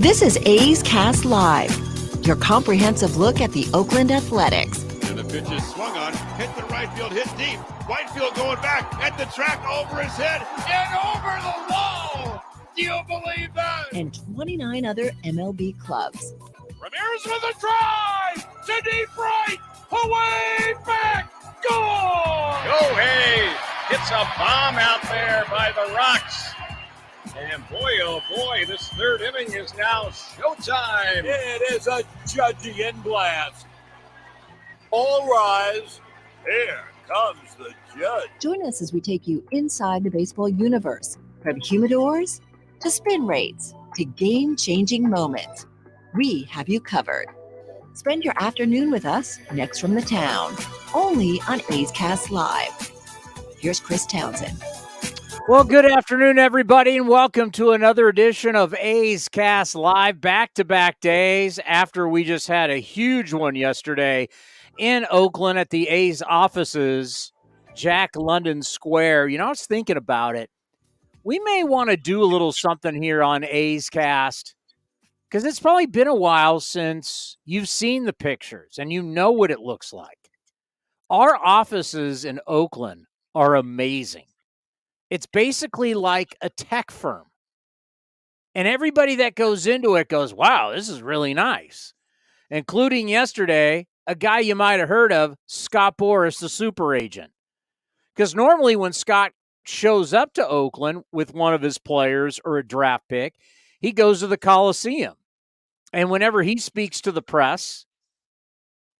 This is A's Cast Live, your comprehensive look at the Oakland Athletics. And the pitch is swung on, hit the right field, hit deep. Whitefield going back at the track, over his head, and over the wall. Do you believe that? And 29 other MLB clubs. Ramirez with a drive to deep right, away back, goal! Go Hayes! Hits a bomb out there by the Rocks. And boy, oh boy, this third inning is now showtime. It is a Judgian blast. All rise. Here comes the judge. Join us as we take you inside the baseball universe, from humidors to spin rates to game-changing moments. We have you covered. Spend your afternoon with us next from the town, only on A's Cast Live. Here's Chris Townsend. Well, good afternoon, everybody, and welcome to another edition of A's Cast Live, back-to-back days after we just had a huge one yesterday in Oakland at the A's offices, Jack London Square. You know, I was thinking about it. We may want to do a little something here on A's Cast, because it's probably been a while since you've seen the pictures and you know what it looks like. Our offices in Oakland are amazing. It's basically like a tech firm. And everybody that goes into it goes, wow, this is really nice. Including yesterday, a guy you might have heard of, Scott Boras, the super agent. Because normally when Scott shows up to Oakland with one of his players or a draft pick, he goes to the Coliseum. And whenever he speaks to the press,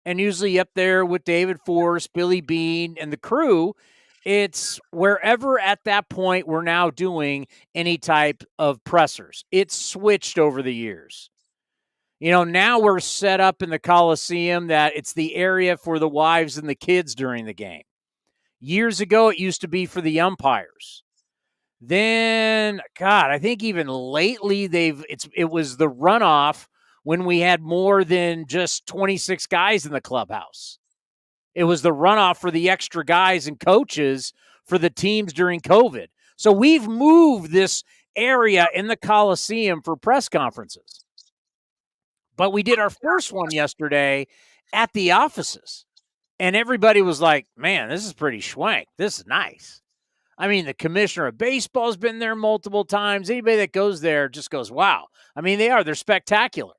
and usually up there with David Forst, Billy Beane, and the crew, it's wherever at that point we're now doing any type of pressers. It's switched over the years. You know, now we're set up in the Coliseum that it's the area for the wives and the kids during the game. Years ago, it used to be for the umpires. Then, God, I think even lately it was the runoff when we had more than just 26 guys in the clubhouse. It was the runoff for the extra guys and coaches for the teams during COVID. So we've moved this area in the Coliseum for press conferences. But we did our first one yesterday at the offices. And everybody was like, man, this is pretty schwank. This is nice. I mean, the commissioner of baseball has been there multiple times. Anybody that goes there just goes, wow. I mean, they're spectacular.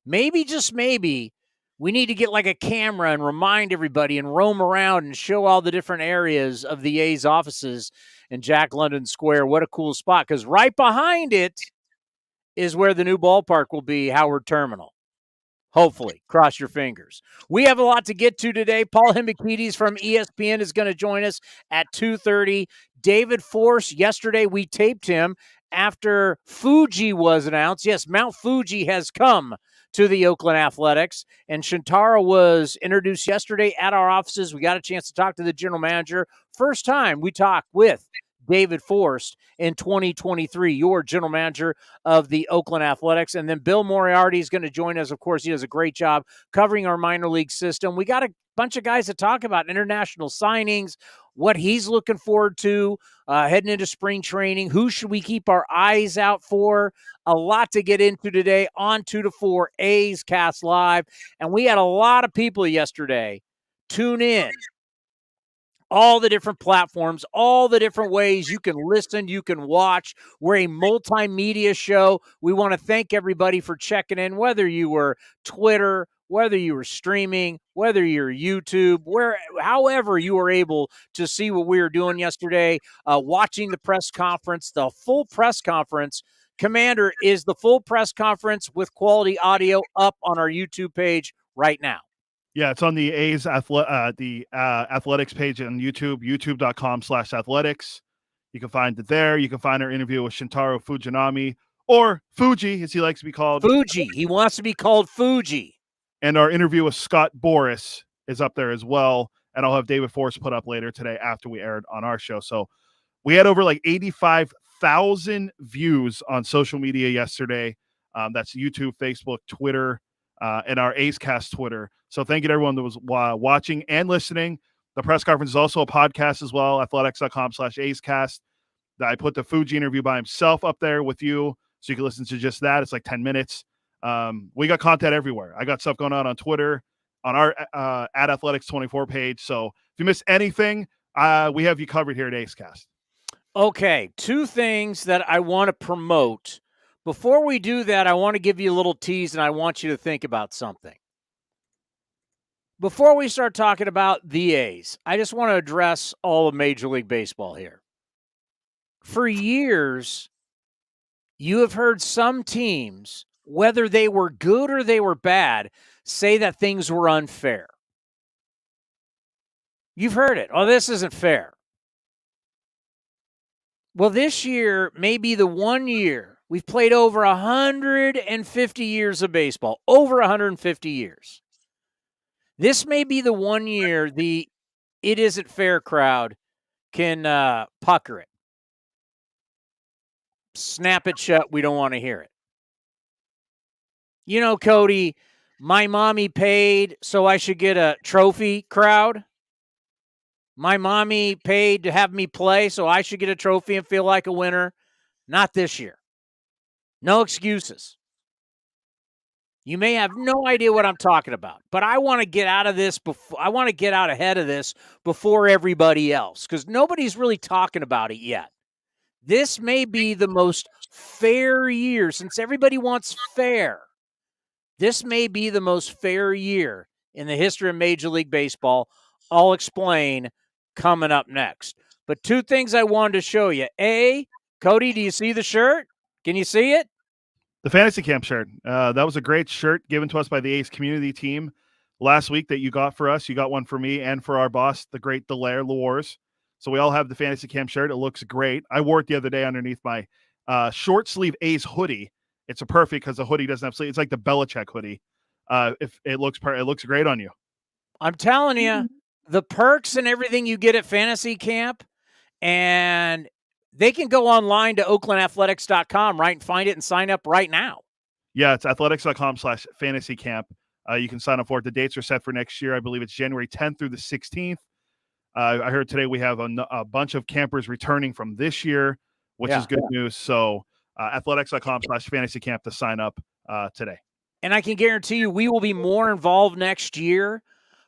Maybe, just maybe, we need to get like a camera and remind everybody and roam around and show all the different areas of the A's offices in Jack London Square. What a cool spot, because right behind it is where the new ballpark will be, Howard Terminal. Hopefully. Cross your fingers. We have a lot to get to today. Paul Hembekides from ESPN is going to join us at 2:30. David Forst, yesterday we taped him after Fuji was announced. Yes, Mount Fuji has come to the Oakland Athletics, and Shintaro was introduced yesterday at our offices. We got a chance to talk to the general manager. First time we talked with David Forst in 2023, your general manager of the Oakland Athletics. And then Bill Moriarty is going to join us. Of course, he does a great job covering our minor league system. We got a bunch of guys to talk about international signings, what he's looking forward to heading into spring training. Who should we keep our eyes out for? A lot to get into today on 2 to 4 A's Cast Live. And we had a lot of people yesterday tune in. All the different platforms, all the different ways you can listen, you can watch. We're a multimedia show. We want to thank everybody for checking in, whether you were Twitter, whether you were streaming, whether you're YouTube, however you were able to see what we were doing yesterday, watching the press conference, the full press conference. Commander, is the full press conference with quality audio up on our YouTube page right now? Yeah, it's on the A's athletics page on YouTube, youtube.com/athletics. You can find it there. You can find our interview with Shintaro Fujinami, or Fuji, as he likes to be called. Fuji. He wants to be called Fuji. And our interview with Scott Boras is up there as well. And I'll have David Forst put up later today after we aired on our show. So we had over like 85,000 views on social media yesterday. That's YouTube, Facebook, Twitter, and our A's Cast Twitter. So thank you to everyone that was watching and listening. The press conference is also a podcast as well, athletics.com/A's Cast. I put the Fuji interview by himself up there with you. So you can listen to just that. It's like 10 minutes. We got content everywhere. I got stuff going on Twitter, on our at Athletics24 page. So if you miss anything, we have you covered here at Ace Cast. Okay, two things that I want to promote. Before we do that, I want to give you a little tease, and I want you to think about something. Before we start talking about the A's, I just want to address all of Major League Baseball here. For years, you have heard some teams, whether they were good or they were bad, say that things were unfair. You've heard it. Oh, this isn't fair. Well, this year may be the one year we've played over 150 years of baseball, over 150 years. This may be the one year the "it isn't fair" crowd can pucker it. Snap it shut. We don't want to hear it. You know, Cody, my mommy paid, so I should get a trophy crowd. My mommy paid to have me play, so I should get a trophy and feel like a winner. Not this year. No excuses. You may have no idea what I'm talking about, but I want to get out of this before I want to get out ahead of this before everybody else, because nobody's really talking about it yet. This may be the most fair year, since everybody wants fair. This may be the most fair year in the history of Major League Baseball. I'll explain coming up next. But two things I wanted to show you. A, Cody, do you see the shirt? Can you see it? The Fantasy Camp shirt. That was a great shirt given to us by the Ace community team last week that you got for us. You got one for me and for our boss, the great Delaire Lawars. So we all have the Fantasy Camp shirt. It looks great. I wore it the other day underneath my short sleeve A's hoodie. It's a perfect because the hoodie doesn't have sleeves. It's like the Belichick hoodie. If it looks it looks great on you. I'm telling you, the perks and everything you get at Fantasy Camp, and they can go online to oaklandathletics.com, right, and find it and sign up right now. Yeah, it's athletics.com/fantasy camp. You can sign up for it. The dates are set for next year. I believe it's January 10th through the 16th. I heard today we have a bunch of campers returning from this year, which is good news. So athletics.com/fantasy camp to sign up today. And I can guarantee you we will be more involved next year.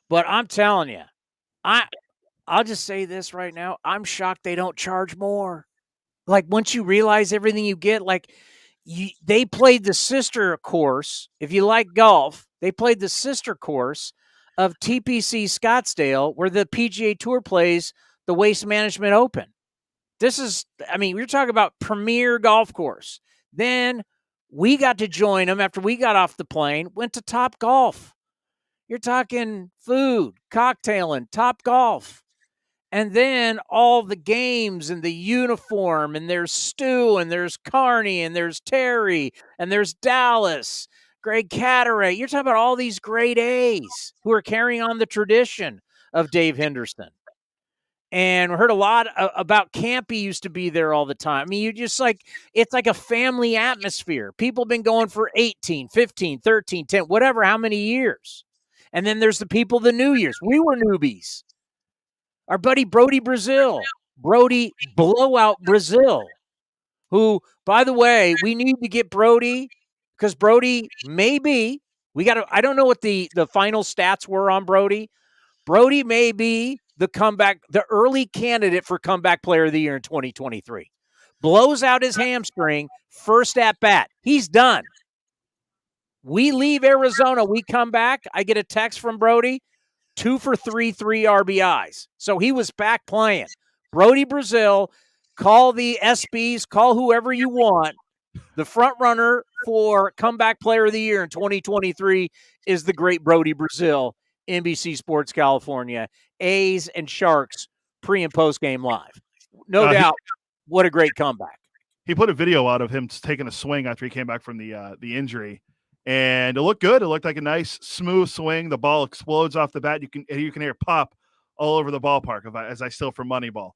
But I'm telling you, I'll just say this right now. I'm shocked they don't charge more. Like, once you realize everything you get, like, they played the sister course. If you like golf, they played the sister course of TPC Scottsdale, where the PGA Tour plays the Waste Management Open. This is, I mean, we're talking about premier golf course. Then we got to join them after we got off the plane, went to Top Golf. You're talking food, cocktailing, Top Golf. And then all the games and the uniform, and there's Stu, and there's Carney, and there's Terry, and there's Dallas, Greg Catteray. You're talking about all these great A's who are carrying on the tradition of Dave Henderson. And we heard a lot about Campy used to be there all the time. I mean, you just like, it's like a family atmosphere. People have been going for 18, 15, 13, 10, whatever, how many years. And then there's the people, the New Year's. We were newbies. Our buddy Brody Brazil, Brody Blowout Brazil, who, by the way, we need to get Brody, because Brody maybe, I don't know what the final stats were on Brody. Brody may be the early candidate for comeback player of the year in 2023. Blows out his hamstring, first at bat. He's done. We leave Arizona, we come back. I get a text from Brody, 2 for 3 RBIs. So he was back playing. Brody Brazil, call the SBs, call whoever you want. The front runner for comeback player of the year in 2023 is the great Brody Brazil, NBC Sports California, A's and Sharks pre and post game live. No doubt, what a great comeback. He put a video out of him taking a swing after he came back from the injury. And it looked good. It looked like a nice, smooth swing. The ball explodes off the bat. You can hear it pop all over the ballpark as I steal from Moneyball.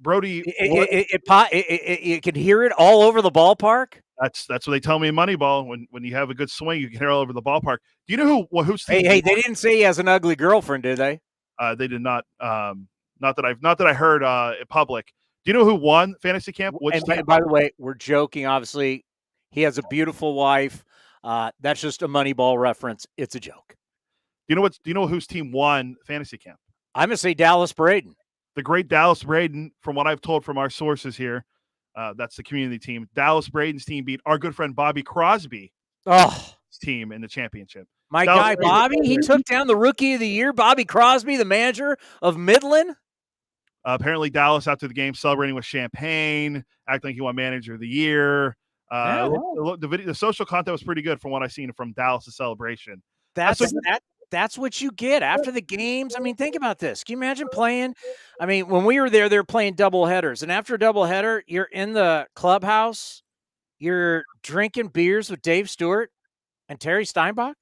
Brody, you can hear it all over the ballpark. That's what they tell me in Moneyball. When you have a good swing, you can hear it all over the ballpark. Do you know who's? Hey, they didn't say he has an ugly girlfriend, did they? They did not. Not that I heard in public. Do you know who won Fantasy Camp? And by the way, we're joking. Obviously, He has a beautiful wife. That's just a Moneyball reference. It's a joke. Do you know whose team won fantasy camp? I'm going to say Dallas Braden. The great Dallas Braden, from what I've told from our sources here, that's the community team. Dallas Braden's team beat our good friend Bobby Crosby's team in the championship. My Dallas guy Braden, Bobby, he took down the Rookie of the Year, Bobby Crosby, the manager of Midland. Apparently, Dallas after the game celebrating with champagne, acting like he won Manager of the Year. The social content was pretty good from what I've seen from Dallas' celebration. That's what you get after the games. I mean, think about this. Can you imagine playing? I mean, when we were there, they were playing double headers. And after a double header, you're in the clubhouse. You're drinking beers with Dave Stewart and Terry Steinbach.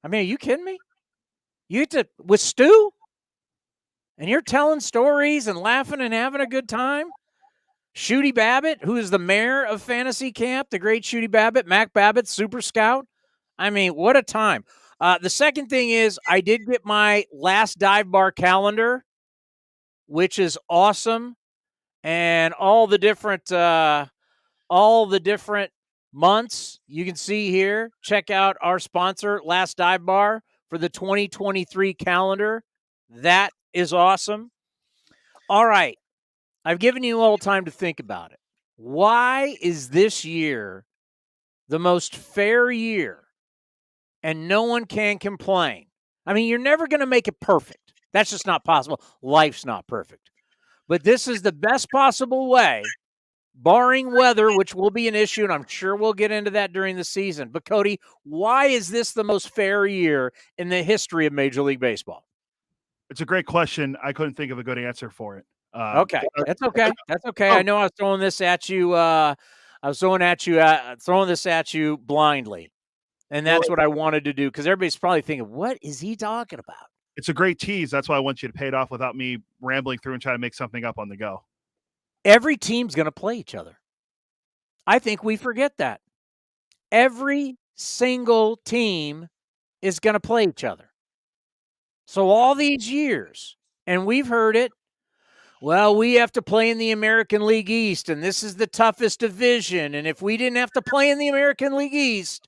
I mean, are you kidding me? You get to with Stu? And you're telling stories and laughing and having a good time? Shooty Babbitt, who is the mayor of Fantasy Camp, the great Shooty Babbitt, Mac Babbitt, Super Scout. I mean, what a time. The second thing is I did get my last dive bar calendar, which is awesome. And all the different months you can see here. Check out our sponsor, Last Dive Bar, for the 2023 calendar. That is awesome. All right. I've given you all time to think about it. Why is this year the most fair year and no one can complain? I mean, you're never going to make it perfect. That's just not possible. Life's not perfect. But this is the best possible way, barring weather, which will be an issue, and I'm sure we'll get into that during the season. But, Cody, why is this the most fair year in the history of Major League Baseball? It's a great question. I couldn't think of a good answer for it. Okay. That's okay. That's okay. I know I was throwing this at you. Throwing this at you blindly. And that's what I wanted to do, because everybody's probably thinking, what is he talking about? It's a great tease. That's why I want you to pay it off without me rambling through and trying to make something up on the go. Every team's going to play each other. I think we forget that. Every single team is going to play each other. So all these years, and we've heard it, well, we have to play in the American League East, and this is the toughest division. And if we didn't have to play in the American League East,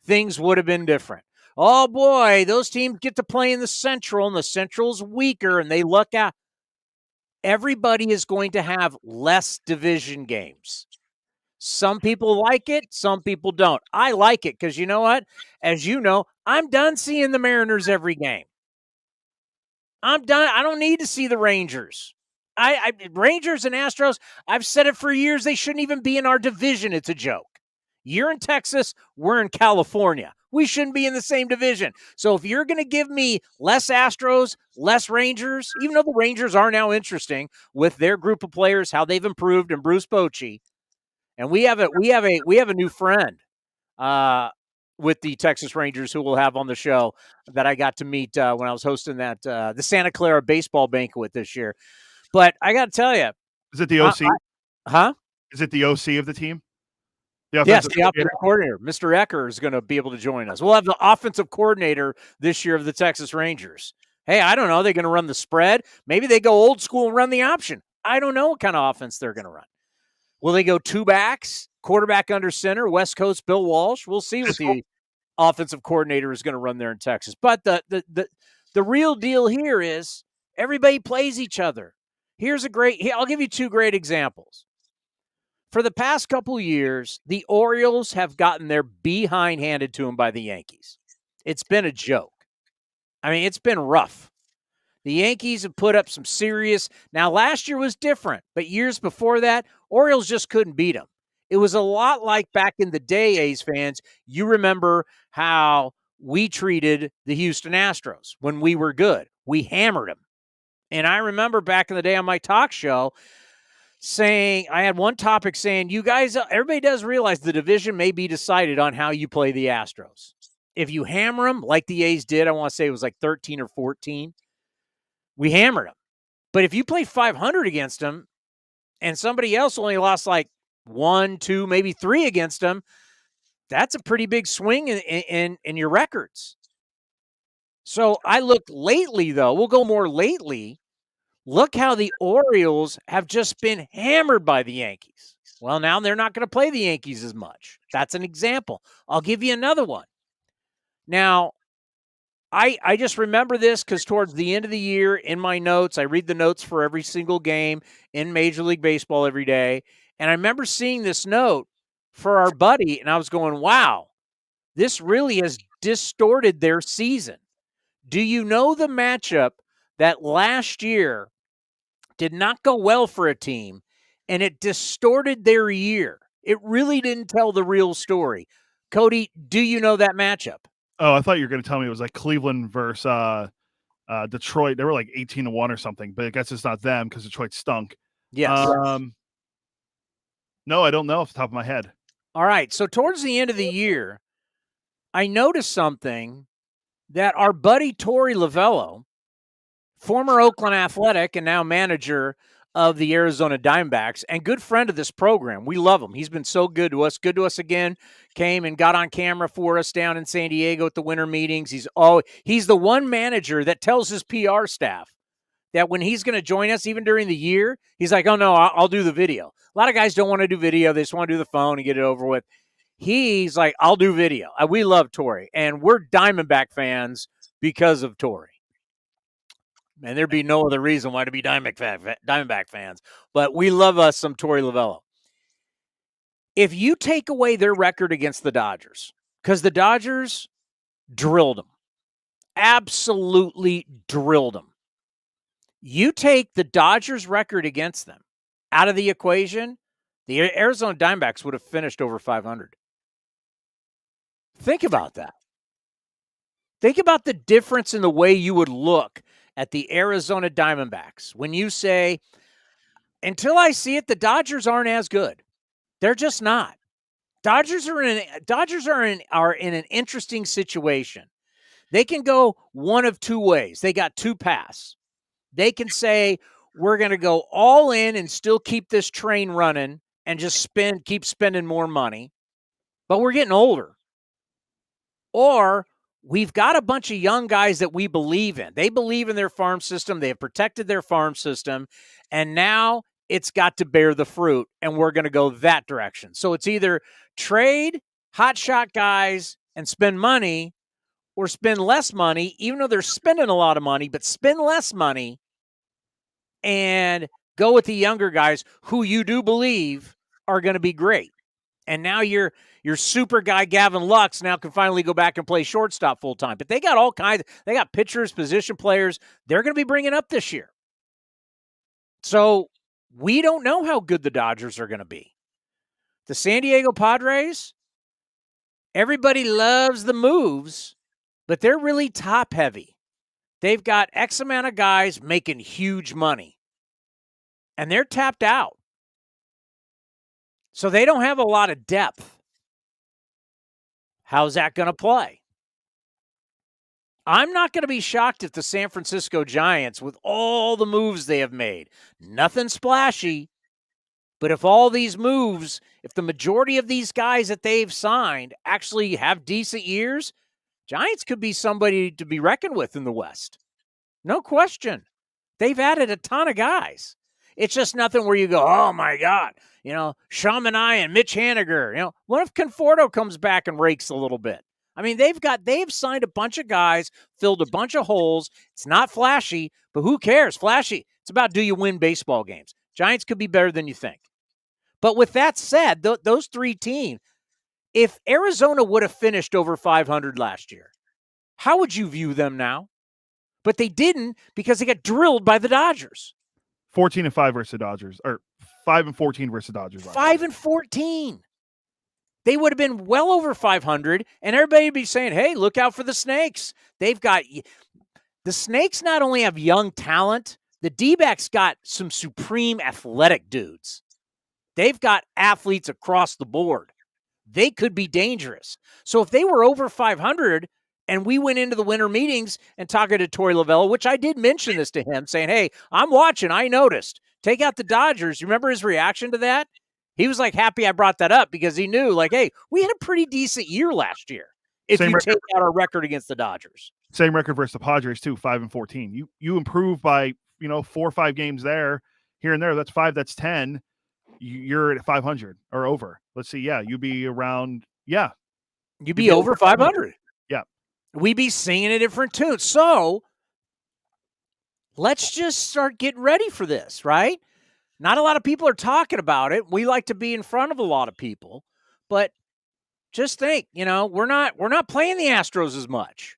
things would have been different. Oh, boy, those teams get to play in the Central, and the Central's weaker, and they look at everybody is going to have less division games. Some people like it. Some people don't. I like it because you know what? As you know, I'm done seeing the Mariners every game. I'm done. I don't need to see the Rangers. Rangers and Astros, I've said it for years, they shouldn't even be in our division. It's a joke. You're in Texas. We're in California. We shouldn't be in the same division. So if you're going to give me less Astros, less Rangers, even though the Rangers are now interesting with their group of players, how they've improved, and Bruce Bochy, and we have a new friend with the Texas Rangers who we'll have on the show that I got to meet when I was hosting that the Santa Clara baseball banquet this year. But I got to tell you, is it the OC? Is it the OC of the team? Yes, the offensive coordinator, Mr. Ecker, is going to be able to join us. We'll have the offensive coordinator this year of the Texas Rangers. Hey, I don't know. They're going to run the spread. Maybe they go old school and run the option. I don't know what kind of offense they're going to run. Will they go two backs, quarterback under center, West Coast Bill Walsh? We'll see what the offensive coordinator is going to run there in Texas. But the real deal here is everybody plays each other. I'll give you two great examples. For the past couple years, the Orioles have gotten their behind handed to them by the Yankees. It's been a joke. I mean, it's been rough. The Yankees have put up some serious. Now, last year was different, but years before that, Orioles just couldn't beat them. It was a lot like back in the day, A's fans. You remember how we treated the Houston Astros when we were good. We hammered them. And I remember back in the day on my talk show, I had one topic saying, you guys, everybody does realize the division may be decided on how you play the Astros. If you hammer them like the A's did, I want to say it was like 13 or 14, we hammered them. But if you play 500 against them and somebody else only lost like 1, 2, maybe 3 against them, that's a pretty big swing in your records. So I looked lately, though. We'll go more lately. Look how the Orioles have just been hammered by the Yankees. Well, now they're not going to play the Yankees as much. That's an example. I'll give you another one. Now, I just remember this because towards the end of the year in my notes, I read the notes for every single game in Major League Baseball every day. And I remember seeing this note for our buddy, and I was going, wow, this really has distorted their season. Do you know the matchup that last year did not go well for a team, and it distorted their year? It really didn't tell the real story. Cody, do you know that matchup? Oh, I thought you were going to tell me it was like Cleveland versus Detroit. They were like 18-1 or something, but I guess it's not them because Detroit stunk. Yes. No, I don't know off the top of my head. All right. So towards the end of the year, I noticed something that our buddy Torey Lovello, former Oakland Athletic and now manager of the Arizona Diamondbacks and good friend of this program. We love him. He's been so good to us. Good to us again. Came and got on camera for us down in San Diego at the winter meetings. He's the one manager that tells his PR staff that when he's going to join us, even during the year, he's like, oh, no, I'll do the video. A lot of guys don't want to do video. They just want to do the phone and get it over with. He's like, I'll do video. We love Torey, and we're Diamondback fans because of Torey. And there'd be no other reason why to be Diamondback fans. But we love us some Torey Lovello. If you take away their record against the Dodgers, because the Dodgers drilled them, absolutely drilled them. You take the Dodgers' record against them out of the equation, the Arizona Diamondbacks would have finished over 500. Think about that. Think about the difference in the way you would look at the Arizona Diamondbacks when you say, until I see it, the Dodgers aren't as good. They're just not. Dodgers are in an interesting situation. They can go one of two ways. They got two paths. They can say, we're going to go all in and still keep this train running and just keep spending more money, but we're getting older. Or we've got a bunch of young guys that we believe in. They believe in their farm system. They have protected their farm system. And now it's got to bear the fruit, and we're going to go that direction. So it's either trade hotshot guys and spend money, or spend less money, even though they're spending a lot of money, but spend less money and go with the younger guys who you do believe are going to be great. And now your super guy, Gavin Lux, now can finally go back and play shortstop full time. But they got all kinds. They got pitchers, position players. They're going to be bringing up this year. So we don't know how good the Dodgers are going to be. The San Diego Padres, everybody loves the moves, but they're really top heavy. They've got X amount of guys making huge money, and they're tapped out. So they don't have a lot of depth. How's that going to play? I'm not going to be shocked if the San Francisco Giants, with all the moves they have made, nothing splashy, but if all these moves, if the majority of these guys that they've signed actually have decent years, Giants could be somebody to be reckoned with in the West. No question. They've added a ton of guys. It's just nothing where you go, oh, my God. Chaminade and Mitch Haniger. What if Conforto comes back and rakes a little bit? I mean, they've signed a bunch of guys, filled a bunch of holes. It's not flashy, but who cares? Flashy. It's about, do you win baseball games? Giants could be better than you think. But with that said, those three teams, if Arizona would have finished over 500 last year, how would you view them now? But they didn't because they got drilled by the Dodgers. 14-5 versus the Dodgers, or 5-14 versus the Dodgers. 5-14. They would have been well over 500, and everybody would be saying, hey, look out for the Snakes. The Snakes not only have young talent, the D-backs got some supreme athletic dudes. They've got athletes across the board. They could be dangerous. So if they were over 500 and we went into the winter meetings and talking to Torey Lovello, which I did mention this to him, saying, hey, I'm watching. I noticed. Take out the Dodgers. You remember his reaction to that? He was like happy I brought that up because he knew, like, hey, we had a pretty decent year last year if you take out our record against the Dodgers. Same record versus the Padres, too, 5-14. You improve by, 4 or 5 games there, here and there. That's 5, that's 10. you're at 500 or over. Let's see. Yeah, you'd be around. Yeah, you'd be over 500. Yeah, we'd be singing a different tune. So let's just start getting ready for this, right? Not a lot of people are talking about it. We like to be in front of a lot of people, but just think, we're not playing the Astros as much.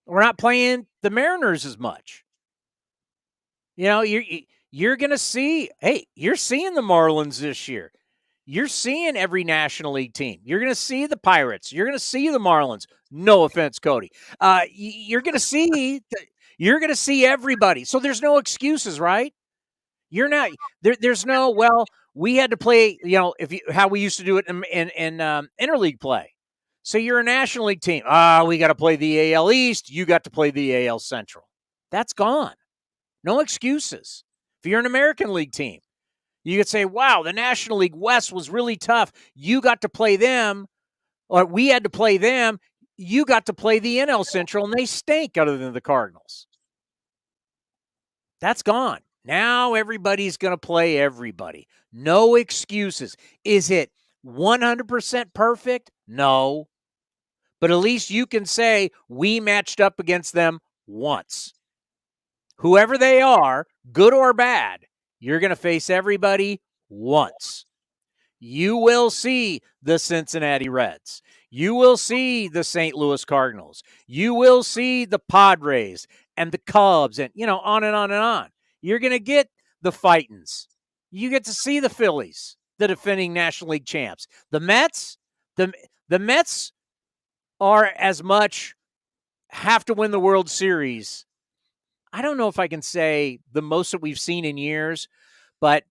We're not playing the Mariners as much. You're going to see, hey, you're seeing the Marlins this year. You're seeing every National League team. You're going to see the Pirates. You're going to see the Marlins. No offense, Cody. You're going to see everybody. So there's no excuses, right? You're not there. There's no, well, we had to play, how we used to do it in interleague play. So you're a National League team. We got to play the AL East. You got to play the AL Central. That's gone. No excuses. If you're an American League team, you could say, wow, the National League West was really tough. You got to play them, or we had to play them. You got to play the NL Central, and they stink other than the Cardinals. That's gone. Now everybody's going to play everybody. No excuses. Is it 100% perfect? No. But at least you can say we matched up against them once. Whoever they are, good or bad, you're going to face everybody once. You will see the Cincinnati Reds. You will see the St. Louis Cardinals. You will see the Padres and the Cubs and, on and on and on. You're going to get the Fightins. You get to see the Phillies, the defending National League champs. The Mets, the Mets are as much have to win the World Series. I don't know if I can say the most that we've seen in years, but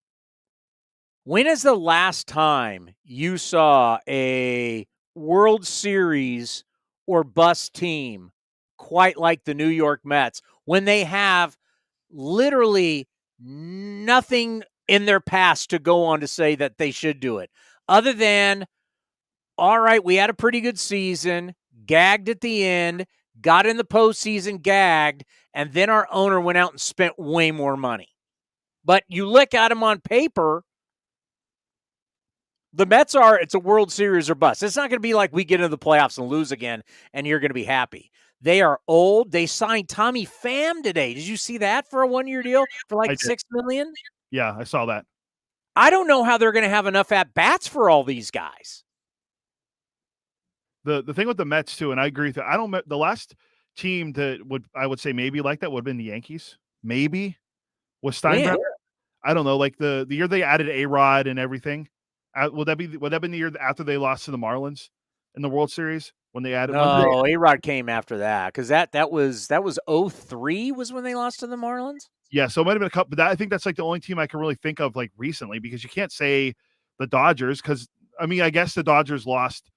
when is the last time you saw a World Series or bust team quite like the New York Mets when they have literally nothing in their past to go on to say that they should do it, other than, all right, we had a pretty good season, gagged at the end, got in the postseason, gagged, and then our owner went out and spent way more money. But you look at them on paper, the Mets it's a World Series or bust. It's not going to be like we get into the playoffs and lose again and you're going to be happy. They are old. They signed Tommy Pham today. Did you see that for a one-year deal for like $6 million? Yeah, I saw that. I don't know how they're going to have enough at-bats for all these guys. The thing with the Mets too, and I agree with you. The last team that I would say maybe like that would have been the Yankees. Maybe was Steinbrenner. I don't know, like the year they added A-Rod and everything. Would that be the year after they lost to the Marlins in the World Series when they added? No, A-Rod came after that because that was 2003 was when they lost to the Marlins. Yeah, so it might have been a couple, but I think that's like the only team I can really think of like recently, because you can't say the Dodgers, because I guess the Dodgers lost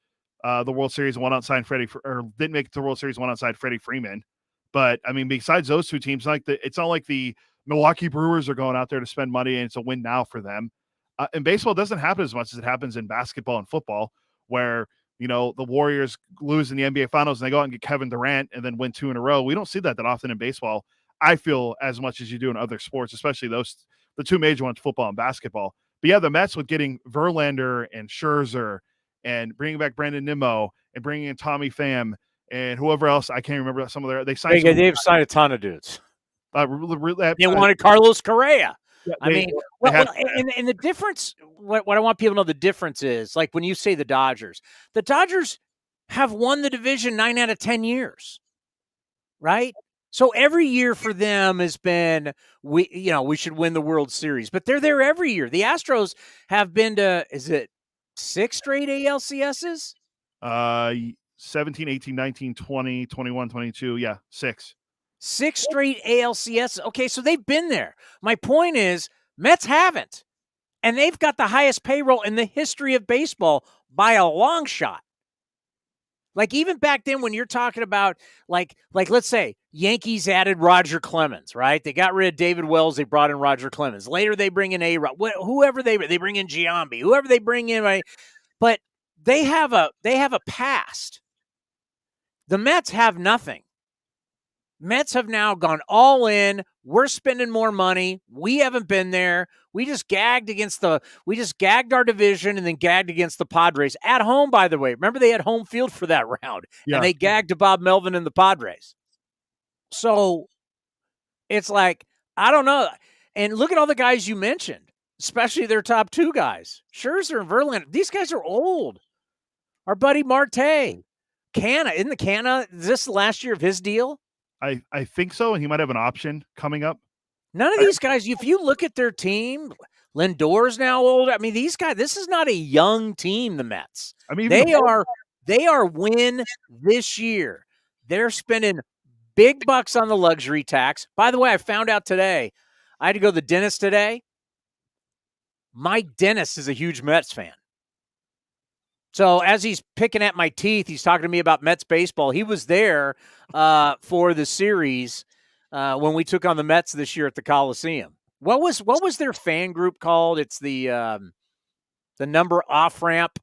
the World Series one outside or didn't make it to the World Series one outside Freddie Freeman. But besides those two teams, it's not like the Milwaukee Brewers are going out there to spend money and it's a win now for them. In baseball, it doesn't happen as much as it happens in basketball and football, where the Warriors lose in the NBA Finals and they go out and get Kevin Durant and then win 2 in a row. We don't see that often in baseball, I feel, as much as you do in other sports, especially the two major ones, football and basketball. But yeah, the Mets with getting Verlander and Scherzer and bringing back Brandon Nimmo and bringing in Tommy Pham and whoever else, I can't remember some of their. They've signed a ton of dudes. They wanted Carlos Correa. Yeah, and the difference, what I want people to know, the difference is, like when you say the Dodgers have won the division 9 out of 10 years, right? So every year for them has been, we should win the World Series, but they're there every year. The Astros have been to, is it 6 straight ALCSs? 17, 18, 19, 20, 21, 22. Yeah, 6. 6 straight ALCS. Okay, so they've been there. My point is, Mets haven't. And they've got the highest payroll in the history of baseball by a long shot. Like, even back then when you're talking about, like let's say, Yankees added Roger Clemens, right? They got rid of David Wells. They brought in Roger Clemens. Later, they bring in A-Rod. Whoever they bring in Giambi. Whoever they bring in, right? But they have a past. The Mets have nothing. Mets have now gone all in. We're spending more money. We haven't been there. We just gagged our division and then gagged against the Padres at home, by the way. Remember, they had home field for that round, Yeah. and they gagged to Bob Melvin and the Padres. So it's like, I don't know. And look at all the guys you mentioned, especially their top two guys. Scherzer and Verlander. These guys are old. Our buddy Marte. Canna. Isn't the Canna, is this the last year of his deal? I think so, and he might have an option coming up. None of these guys, if you look at their team, Lindor's now old. I mean, these guys, this is not a young team, the Mets. I mean, they are win this year. They're spending big bucks on the luxury tax. By the way, I found out today, I had to go to the dentist today. My dentist is a huge Mets fan. So as he's picking at my teeth, he's talking to me about Mets baseball. He was there for the series when we took on the Mets this year at the Coliseum. What was their fan group called? It's the number off ramp.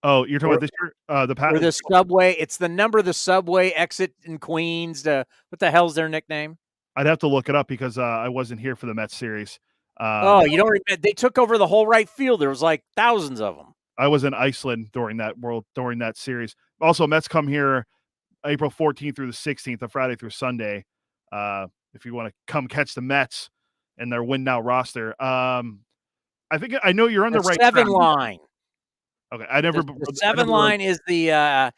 Oh, you're talking about this year? Or the subway. It's the number of the subway exit in Queens. What the hell's their nickname? I'd have to look it up because I wasn't here for the Mets series. You don't remember? They took over the whole right field. There was like thousands of them. I was in Iceland during that series. Also, Mets come here April 14th through the 16th, a Friday through Sunday. If you want to come catch the Mets and their win now roster. I know you're on the right seven track. Line. Okay, The seven line is the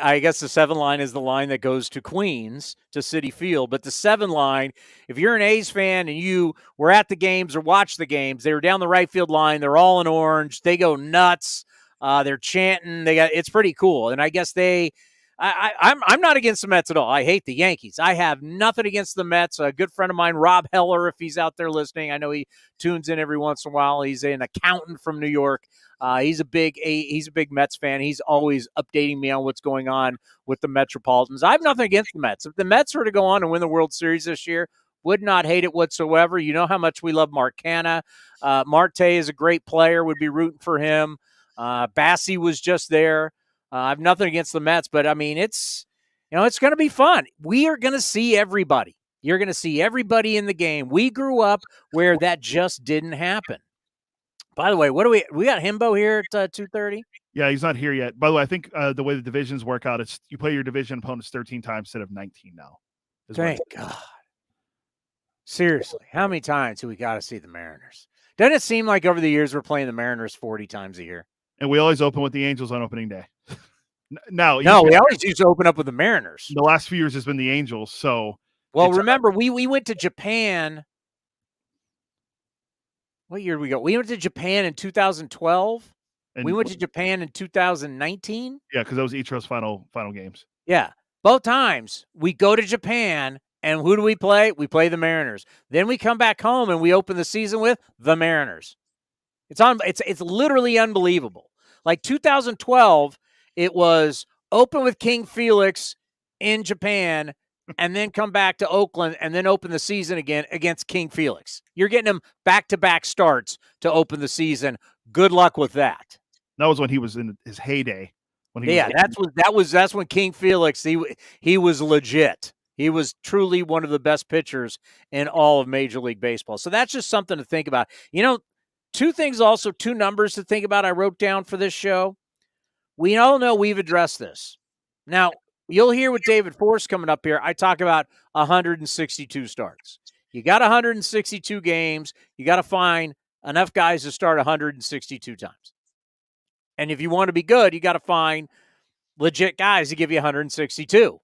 I guess the 7 line is the line that goes to Queens, to Citi Field. But the 7 line, if you're an A's fan and you were at the games or watched the games, they were down the right field line. They're all in orange. They go nuts. They're chanting. It's pretty cool. And I guess I'm not against the Mets at all. I hate the Yankees. I have nothing against the Mets. A good friend of mine, Rob Heller, if he's out there listening, I know he tunes in every once in a while. He's an accountant from New York. He's a big Mets fan. He's always updating me on what's going on with the Metropolitans. I have nothing against the Mets. If the Mets were to go on and win the World Series this year, would not hate it whatsoever. You know how much we love Mark Canha. Marte is a great player. Would be rooting for him. Bassi was just there. I have nothing against the Mets, but I mean, it's going to be fun. We are going to see everybody. You're going to see everybody in the game. We grew up where that just didn't happen. By the way, we got Hembo here at 2:30? Yeah, he's not here yet. By the way, I think the way the divisions work out, it's you play your division opponents 13 times instead of 19 now. Thank God. Seriously, how many times do we got to see the Mariners? Doesn't it seem like over the years we're playing the Mariners 40 times a year? And we always open with the Angels on opening day. We always used to open up with the Mariners. The last few years has been the Angels. So, remember, we went to Japan. What year did we go? We went to Japan in 2012. We went to Japan in 2019. Yeah, because that was Ichiro's final games. Yeah, both times we go to Japan, and who do we play? We play the Mariners. Then we come back home and we open the season with the Mariners. It's literally unbelievable. Like 2012, it was open with King Felix in Japan, and then come back to Oakland and then open the season again against King Felix. You're getting him back-to-back starts to open the season. Good luck with that. That was when he was in his heyday. That's when King Felix, he was legit. He was truly one of the best pitchers in all of Major League Baseball. So that's just something to think about. Two numbers to think about I wrote down for this show. We all know we've addressed this. Now, you'll hear with David Forst coming up here. I talk about 162 starts. You got 162 games. You got to find enough guys to start 162 times. And if you want to be good, you got to find legit guys to give you 162.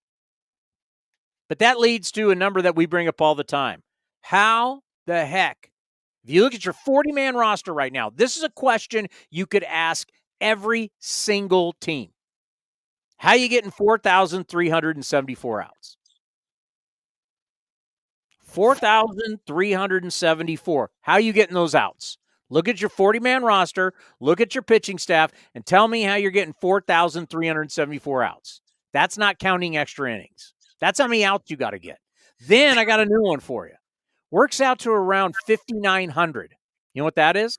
But that leads to a number that we bring up all the time. How the heck, if you look at your 40-man roster right now, this is a question you could ask every single team. How you getting 4,374 outs? 4,374. How you getting those outs? Look at your 40-man roster, look at your pitching staff, and tell me how you're getting 4,374 outs. That's not counting extra innings. That's how many outs you got to get. Then I got a new one for you. Works out to around 5,900. You know what that is?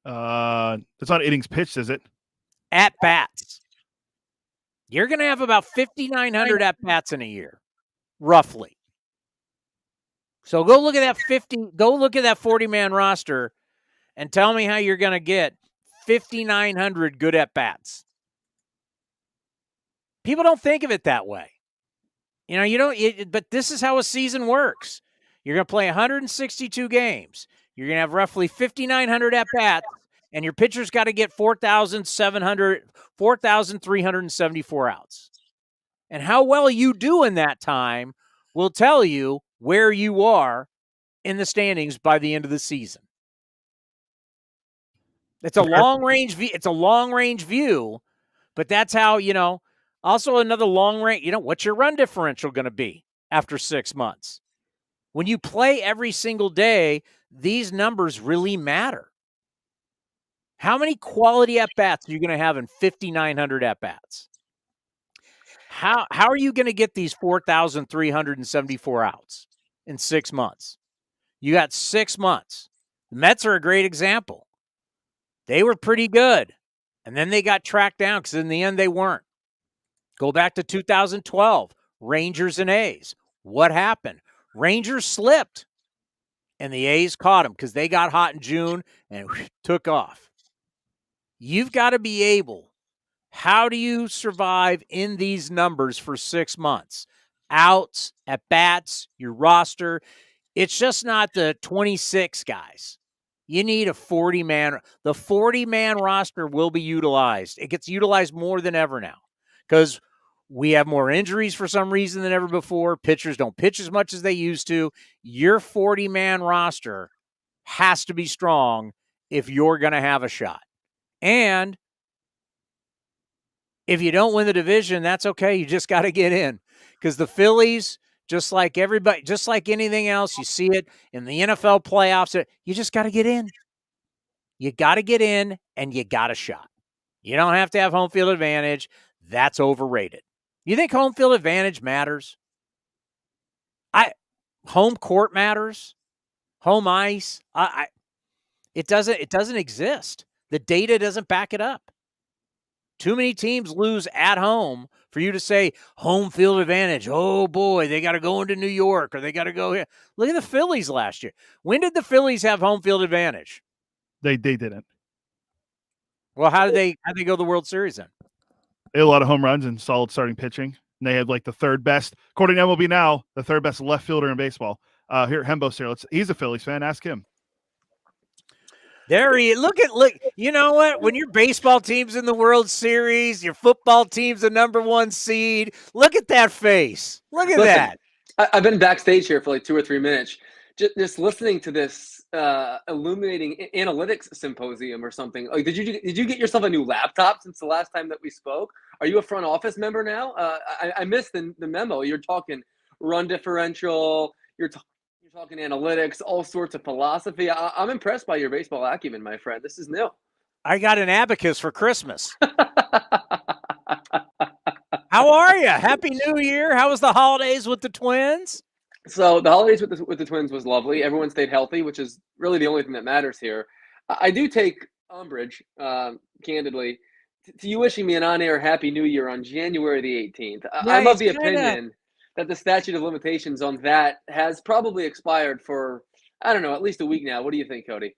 That's not innings pitched, is it? At bats. You're going to have about 5,900 at-bats in a year, roughly. So go look at that 40-man roster and tell me how you're going to get 5,900 good at-bats. People don't think of it that way. But this is how a season works. You're going to play 162 games. You're going to have roughly 5,900 at-bats, and your pitcher's got to get 4,374 outs. And how well you do in that time will tell you where you are in the standings by the end of the season. It's a long-range view, but that's how, also another long range, what's your run differential going to be after 6 months? When you play every single day, these numbers really matter. How many quality at-bats are you going to have in 5,900 at-bats? How are you going to get these 4,374 outs in 6 months? You got 6 months. The Mets are a great example. They were pretty good, and then they got tracked down because in the end they weren't. Go back to 2012, Rangers and A's. What happened? Rangers slipped, and the A's caught them because they got hot in June and took off. You've got to be able. How do you survive in these numbers for 6 months? Outs, at-bats, your roster. It's just not the 26 guys. You need a 40-man. The 40-man roster will be utilized. It gets utilized more than ever now because we have more injuries for some reason than ever before. Pitchers don't pitch as much as they used to. Your 40-man roster has to be strong if you're going to have a shot. And if you don't win the division, that's okay. You just got to get in because the Phillies, just like everybody, just like anything else, you see it in the NFL playoffs. You just got to get in. You got to get in and you got a shot. You don't have to have home field advantage. That's overrated. You think home field advantage matters? Home court matters. Home ice. It doesn't exist. The data doesn't back it up. Too many teams lose at home for you to say home field advantage. Oh, boy, they got to go into New York or they got to go here. Look at the Phillies last year. When did the Phillies have home field advantage? They didn't. Well, how did they go to the World Series then? They had a lot of home runs and solid starting pitching. And they had like the third best, according to MLB Now, the third best left fielder in baseball. Here, Hembo's here. He's a Phillies fan. Ask him. There he is. Look. You know what? When your baseball team's in the World Series, your football team's the number 1 seed. Look at that face. Listen, that. I've been backstage here for like 2 or 3 minutes, just listening to this illuminating analytics symposium or something. Like, did you get yourself a new laptop since the last time that we spoke? Are you a front office member now? I missed the memo. You're talking run differential. You're talking analytics, all sorts of philosophy. I'm impressed by your baseball acumen, my friend. This is new. I got an abacus for Christmas. How are you? Happy New Year. How was the holidays with the Twins? So the holidays with the Twins was lovely. Everyone stayed healthy, which is really the only thing that matters here. I do take umbrage, candidly, to you wishing me an on-air Happy New Year on January the 18th. I'm of the opinion that the statute of limitations on that has probably expired for, I don't know, at least a week now. What do you think, Cody?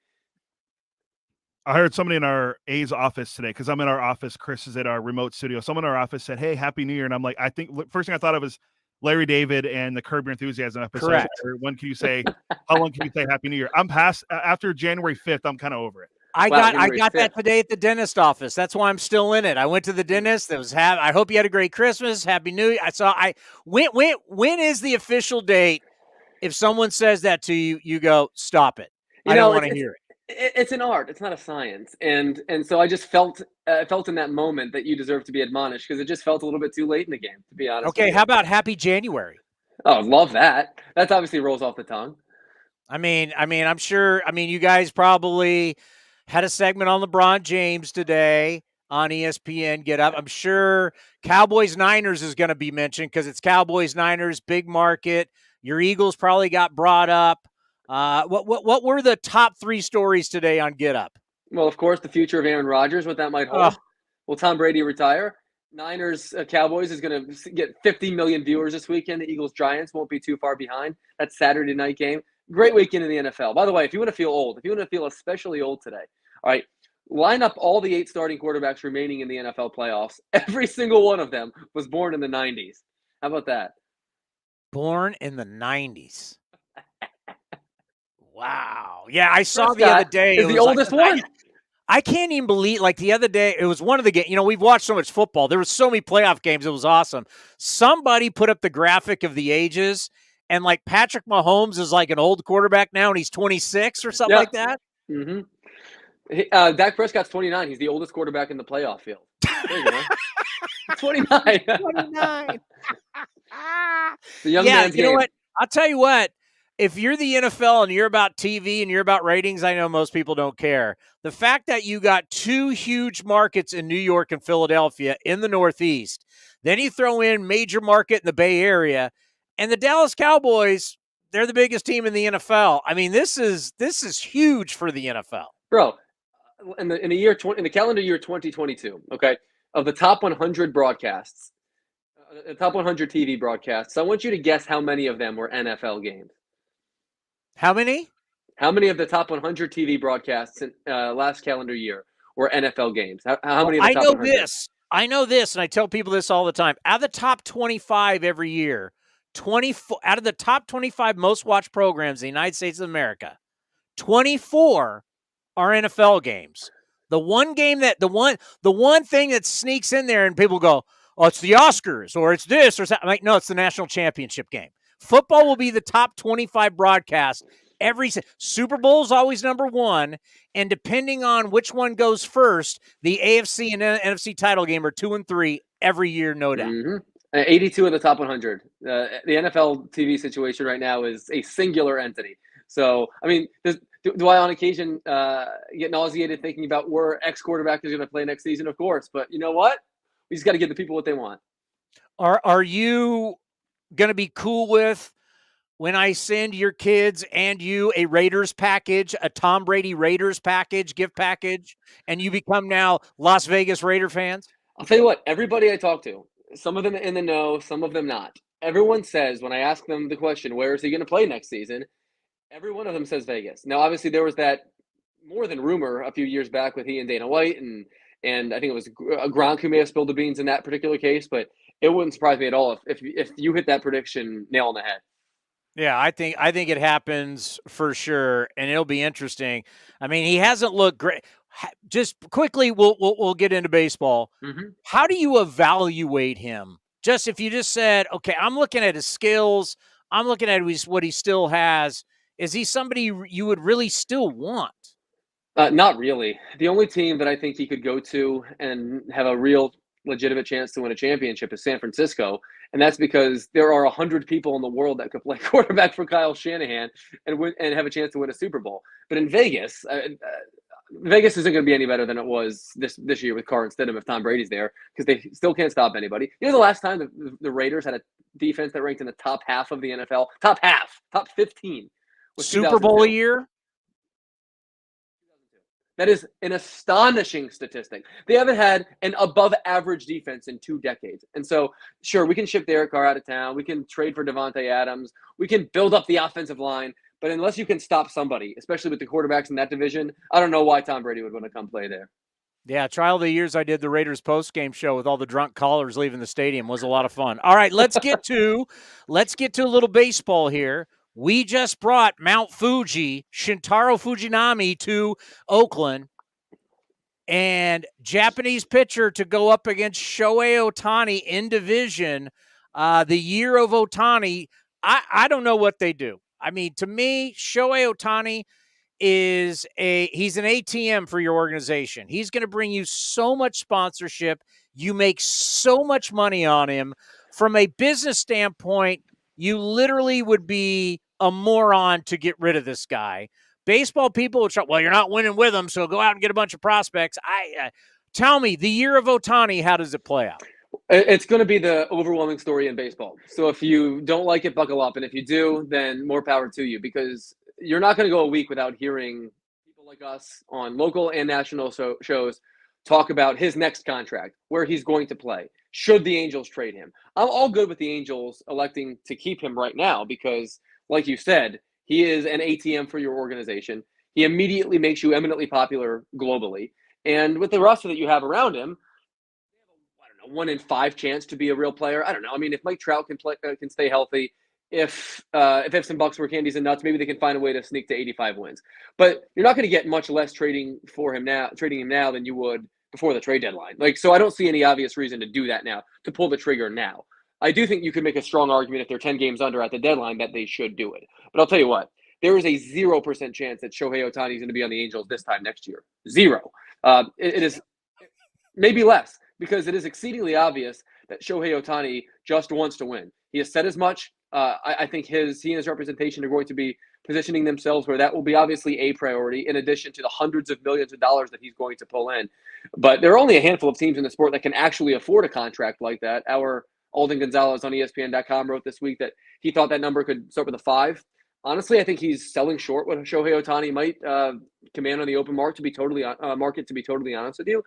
I heard somebody in our A's office today, because I'm in our office. Chris is at our remote studio. Someone in our office said, "Hey, Happy New Year." And I'm like, first thing I thought of was Larry David and the Curb Your Enthusiasm episode. Correct. When can you say, how long can you say Happy New Year? I'm past, after January 5th, I'm kind of over it. I got that today at the dentist office. That's why I'm still in it. I went to the dentist. I hope you had a great Christmas. Happy New Year. When is the official date? If someone says that to you, you go, stop it. I don't want to hear it. It's an art. It's not a science. And so I just felt in that moment that you deserve to be admonished, because it just felt a little bit too late in the game, to be honest. Okay, how about Happy January? Oh, love that. That obviously rolls off the tongue. I mean, I'm sure. You guys probably had a segment on LeBron James today on ESPN. Get Up. I'm sure Cowboys-Niners is going to be mentioned because it's Cowboys-Niners, big market. Your Eagles probably got brought up. What were the top 3 stories today on Get Up? Well, of course, the future of Aaron Rodgers, what that might hold. Will Tom Brady retire? Niners Cowboys is going to get 50 million viewers this weekend. The Eagles Giants won't be too far behind. That Saturday night game. Great weekend in the NFL. By the way, if you want to feel old, if you want to feel especially old today, all right, line up all the 8 starting quarterbacks remaining in the NFL playoffs. Every single one of them was born in the 90s. How about that? Born in the 90s. Wow. Yeah, I saw the other day. Is the oldest one. I can't even believe, like the other day, it was one of the games. We've watched so much football. There were so many playoff games. It was awesome. Somebody put up the graphic of the ages, and like Patrick Mahomes is like an old quarterback now, and he's 26 or something like that. Mm-hmm. Dak Prescott's 29. He's the oldest quarterback in the playoff field. There you go. 29. 29. The young man's game. You know what? I'll tell you what. If you're the NFL and you're about TV and you're about ratings, I know most people don't care. The fact that you got 2 huge markets in New York and Philadelphia in the Northeast, then you throw in major market in the Bay Area, and the Dallas Cowboys, they're the biggest team in the NFL. I mean, this is huge for the NFL. Bro, in the calendar year 2022, okay, of the top 100 broadcasts, the top 100 TV broadcasts, I want you to guess how many of them were NFL games. How many? How many of the top 100 TV broadcasts in last calendar year were NFL games? How many of the top 100? I know this, and I tell people this all the time. Out of the top 25 every year, 24 out of the top 25 most watched programs in the United States of America, 24 are NFL games. The one thing that sneaks in there and people go, "Oh, it's the Oscars," or it's this or that. I'm like, no, it's the national championship game. Football will be the top 25 broadcast. Every Super Bowl is always number 1, and depending on which one goes first, the AFC and NFC title game are 2 and 3 every year, no doubt. Mm-hmm. 82 of the top 100. The NFL TV situation right now is a singular entity. So, I mean, do I on occasion get nauseated thinking about where X quarterback is going to play next season? Of course, but you know what? We just got to give the people what they want. Are you going to be cool with when I send your kids and you a Raiders package, a Tom Brady Raiders package, gift package, and you become now Las Vegas Raider fans? I'll tell you what, everybody I talk to, some of them in the know, some of them not. Everyone says, when I ask them the question, where is he going to play next season? Every one of them says Vegas. Now, obviously, there was that more than rumor a few years back with he and Dana White, and I think it was Gronk who may have spilled the beans in that particular case, but it wouldn't surprise me at all if you hit that prediction nail on the head. Yeah, I think it happens for sure, and it'll be interesting. I mean, he hasn't looked great. Just quickly, we'll get into baseball. Mm-hmm. How do you evaluate him? Just if you just said, okay, I'm looking at his skills, I'm looking at what he still has. Is he somebody you would really still want? Not really. The only team that I think he could go to and have a real legitimate chance to win a championship is San Francisco. And that's because there are 100 people in the world that could play quarterback for Kyle Shanahan and have a chance to win a Super Bowl. But in Vegas, Vegas isn't going to be any better than it was this year with Carr instead of if Tom Brady's there, because they still can't stop anybody. You know, the last time the Raiders had a defense that ranked in the top half of the NFL, top 15. Super Bowl a year? That is an astonishing statistic. They haven't had an above-average defense in 2 decades. And so, sure, we can ship Derek Carr out of town. We can trade for Devontae Adams. We can build up the offensive line. But unless you can stop somebody, especially with the quarterbacks in that division, I don't know why Tom Brady would want to come play there. Yeah, trial of the years I did the Raiders post-game show with all the drunk callers leaving the stadium was a lot of fun. All right, let's get to a little baseball here. We just brought Mount Fuji, Shintaro Fujinami, to Oakland, and Japanese pitcher to go up against Shohei Ohtani in division. The year of Ohtani, I don't know what they do. I mean, to me, Shohei Ohtani he's an ATM for your organization. He's going to bring you so much sponsorship. You make so much money on him. From a business standpoint, you literally would be a moron to get rid of this guy. Baseball people will try, well, you're not winning with him, so go out and get a bunch of prospects. Tell me, the year of Ohtani, how does it play out? It's going to be the overwhelming story in baseball. So if you don't like it, buckle up. And if you do, then more power to you, because you're not going to go a week without hearing people like us on local and national shows talk about his next contract, where he's going to play. Should the Angels trade him? I'm all good with the Angels electing to keep him right now because, like you said, he is an ATM for your organization. He immediately makes you eminently popular globally. And with the roster that you have around him, I don't know, 1 in 5 chance to be a real player. I don't know. I mean, if Mike Trout can stay healthy, if some Bucks were candies and nuts, maybe they can find a way to sneak to 85 wins. But you're not going to get much less trading him now than you would before the trade deadline. So I don't see any obvious reason to do that now, to pull the trigger now. I do think you could make a strong argument if they're 10 games under at the deadline that they should do it. But I'll tell you what, there is a 0% chance that Shohei Ohtani is going to be on the Angels this time next year. 0. It is maybe less, because it is exceedingly obvious that Shohei Ohtani just wants to win. He has said as much. I think he and his representation are going to be positioning themselves where that will be obviously a priority, in addition to the hundreds of millions of dollars that he's going to pull in. But there are only a handful of teams in the sport that can actually afford a contract like that. Our Alden Gonzalez on ESPN.com wrote this week that he thought that number could start with a 5. Honestly, I think he's selling short what Shohei Ohtani might command on the open market, to be totally honest with you.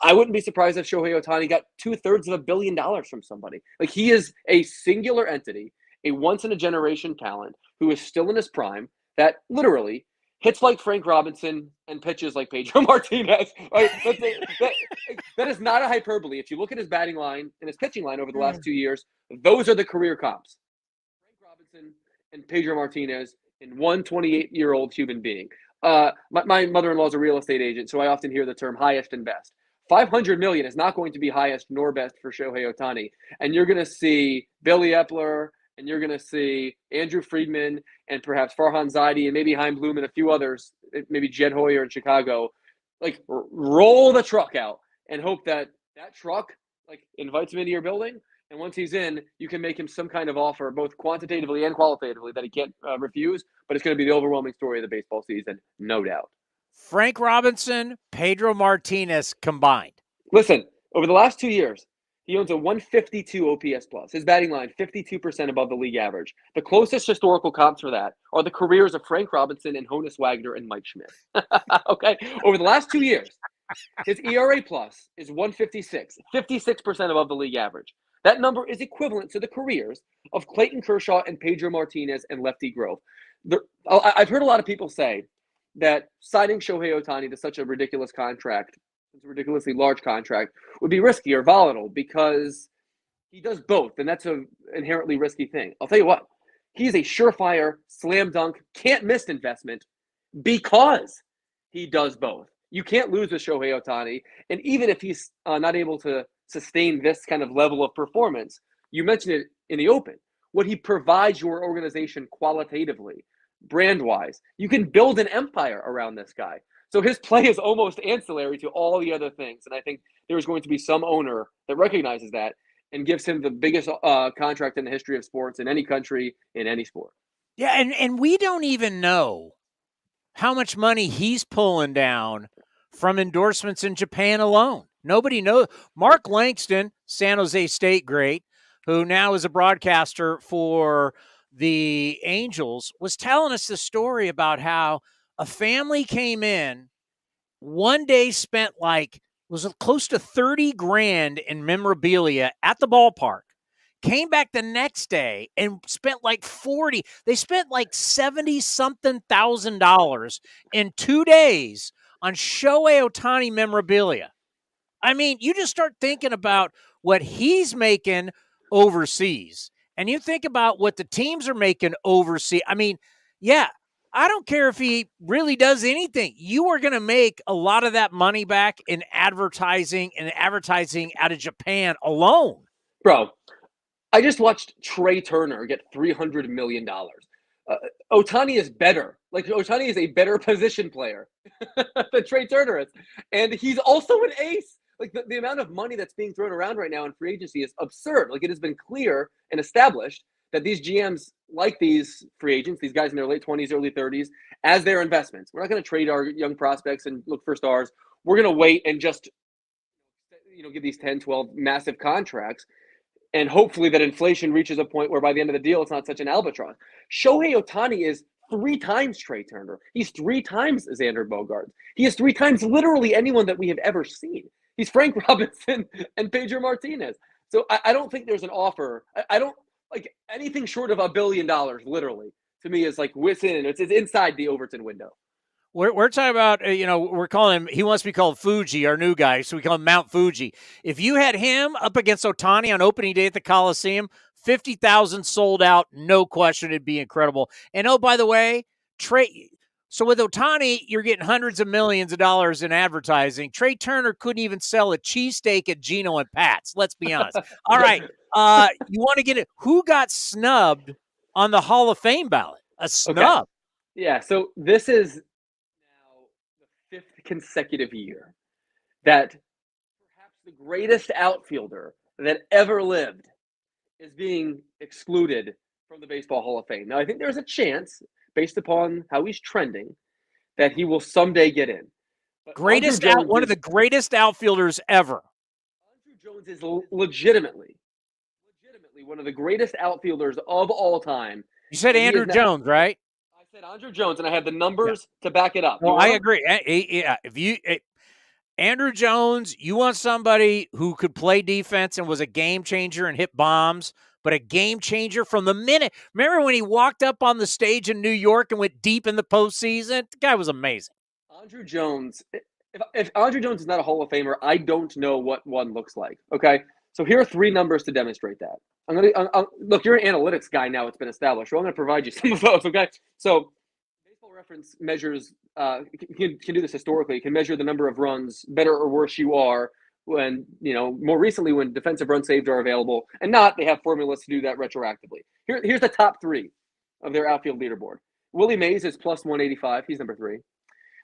I wouldn't be surprised if Shohei Ohtani got $2/3 of $1 billion from somebody. He is a singular entity, a once-in-a-generation talent who is still in his prime, that literally hits like Frank Robinson and pitches like Pedro Martinez. Right? That is not a hyperbole. If you look at his batting line and his pitching line over the last 2 years, those are the career comps. Frank Robinson and Pedro Martinez in one 28-year-old human being. My mother-in-law is a real estate agent, so I often hear the term highest and best. $500 million is not going to be highest nor best for Shohei Ohtani. And you're going to see Billy Epler, and you're going to see Andrew Friedman, and perhaps Farhan Zaidi, and maybe Chaim Bloom, and a few others, maybe Jed Hoyer in Chicago, roll the truck out and hope that truck invites him into your building. And once he's in, you can make him some kind of offer, both quantitatively and qualitatively, that he can't refuse. But it's going to be the overwhelming story of the baseball season, no doubt. Frank Robinson, Pedro Martinez combined. Listen, over the last 2 years, he owns a 152 OPS plus. His batting line, 52% above the league average. The closest historical comps for that are the careers of Frank Robinson and Honus Wagner and Mike Schmidt. Okay? Over the last 2 years, his ERA plus is 156, 56% above the league average. That number is equivalent to the careers of Clayton Kershaw and Pedro Martinez and Lefty Grove. I've heard a lot of people say that signing Shohei Ohtani to such a ridiculous contract, a ridiculously large contract, would be risky or volatile because he does both, and that's an inherently risky thing. I'll tell you what, he's a surefire, slam dunk, can't miss investment because he does both. You can't lose with Shohei Ohtani, and even if he's not able to sustain this kind of level of performance, you mentioned it in the open, what he provides your organization qualitatively, brand-wise. You can build an empire around this guy. So his play is almost ancillary to all the other things. And I think there's going to be some owner that recognizes that and gives him the biggest contract in the history of sports in any country, in any sport. Yeah, and we don't even know how much money he's pulling down from endorsements in Japan alone. Nobody knows. Mark Langston, San Jose State great, who now is a broadcaster for the Angels, was telling us the story about how a family came in one day, spent was close to 30 grand in memorabilia at the ballpark, came back the next day and spent 40. They spent 70-something thousand in 2 days on Shohei Ohtani memorabilia. I mean, you just start thinking about what he's making overseas, and you think about what the teams are making overseas. I mean, yeah, I don't care if he really does anything. You are going to make a lot of that money back in advertising out of Japan alone. Bro, I just watched Trey Turner get $300 million. Ohtani is better. Ohtani is a better position player than Trey Turner is. And he's also an ace. The amount of money that's being thrown around right now in free agency is absurd. It has been clear and established that these GMs like these free agents, these guys in their late 20s, early 30s, as their investments. We're not going to trade our young prospects and look for stars. We're going to wait and just give these 10, 12 massive contracts. And hopefully that inflation reaches a point where by the end of the deal, it's not such an albatross. Shohei Ohtani is 3 times Trey Turner. He's 3 times Xander Bogaerts. He is 3 times literally anyone that we have ever seen. He's Frank Robinson and Pedro Martinez. So I don't think there's an offer. I don't like anything short of $1 billion, literally, to me is like within, it's inside the Overton window. We're talking about, we're calling him, he wants to be called Fuji, our new guy, so we call him Mount Fuji. If you had him up against Ohtani on opening day at the Coliseum, 50,000 sold out, no question, it'd be incredible. And oh, by the way, so with Ohtani, you're getting hundreds of millions of dollars in advertising. Trey Turner couldn't even sell a cheesesteak at Gino and Pat's, let's be honest. All right, you want to get it, who got snubbed on the Hall of Fame ballot? A snub. Okay. Yeah, so this is the 5th consecutive year that perhaps the greatest outfielder that ever lived is being excluded from the Baseball Hall of Fame. Now, I think there's a chance, based upon how he's trending, that he will someday get in. But one of the greatest outfielders ever. Andrew Jones is legitimately one of the greatest outfielders of all time. You said Andrew Jones, right? I said Andrew Jones, and I have the numbers to back it up. Well, I agree. Yeah, Andrew Jones, you want somebody who could play defense and was a game changer and hit bombs, but a game changer from the minute. Remember when he walked up on the stage in New York and went deep in the postseason? The guy was amazing. Andrew Jones, if Andrew Jones is not a Hall of Famer, I don't know what one looks like. Okay, so here are 3 numbers to demonstrate that. Look, you're an analytics guy now. It's been established. So I'm going to provide you some of those. Okay, so Baseball Reference measures can do this historically. It can measure the number of runs, better or worse you are when, more recently when defensive run saved are available, and not, they have formulas to do that retroactively. Here's the top 3 of their outfield leaderboard. Willie Mays is plus 185. He's number 3.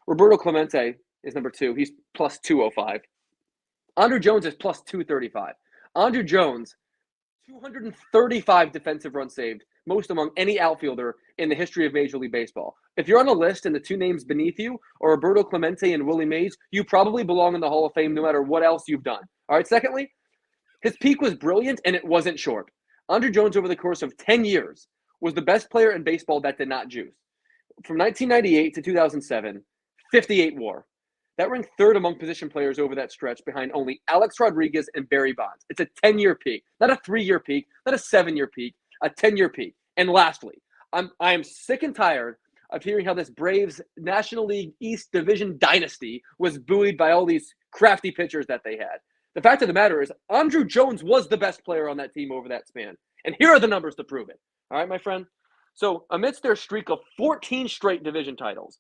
Roberto Clemente is number 2. He's plus 205. Andrew Jones is plus 235. Andrew Jones, 235 defensive runs saved, most among any outfielder in the history of Major League Baseball. If you're on a list and the 2 names beneath you are Roberto Clemente and Willie Mays, you probably belong in the Hall of Fame no matter what else you've done. All right, secondly, his peak was brilliant and it wasn't short. Andrew Jones, over the course of 10 years, was the best player in baseball that did not juice. From 1998 to 2007, 58 WAR. That ranked 3rd among position players over that stretch, behind only Alex Rodriguez and Barry Bonds. It's a 10-year peak, not a 3-year peak, not a 7-year peak, a 10-year peak. And lastly, I am sick and tired of hearing how this Braves National League East Division dynasty was buoyed by all these crafty pitchers that they had. The fact of the matter is, Andrew Jones was the best player on that team over that span. And here are the numbers to prove it. All right, my friend? So amidst their streak of 14 straight division titles,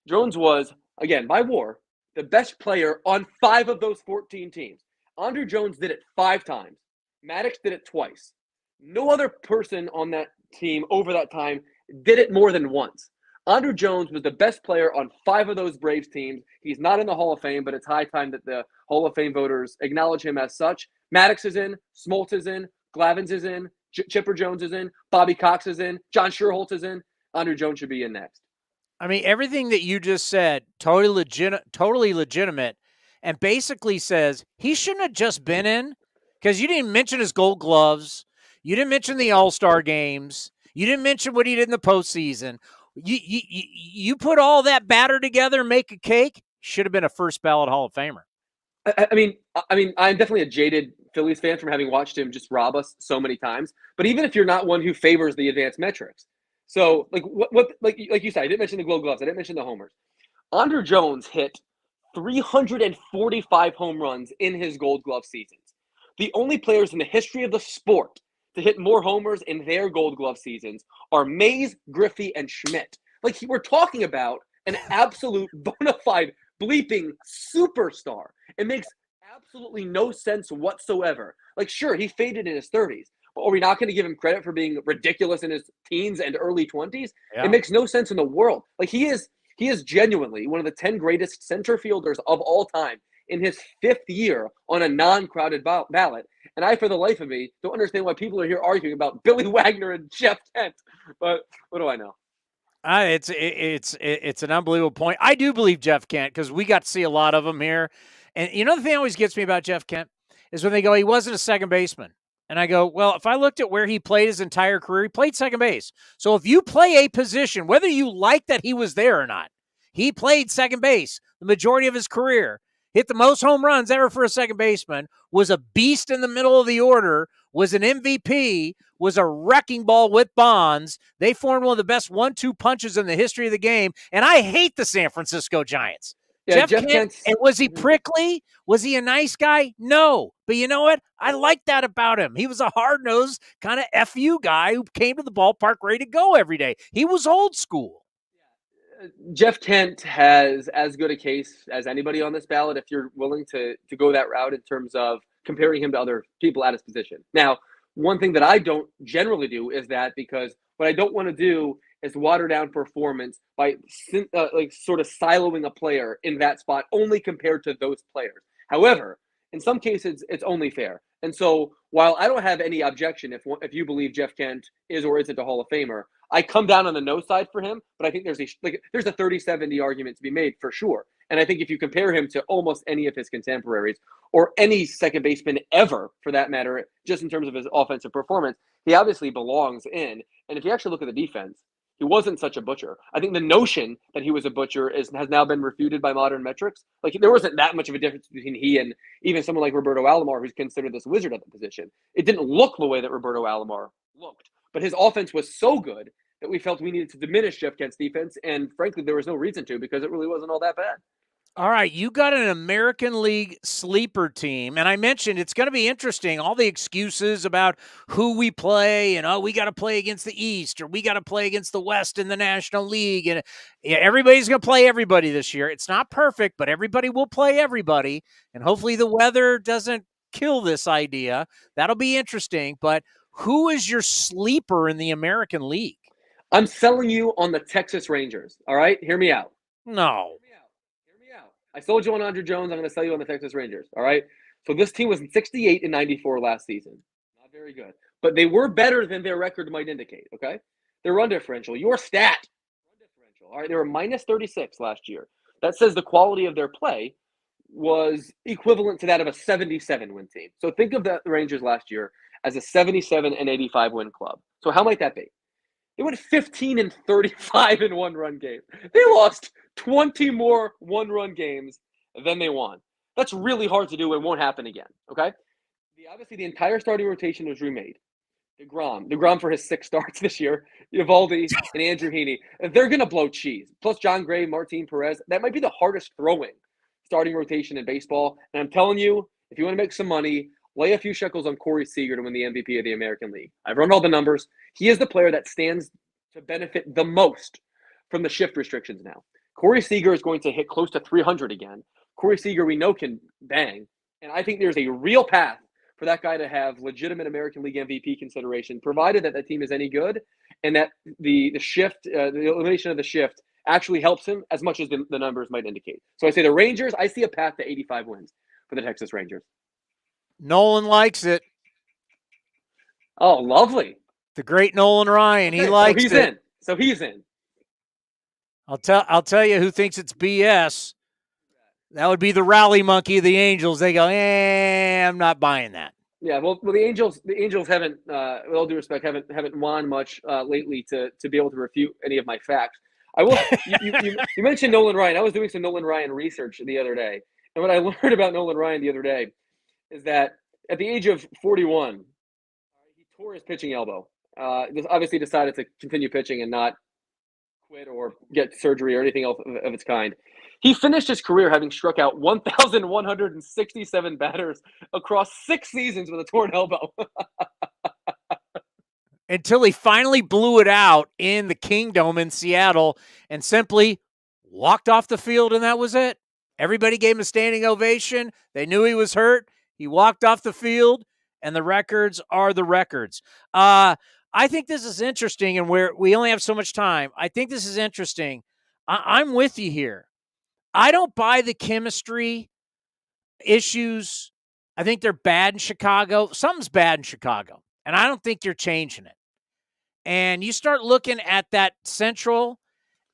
Jones was, again, by WAR, the best player on 5 of those 14 teams. Andrew Jones did it 5 times. Maddox did it twice. No other person on that team over that time did it more than once. Andrew Jones was the best player on 5 of those Braves teams. He's not in the Hall of Fame, but it's high time that the Hall of Fame voters acknowledge him as such. Maddox is in, Smoltz is in, Glavins is in, Chipper Jones is in, Bobby Cox is in, John Schuerholz is in. Andrew Jones should be in next. I mean, everything that you just said, totally legitimate, and basically says he shouldn't have just been in, because you didn't mention his Gold Gloves, you didn't mention the All-Star games, you didn't mention what he did in the postseason. You put all that batter together and make a cake, should have been a first ballot Hall of Famer. I mean, I'm definitely a jaded Phillies fan from having watched him just rob us so many times. But even if you're not one who favors the advanced metrics, so like like you said, I didn't mention the Gold Gloves, I didn't mention the homers. Andrew Jones hit 345 home runs in his Gold Glove seasons. The only players in the history of the sport to hit more homers in their Gold Glove seasons are Mays, Griffey, and Schmidt. Like, we're talking about an absolute bona fide bleeping superstar. It makes absolutely no sense whatsoever. Like, sure, he faded in his 30s, but are we not going to give him credit for being ridiculous in his teens and early 20s? Yeah. It makes no sense in the world. Like, he is genuinely one of the 10 greatest center fielders of all time in his 5th year on a non-crowded ballot. And I, for the life of me, don't understand why people are here arguing about Billy Wagner and Jeff Kent. But what do I know? It's an unbelievable point. I do believe Jeff Kent, because we got to see a lot of him here. And the thing that always gets me about Jeff Kent is when they go, he wasn't a second baseman. And I go, well, if I looked at where he played his entire career, he played second base. So if you play a position, whether you like that he was there or not, he played second base the majority of his career. hit the most home runs ever for a second baseman, was a beast in the middle of the order, was an MVP, was a wrecking ball with Bonds. They formed one of the best 1-2 punches in the history of the game, and I hate the San Francisco Giants. Yeah, Jeff Kent, and was he prickly? Was he a nice guy? No. But you know what? I like that about him. He was a hard-nosed kind of FU guy who came to the ballpark ready to go every day. He was old school. Jeff Kent has as good a case as anybody on this ballot if you're willing to go that route in terms of comparing him to other people at his position. Now, one thing that I don't generally do is that, because what I don't want to do is water down performance by sort of siloing a player in that spot only compared to those players. However, in some cases, it's only fair. And so while I don't have any objection if you believe Jeff Kent is or isn't a Hall of Famer, I come down on the no side for him, but I think there's a 30-70 argument to be made for sure. And I think if you compare him to almost any of his contemporaries or any second baseman ever, for that matter, just in terms of his offensive performance, he obviously belongs in. And if you actually look at the defense, he wasn't such a butcher. I think the notion that he was a butcher has now been refuted by modern metrics. Like, there wasn't that much of a difference between he and even someone like Roberto Alomar, who's considered this wizard at the position. It didn't look the way that Roberto Alomar looked, but his offense was so good that we felt we needed to diminish Jeff Kent's defense. And frankly, there was no reason to, because it really wasn't all that bad. All right, you got an American League sleeper team, and I mentioned it's going to be interesting, all the excuses about who we play, and we got to play against the East, or we got to play against the West in the National League, and everybody's going to play everybody this year. It's not perfect, but everybody will play everybody, and hopefully the weather doesn't kill this idea. That'll be interesting, but who is your sleeper in the American League? I'm selling you on the Texas Rangers, all right? Hear me out. No. I sold you on Andrew Jones. I'm going to sell you on the Texas Rangers. All right. So this team was 68 and 94 last season. Not very good, but they were better than their record might indicate. Okay. Their run differential, your stat, run differential. All right. They were minus 36 last year. That says the quality of their play was equivalent to that of a 77 win team. So think of the Rangers last year as a 77 and 85 win club. So how might that be? They went 15 and 35 in one-run games. They lost 20 more one-run games than they won. That's really hard to do and won't happen again, okay? Obviously, the entire starting rotation was remade. DeGrom for his 6 starts this year, Eovaldi and Andrew Heaney. They're going to blow cheese. Plus John Gray, Martin Perez. That might be the hardest throwing starting rotation in baseball. And I'm telling you, if you want to make some money, lay a few shekels on Corey Seager to win the MVP of the American League. I've run all the numbers. He is the player that stands to benefit the most from the shift restrictions now. Corey Seager is going to hit close to 300 again. Corey Seager, we know, can bang. And I think there's a real path for that guy to have legitimate American League MVP consideration, provided that the team is any good and that the shift, the elimination of the shift actually helps him as much as the numbers might indicate. So I say the Rangers, I see a path to 85 wins for the Texas Rangers. Nolan likes it. Oh, lovely. The great Nolan Ryan. Okay, he likes it. So he's in. I'll tell you who thinks it's BS. That would be the rally monkey of the Angels. They go, I'm not buying that. Yeah, well, the Angels haven't, with all due respect, haven't won much lately to be able to refute any of my facts. I will. You mentioned Nolan Ryan. I was doing some Nolan Ryan research the other day, and what I learned about Nolan Ryan the other day is that at the age of 41, he tore his pitching elbow. Obviously decided to continue pitching and not quit or get surgery or anything else of its kind. He finished his career having struck out 1,167 batters across 6 seasons with a torn elbow. Until he finally blew it out in the Kingdome in Seattle and simply walked off the field, and that was it. Everybody gave him a standing ovation. They knew he was hurt. He walked off the field, and the records are the records. I think this is interesting, and we only have so much time. I think this is interesting. I'm with you here. I don't buy the chemistry issues. I think they're bad in Chicago. Something's bad in Chicago, and I don't think you're changing it. And you start looking at that Central,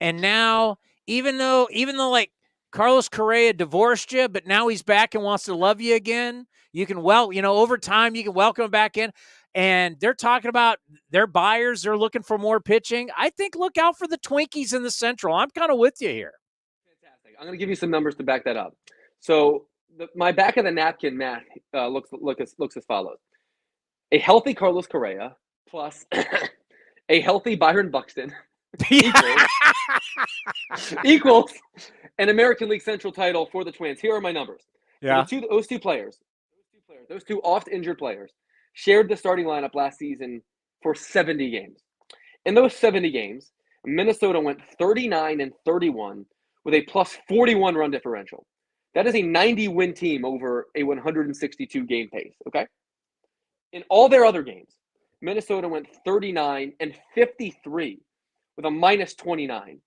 and now even though like Carlos Correa divorced you, but now he's back and wants to love you again, you can over time you can welcome him back in. And they're talking about their buyers. They're looking for more pitching. I think look out for the Twinkies in the Central. I'm kind of with you here. Fantastic. I'm going to give you some numbers to back that up. So my back of the napkin math looks as follows: a healthy Carlos Correa plus a healthy Byron Buxton equals an American League Central title for the Twins. Here are my numbers. Yeah. Those two oft-injured players shared the starting lineup last season for 70 games. In those 70 games, Minnesota went 39-31 with a plus 41 run differential. That is a 90-win team over a 162-game pace, okay? In all their other games, Minnesota went 39-53 with a minus 29.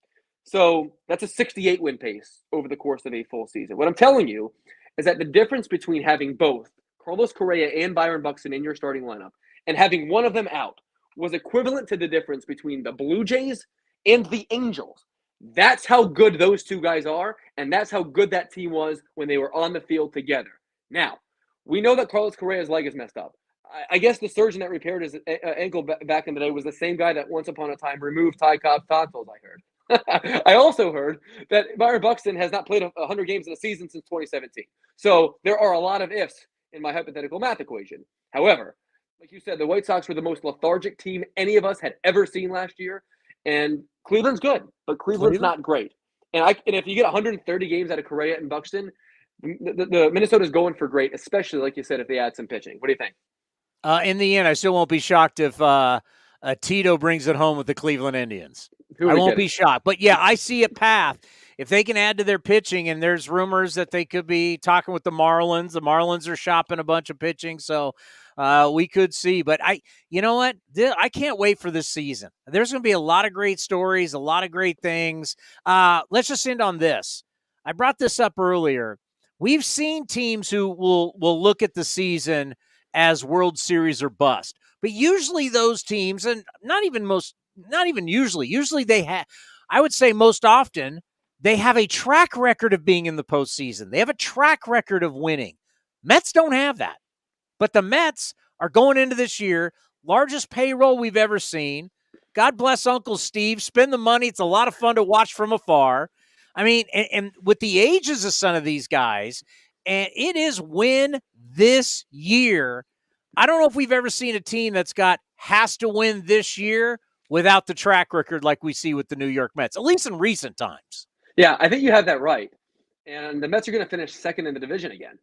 So that's a 68-win pace over the course of a full season. What I'm telling you is that the difference between having both Carlos Correa and Byron Buxton in your starting lineup and having one of them out was equivalent to the difference between the Blue Jays and the Angels. That's how good those two guys are, and that's how good that team was when they were on the field together. Now, we know that Carlos Correa's leg is messed up. I guess the surgeon that repaired his ankle back in the day was the same guy that once upon a time removed Ty Cobb's tonsils, I heard. I also heard that Byron Buxton has not played 100 games in a season since 2017. So there are a lot of ifs in my hypothetical math equation. However, like you said, the White Sox were the most lethargic team any of us had ever seen last year. And Cleveland's good, but Cleveland's not great. And if you get 130 games out of Correa and Buxton, the Minnesota's going for great, especially, like you said, if they add some pitching. What do you think? In the end, I still won't be shocked if Tito brings it home with the Cleveland Indians. I won't be shocked. But, yeah, I see a path. If they can add to their pitching, and there's rumors that they could be talking with the Marlins. The Marlins are shopping a bunch of pitching, so we could see. But you know what? I can't wait for this season. There's going to be a lot of great stories, a lot of great things. Let's just end on this. I brought this up earlier. We've seen teams who will look at the season as World Series or bust. But usually those teams, and not even usually they have, I would say most often, they have a track record of being in the postseason. They have a track record of winning. Mets don't have that. But the Mets are going into this year, largest payroll we've ever seen. God bless Uncle Steve. Spend the money. It's a lot of fun to watch from afar. I mean, and with the ages of some of these guys, and it is win this year. I don't know if we've ever seen a team has to win this year without the track record like we see with the New York Mets, at least in recent times. Yeah, I think you have that right. And the Mets are going to finish second in the division again.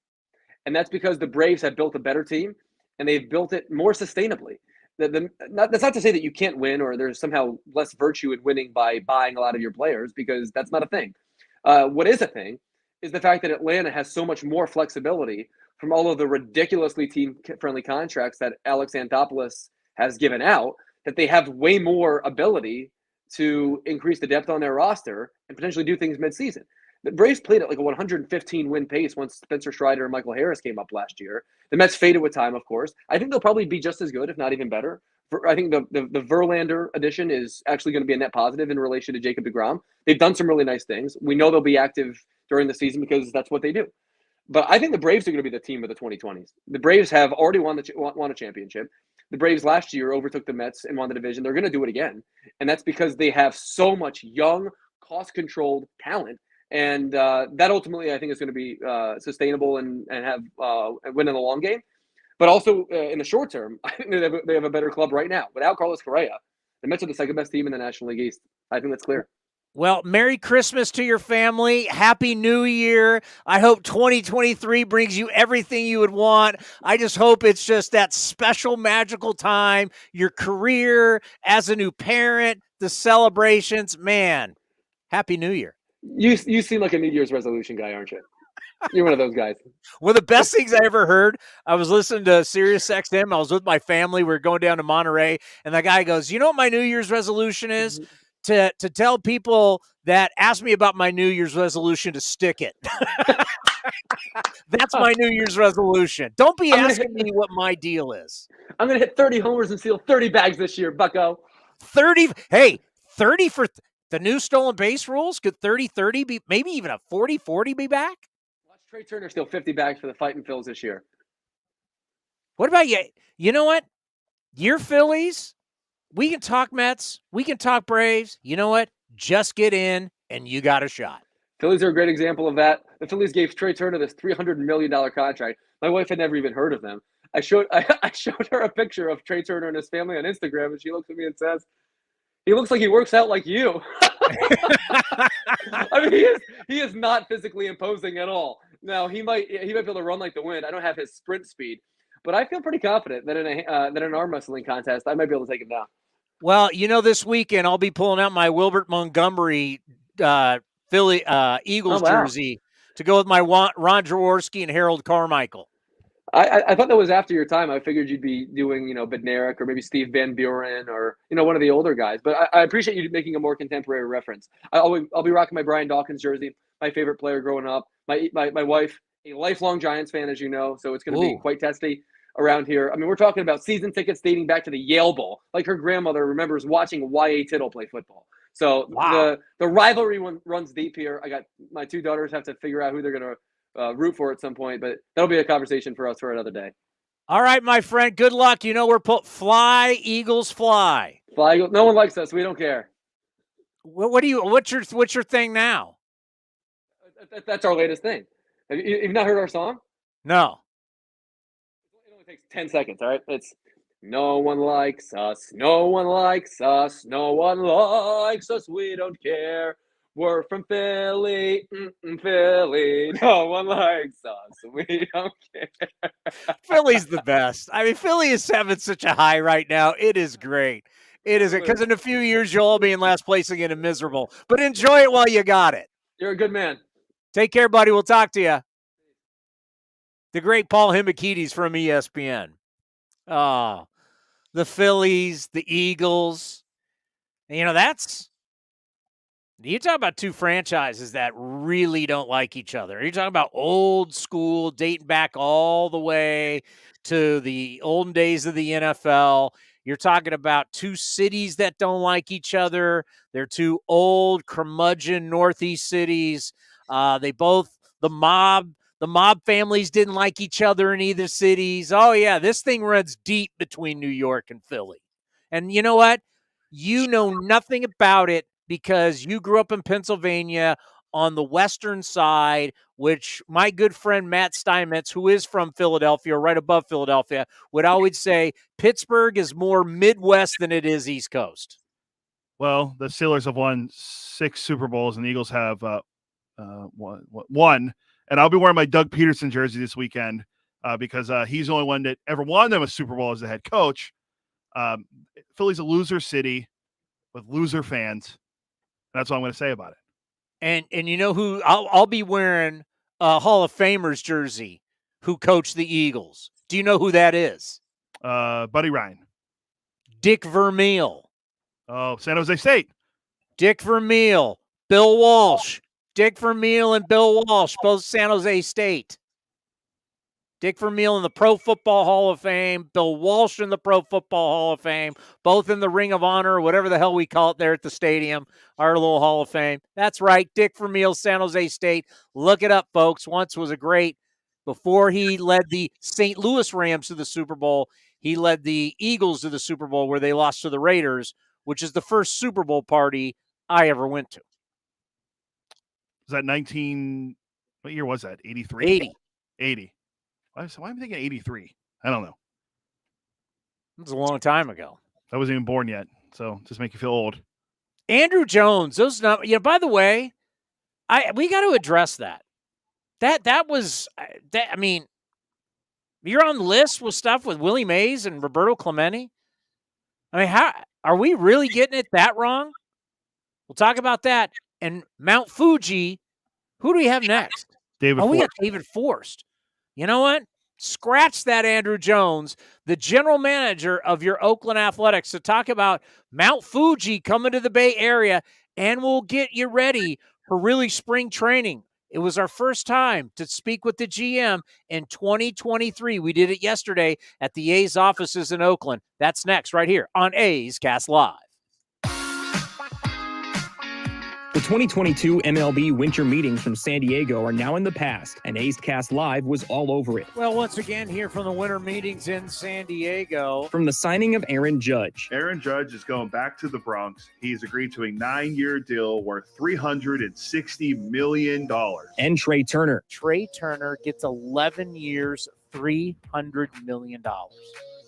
And that's because the Braves have built a better team, and they've built it more sustainably. That's not to say that you can't win or there's somehow less virtue in winning by buying a lot of your players, because that's not a thing. What is a thing is the fact that Atlanta has so much more flexibility from all of the ridiculously team-friendly contracts that Alex Anthopoulos has given out, that they have way more ability to increase the depth on their roster and potentially do things mid-season. The Braves played at like a 115-win pace once Spencer Strider and Michael Harris came up last year. The Mets faded with time, of course. I think they'll probably be just as good, if not even better. I think the Verlander addition is actually going to be a net positive in relation to Jacob deGrom. They've done some really nice things. We know they'll be active during the season because that's what they do. But I think the Braves are going to be the team of the 2020s. The Braves have already won a championship. The Braves last year overtook the Mets and won the division. They're going to do it again. And that's because they have so much young, cost-controlled talent. And that ultimately, I think, is going to be sustainable and have win in the long game. But also in the short term, I think they have a better club right now. Without Carlos Correa, the Mets are the second best team in the National League East. I think that's clear. Well, Merry Christmas to your family. Happy New Year. I hope 2023 brings you everything you would want. I just hope it's just that special, magical time, your career as a new parent, the celebrations. Man, Happy New Year. You seem like a New Year's resolution guy, aren't you? You're one of those guys. One of the best things I ever heard, I was listening to Sirius XM. I was with my family. We were going down to Monterey, and the guy goes, you know what my New Year's resolution is? To tell people that ask me about my New Year's resolution to stick it. That's my New Year's resolution. Don't be asking me what my deal is. I'm going to hit 30 homers and steal 30 bags this year, bucko. 30. Hey, 30 for the new stolen base rules. Could 30-30 be, maybe even a 40-40 be back? Watch Trey Turner steal 50 bags for the Fighting Phils this year. What about you? You know what? Your Phillies, we can talk Mets. We can talk Braves. You know what? Just get in and you got a shot. Phillies are a great example of that. The Phillies gave Trey Turner this $300 million contract. My wife had never even heard of them. I showed her a picture of Trey Turner and his family on Instagram, and she looks at me and says, "He looks like he works out like you." I mean, he is not physically imposing at all. Now he might be able to run like the wind. I don't have his sprint speed, but I feel pretty confident that in an arm wrestling contest, I might be able to take him down. Well, this weekend I'll be pulling out my Wilbert Montgomery Philly Eagles jersey to go with my Ron Jaworski and Harold Carmichael. I thought that was after your time. I figured you'd be doing, Bednarik or maybe Steve Van Buren or, one of the older guys. But I appreciate you making a more contemporary reference. I'll be rocking my Brian Dawkins jersey, my favorite player growing up. My wife, a lifelong Giants fan, as you know, so it's going to be quite testy around here. I mean, we're talking about season tickets dating back to the Yale Bowl. Like her grandmother remembers watching Y.A. Tittle play football. So the rivalry runs deep here. I got my two daughters have to figure out who they're going to root for at some point, but that'll be a conversation for us for another day. All right, my friend. Good luck. We're fly, Eagles, fly. Fly, Eagles. No one likes us. We don't care. What's your thing now? That's our latest thing. Have you not heard our song? No. It only takes 10 seconds. All right. It's no one likes us. No one likes us. No one likes us. We don't care. We're from Philly, Philly. No one likes us. We don't care. Philly's the best. I mean, Philly is having such a high right now. It is great. It is, because in a few years, you'll all be in last place again and miserable. But enjoy it while you got it. You're a good man. Take care, buddy. We'll talk to you. The great Paul Hembekides from ESPN. Oh, the Phillies, the Eagles. You talk about two franchises that really don't like each other. You're talking about old school, dating back all the way to the olden days of the NFL. You're talking about two cities that don't like each other. They're two old curmudgeon Northeast cities. The mob families didn't like each other in either cities. Oh, yeah, this thing runs deep between New York and Philly. And you know what? You know nothing about it, because you grew up in Pennsylvania on the western side, which my good friend Matt Steinmetz, who is from Philadelphia, right above Philadelphia, would always say Pittsburgh is more Midwest than it is East Coast. Well, the Steelers have won 6 Super Bowls, and the Eagles have one. And I'll be wearing my Doug Peterson jersey this weekend because he's the only one that ever won them a Super Bowl as the head coach. Philly's a loser city with loser fans. That's all I'm going to say about it. And you know who I'll be wearing a Hall of Famer's jersey who coached the Eagles. Do you know who that is? Buddy Ryan. Dick Vermeil. Oh, San Jose State. Dick Vermeil. Bill Walsh. Dick Vermeil and Bill Walsh, both San Jose State. Dick Vermeil in the Pro Football Hall of Fame, Bill Walsh in the Pro Football Hall of Fame, both in the Ring of Honor, or whatever the hell we call it there at the stadium, our little Hall of Fame. That's right, Dick Vermeil, San Jose State. Look it up, folks. Once was a great, before he led the St. Louis Rams to the Super Bowl, he led the Eagles to the Super Bowl where they lost to the Raiders, which is the first Super Bowl party I ever went to. Was that what year was that? 83? 80. Why am I thinking 83? I don't know. It was a long time ago. I wasn't even born yet, so just make you feel old. Andrew Jones, those numbers. By the way, we got to address that. That was. I mean, you're on the list with stuff with Willie Mays and Roberto Clemente. I mean, how are we really getting it that wrong? We'll talk about that. And Mount Fuji. Who do we have next? David Forst. We got David Forst. You know what? Scratch that, Andrew Jones, the general manager of your Oakland Athletics, to talk about Mount Fuji coming to the Bay Area, and we'll get you ready for really spring training. It was our first time to speak with the GM in 2023. We did it yesterday at the A's offices in Oakland. That's next right here on A's Cast Live. The 2022 MLB winter meetings from San Diego are now in the past, and A's Cast Live was all over it. Well, once again, here from the winter meetings in San Diego. From the signing of Aaron Judge. Aaron Judge is going back to the Bronx. He's agreed to a 9-year deal worth $360 million. And Trey Turner. Trey Turner gets 11 years, $300 million.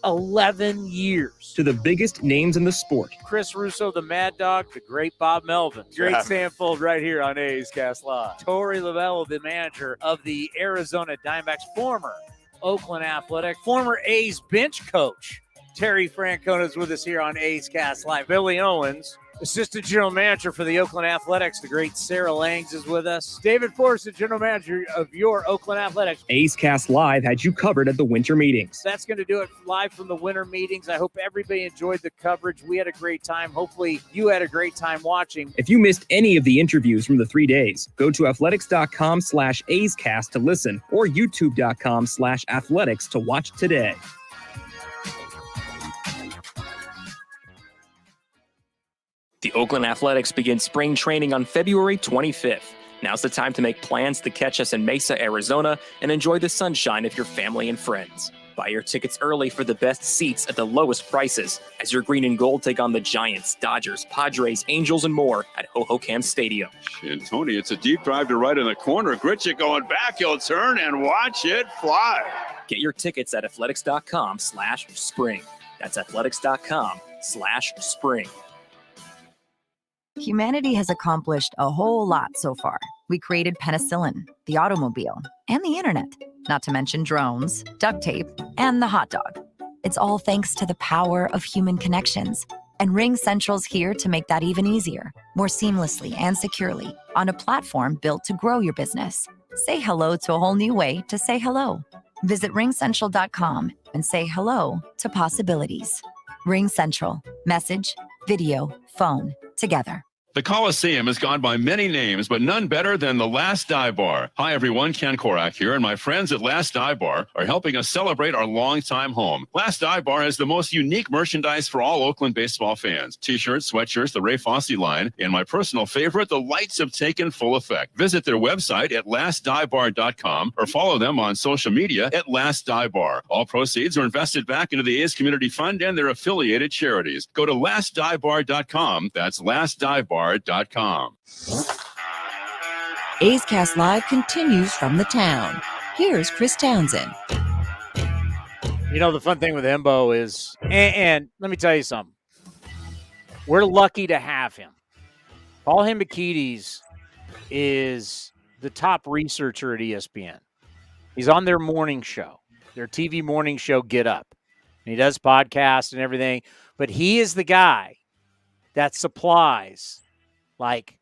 11 years. To the biggest names in the sport. Chris Russo, the Mad Dog, the great Bob Melvin. Great Samfold right here on A's Cast Live. Torey Lovell, the manager of the Arizona Diamondbacks, former Oakland Athletic, former A's bench coach. Terry Francona is with us here on A's Cast Live. Billy Owens, assistant general manager for the Oakland Athletics. The great Sarah Langs is with us. David Forst, the general manager of your Oakland Athletics. A's Cast Live had you covered at the winter meetings. That's going to do it live from the winter meetings. I hope everybody enjoyed the coverage. We had a great time. Hopefully you had a great time watching. If you missed any of the interviews from the 3 days, go to athletics.com/A'sCast to listen or youtube.com/athletics to watch today. The Oakland Athletics begin spring training on February 25th. Now's the time to make plans to catch us in Mesa, Arizona, and enjoy the sunshine of your family and friends. Buy your tickets early for the best seats at the lowest prices as your green and gold take on the Giants, Dodgers, Padres, Angels, and more at Hohokam Stadium. And Tony, it's a deep drive to right in the corner. Gritchick going back. He'll turn and watch it fly. Get your tickets at athletics.com/spring. That's athletics.com/spring. Humanity has accomplished a whole lot so far. We created penicillin, the automobile, and the internet, not to mention drones, duct tape, and the hot dog. It's all thanks to the power of human connections. And Ring Central's here to make that even easier, more seamlessly and securely, on a platform built to grow your business. Say hello to a whole new way to say hello. Visit ringcentral.com and say hello to possibilities. Ring Central. Message, video, phone, together. The Coliseum has gone by many names, but none better than the Last Dive Bar. Hi, everyone. Ken Korak here, and my friends at Last Dive Bar are helping us celebrate our longtime home. Last Dive Bar has the most unique merchandise for all Oakland baseball fans. T-shirts, sweatshirts, the Ray Fosse line, and my personal favorite, the lights have taken full effect. Visit their website at lastdivebar.com or follow them on social media at Last Dive Bar. All proceeds are invested back into the A's Community Fund and their affiliated charities. Go to lastdivebar.com. That's lastdivebar.com. A's Cast Live continues from the town. Here's Chris Townsend. You know, the fun thing with Hembo is, and let me tell you something. We're lucky to have him. Paul Hembekides is the top researcher at ESPN. He's on their morning show, their TV morning show, Get Up. And he does podcasts and everything, but he is the guy that supplies like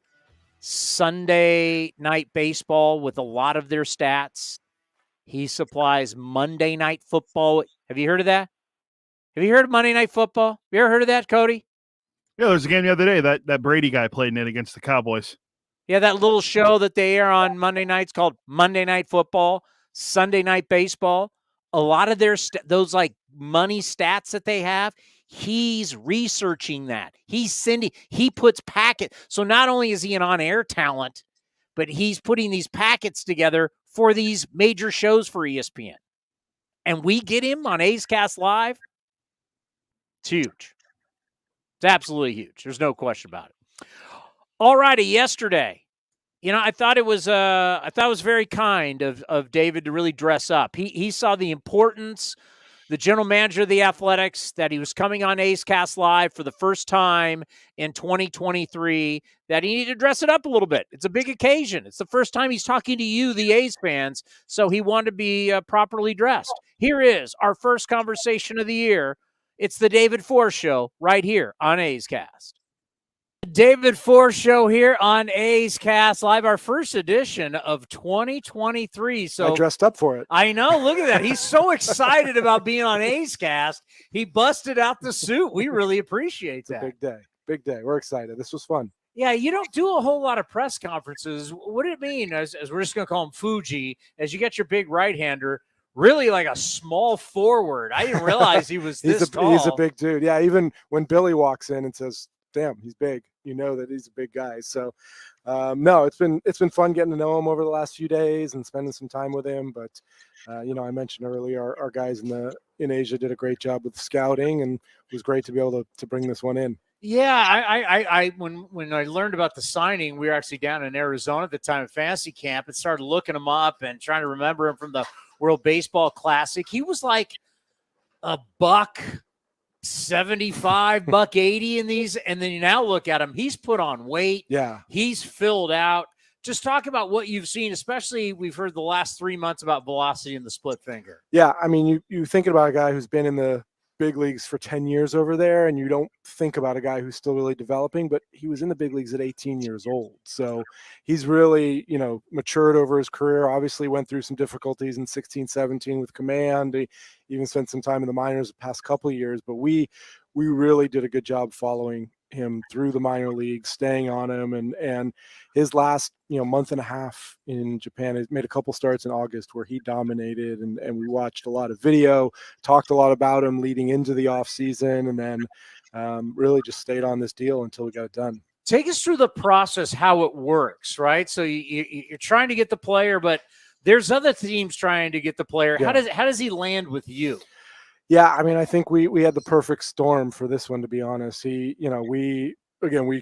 Sunday night baseball with a lot of their stats. He supplies Monday night football. Have you heard of that? Have you heard of Monday Night Football? Have you ever heard of that, Cody? Yeah, there was a game the other day that Brady guy played in it against the Cowboys. Yeah, that little show that they air on Monday nights called Monday Night Football, Sunday Night Baseball. A lot of their those like money stats that they have, he's researching that. He puts packets. So not only is he an on-air talent, but he's putting these packets together for these major shows for ESPN. And we get him on A's Cast Live. It's huge. It's absolutely huge. There's no question about it. All righty, yesterday, you know, I thought it was very kind of David to really dress up. He saw the importance, the general manager of the Athletics, that he was coming on A's Cast Live for the first time in 2023, that he needed to dress it up a little bit. It's a big occasion. It's the first time he's talking to you, the A's fans, so he wanted to be properly dressed. Here is our first conversation of the year. It's the David Forst Show right here on A's Cast. David Forst Show here on A's Cast Live, our first edition of 2023. So I dressed up for it. I know. Look at that. He's so excited about being on A's Cast. He busted out the suit. We really appreciate that. Big day. Big day. We're excited. This was fun. Yeah, you don't do a whole lot of press conferences. What did it mean, as we're just going to call him Fuji, as you get your big right-hander, really like a small forward? I didn't realize he was this tall. He's a big dude. Yeah, even when Billy walks in and says, damn, he's big. you know that he's a big guy. So no, it's been fun getting to know him over the last few days and spending some time with him. But I mentioned earlier our guys in Asia did a great job with scouting, and it was great to be able to bring this one in. Yeah, I when I learned about the signing, we were actually down in Arizona at the time of fantasy camp and started looking him up and trying to remember him from the World Baseball Classic. He was like a $175, $180 in these, and then you now look at him, he's put on weight. Yeah. He's filled out. Just talk about what you've seen, especially we've heard the last 3 months about velocity in the split finger. Yeah, I mean, you thinking about a guy who's been in the big leagues for 10 years over there, and you don't think about a guy who's still really developing, but he was in the big leagues at 18 years old. So he's really, matured over his career. Obviously went through some difficulties in 16, 17 with command. He even spent some time in the minors the past couple of years, but we really did a good job following him through the minor leagues, staying on him, and his last month and a half in Japan, he made a couple starts in August where he dominated, and we watched a lot of video, talked a lot about him leading into the off season, and then really just stayed on this deal until we got it done. Take us through the process, how it works, right? So you're trying to get the player, but there's other teams trying to get the player. Yeah. How does he land with you? Yeah, I mean, I think we had the perfect storm for this one, to be honest. We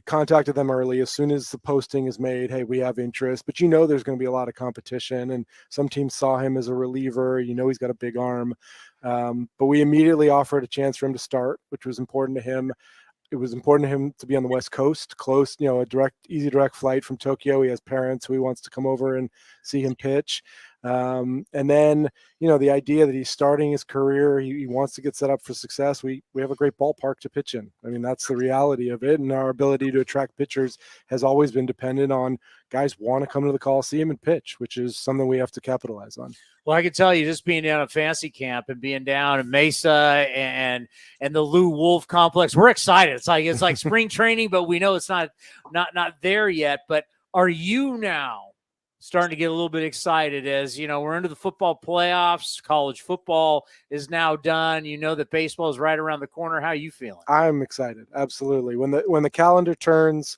contacted them early as soon as the posting is made. Hey, we have interest, but there's going to be a lot of competition, and some teams saw him as a reliever. He's got a big arm, but we immediately offered a chance for him to start, which was important to him. It was important to him to be on the West Coast, close, a easy direct flight from Tokyo. He has parents who he wants to come over and see him pitch. And then, the idea that he's starting his career, he wants to get set up for success. We have a great ballpark to pitch in. I mean, that's the reality of it. And our ability to attract pitchers has always been dependent on guys want to come to the Coliseum and pitch, which is something we have to capitalize on. Well, I can tell you, just being down at fantasy camp and being down in Mesa and the Lou Wolf complex, we're excited. It's like spring training, but we know it's not there yet. But are you now starting to get a little bit excited as, we're into the football playoffs, college football is now done. That baseball is right around the corner. How are you feeling? I'm excited. Absolutely. When the calendar turns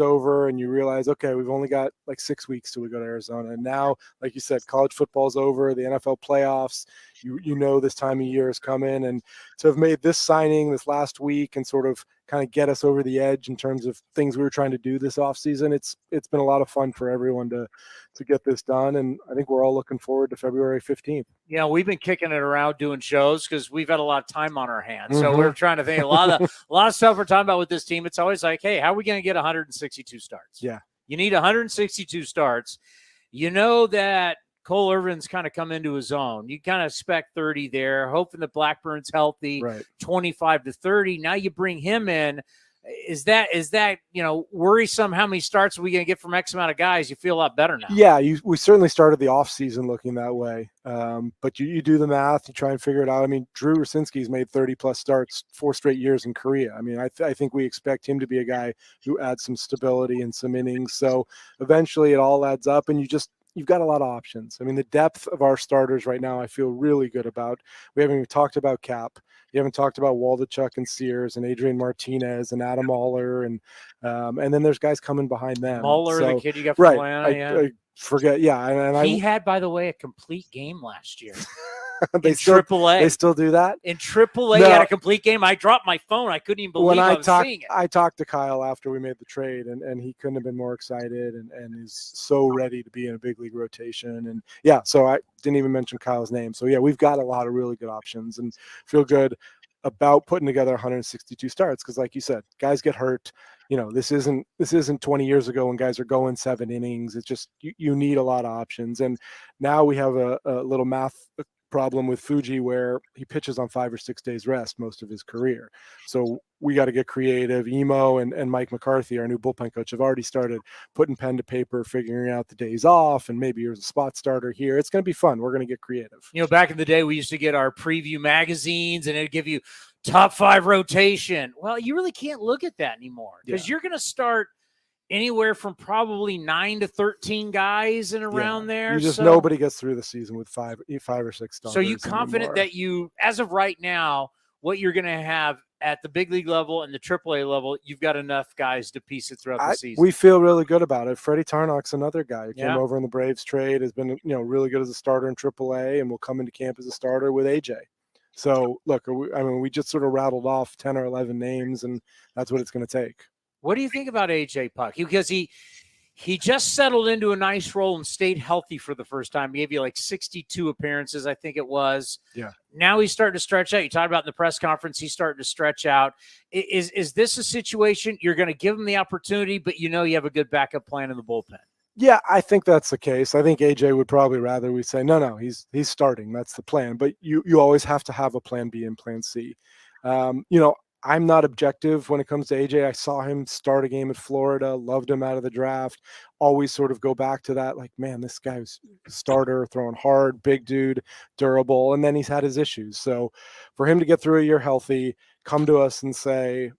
over and you realize, okay, we've only got like 6 weeks till we go to Arizona. And now, like you said, college football's over, the NFL playoffs, this time of year is coming. And to have made this signing this last week and sort of kind of get us over the edge in terms of things we were trying to do this offseason, it's been a lot of fun for everyone to get this done. And I think we're all looking forward to February 15th. We've been kicking it around doing shows because we've had a lot of time on our hands. So we're trying to think a lot of stuff we're talking about with this team. It's always like, hey, how are we going to get 162 starts? Yeah. You need 162 starts. That Cole Irvin's kind of come into his own. You kind of expect 30 there, hoping that Blackburn's healthy, right. 25 to 30. Now you bring him in. Is that worrisome? How many starts are we going to get from X amount of guys? You feel a lot better now. Yeah, we certainly started the offseason looking that way. But you do the math, you try and figure it out. I mean, Drew Rosinski's made 30-plus starts 4 straight years in Korea. I mean, I think we expect him to be a guy who adds some stability and some innings. So eventually it all adds up, and you've got a lot of options. I mean, the depth of our starters right now, I feel really good about. We haven't even talked about Cap. You haven't talked about Waldachuk and Sears and Adrian Martinez and Adam Muller. And then there's guys coming behind them. Muller, the kid you got from Atlanta. I forget. Yeah. And he had, by the way, a complete game last year. They still AAA. They still do that? In AAA, he had a complete game. I dropped my phone. I couldn't even believe I was seeing it. I talked to Kyle after we made the trade, and he couldn't have been more excited and is so ready to be in a big league rotation. And, yeah, so I didn't even mention Kyle's name. So, yeah, we've got a lot of really good options and feel good about putting together 162 starts because, like you said, guys get hurt. This isn't 20 years ago when guys are going 7 innings. It's just you need a lot of options. And now we have a little math problem with Fuji where he pitches on 5 or 6 days rest most of his career. So we got to get creative. Emo and Mike McCarthy, our new bullpen coach, have already started putting pen to paper, figuring out the days off, and maybe there's a spot starter here. It's going to be fun. We're going to get creative. Back in the day, we used to get our preview magazines and it'd give you top 5 rotation. Well, you really can't look at that anymore because you're going to start anywhere from probably 9 to 13 guys and around there. Nobody gets through the season with 5 or 6 starters. So you confident that you, as of right now, what you're going to have at the big league level and the AAA level, you've got enough guys to piece it throughout the season. We feel really good about it. Freddie Tarnock's another guy who came Yeah. over in the Braves trade, has been, really good as a starter in AAA, and will come into camp as a starter with AJ. So look, we just sort of rattled off 10 or 11 names, and that's what it's going to take. What do you think about AJ Puck? Because he just settled into a nice role and stayed healthy for the first time. He gave you like 62 appearances, I think it was. Yeah. Now he's starting to stretch out. You talked about in the press conference, he's starting to stretch out. Is this a situation you're going to give him the opportunity, but you have a good backup plan in the bullpen? Yeah, I think that's the case. I think AJ would probably rather we say, no, he's starting. That's the plan. But you always have to have a plan B and plan C. I'm not objective when it comes to AJ. I saw him start a game at Florida, loved him out of the draft. Always sort of go back to that, like, man, this guy was a starter, throwing hard, big dude, durable, and then he's had his issues. So for him to get through a year healthy, come to us and say,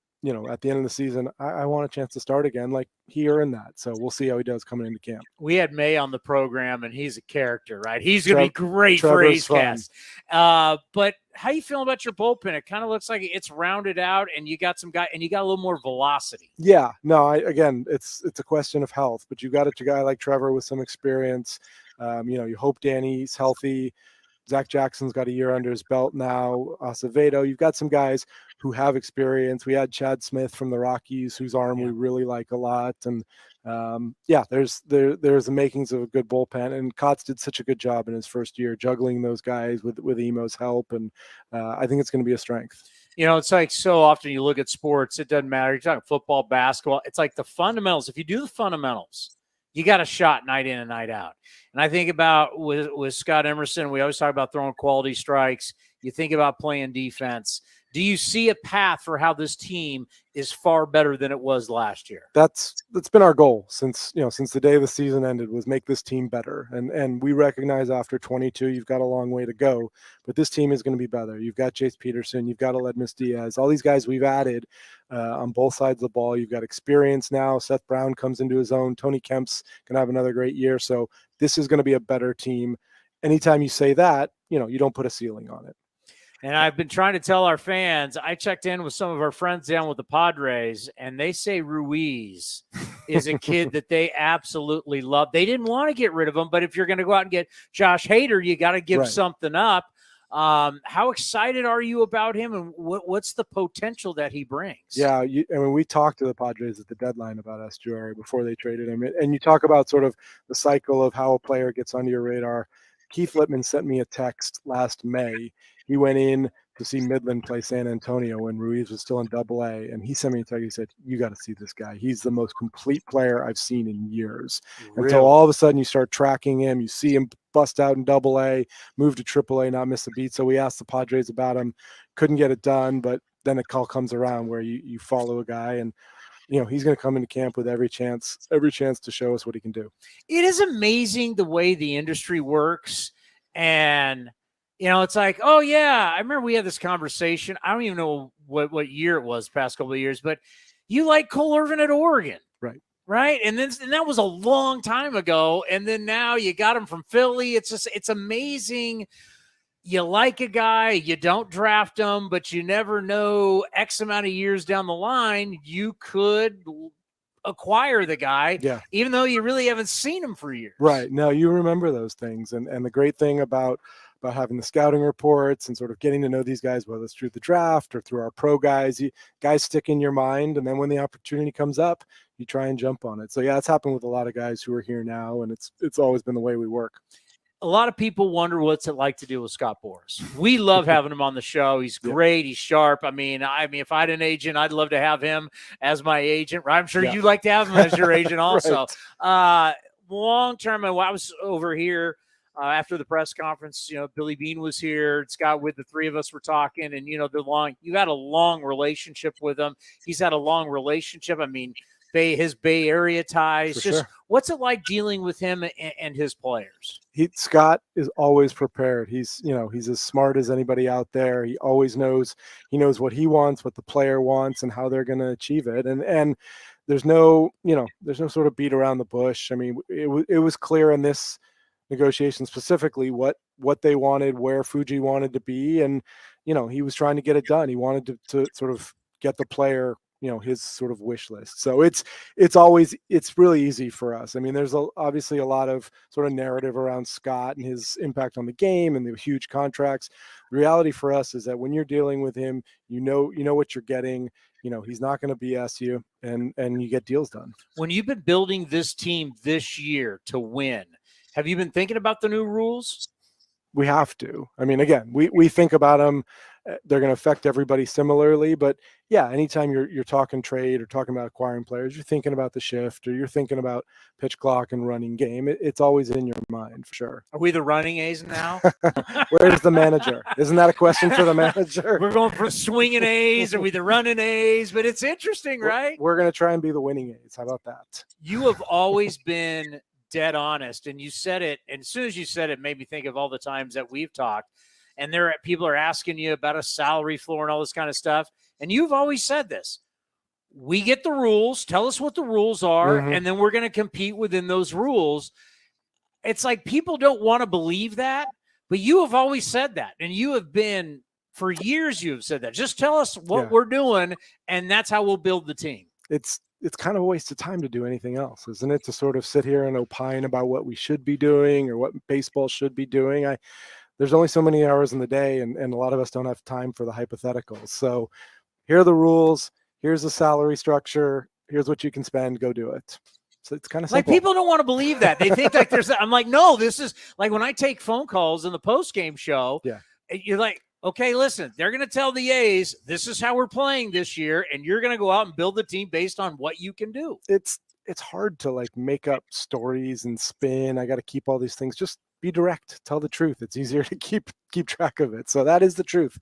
at the end of the season, I want a chance to start again, like, he earned that. So we'll see how he does coming into camp. We had May on the program, and he's a character, right? He's going to be great for A's Cast. But how you feeling about your bullpen? It kind of looks like it's rounded out, and you got some guy, and you got a little more velocity. Yeah, no, it's a question of health, but you got a guy like Trevor with some experience. You hope Danny's healthy. Zach Jackson's got a year under his belt now. Acevedo, you've got some guys who have experience. We had Chad Smith from the Rockies, whose arm we really like a lot. And there's the makings of a good bullpen. And Kotz did such a good job in his first year juggling those guys with Emo's help. And I think it's going to be a strength. It's like so often you look at sports, it doesn't matter. You're talking football, basketball. It's like the fundamentals. If you do the fundamentals, you got a shot night in and night out. And I think about with Scott Emerson, we always talk about throwing quality strikes. You think about playing defense. Do you see a path for how this team is far better than it was last year? That's been our goal since the day the season ended, was make this team better. And we recognize after 22, you've got a long way to go, but this team is going to be better. You've got Jace Peterson, you've got Aledmus Diaz, all these guys we've added on both sides of the ball. You've got experience now. Seth Brown comes into his own. Tony Kemp's going to have another great year. So this is going to be a better team. Anytime you say that, you don't put a ceiling on it. And I've been trying to tell our fans, I checked in with some of our friends down with the Padres, and they say Ruiz is a kid that they absolutely love. They didn't want to get rid of him, but if you're going to go out and get Josh Hader, you got to give something up. How excited are you about him, and what's the potential that he brings? Yeah, we talked to the Padres at the deadline about Estuary before they traded him, and you talk about sort of the cycle of how a player gets under your radar. Keith Littman sent me a text last May. He went in to see Midland play San Antonio when Ruiz was still in AA, and he sent me a text. He said, "You got to see this guy. He's the most complete player I've seen in years." Really? Until all of a sudden you start tracking him, you see him bust out in AA, move to AAA, not miss a beat. So we asked the Padres about him, couldn't get it done, but then a call comes around where you follow a guy, and he's going to come into camp with every chance to show us what he can do. It is amazing the way the industry works. And, it's like, oh, yeah, I remember we had this conversation. I don't even know what year it was, past couple of years, but you like Cole Irvin at Oregon. Right. And that was a long time ago. And then now you got him from Philly. It's amazing. You like a guy, you don't draft him, but you never know X amount of years down the line, you could acquire the guy, even though you really haven't seen him for years. Right. No, you remember those things. And the great thing about having the scouting reports and sort of getting to know these guys, whether it's through the draft or through our pro guys, guys stick in your mind. And then when the opportunity comes up, you try and jump on it. So yeah, it's happened with a lot of guys who are here now, and it's always been the way we work. A lot of people wonder what's it like to deal with Scott Boras. We love having him on the show. He's great. He's sharp. I mean, if I had an agent, I'd love to have him as my agent. I'm sure you'd like to have him as your agent also. Long term, I was over here after the press conference. Billy Beane was here. Scott, with the three of us were talking, and you had a long relationship with him. He's had a long relationship. I mean, his Bay Area ties. What's it like dealing with him and his players? Scott is always prepared. He's as smart as anybody out there. He always knows. He knows what he wants, what the player wants, and how they're going to achieve it. And there's no sort of beat around the bush. I mean, it was clear in this negotiation specifically what they wanted, where Fuji wanted to be, and he was trying to get it done. He wanted to sort of get the player, his sort of wish list. So it's really easy for us. I mean, there's obviously a lot of sort of narrative around Scott and his impact on the game and the huge contracts. The reality for us is that when you're dealing with him, you know what you're getting. He's not going to BS you, and you get deals done. When you've been building this team this year to win, have you been thinking about the new rules? We have to. I mean, again, we think about them. They're going to affect everybody similarly, but yeah, anytime you're talking trade or talking about acquiring players, you're thinking about the shift or you're thinking about pitch clock and running game. It's always in your mind for sure. Are we the running A's now? Where's the manager? Isn't that a question for the manager? We're going for swinging A's. Are we the running A's? But it's interesting, right? We're going to try and be the winning A's. How about that? You have always been dead honest, and you said it, and as soon as you said it, made me think of all the times that we've talked, and people are asking you about a salary floor and all this kind of stuff, and you've always said this: we get the rules, tell us what the rules are, and then we're going to compete within those rules. It's like people don't want to believe that, but you have always said that, and you have been, for years you have said that. Just tell us what we're doing, and that's how we'll build the team. It's kind of a waste of time to do anything else, isn't it? To sort of sit here and opine about what we should be doing or what baseball should be doing. There's only so many hours in the day, and a lot of us don't have time for the hypotheticals. So here are the rules. Here's the salary structure. Here's what you can spend. Go do it. So it's kind of simple. Like, people don't want to believe that. They think like I'm like, no, this is like when I take phone calls in the post-game show. Yeah. You're like, okay, listen, they're going to tell the A's, this is how we're playing this year, and you're going to go out and build the team based on what you can do. It's hard to like make up stories and spin. I got to keep all these things. Just be direct. Tell the truth. It's easier to keep track of it. So that is the truth.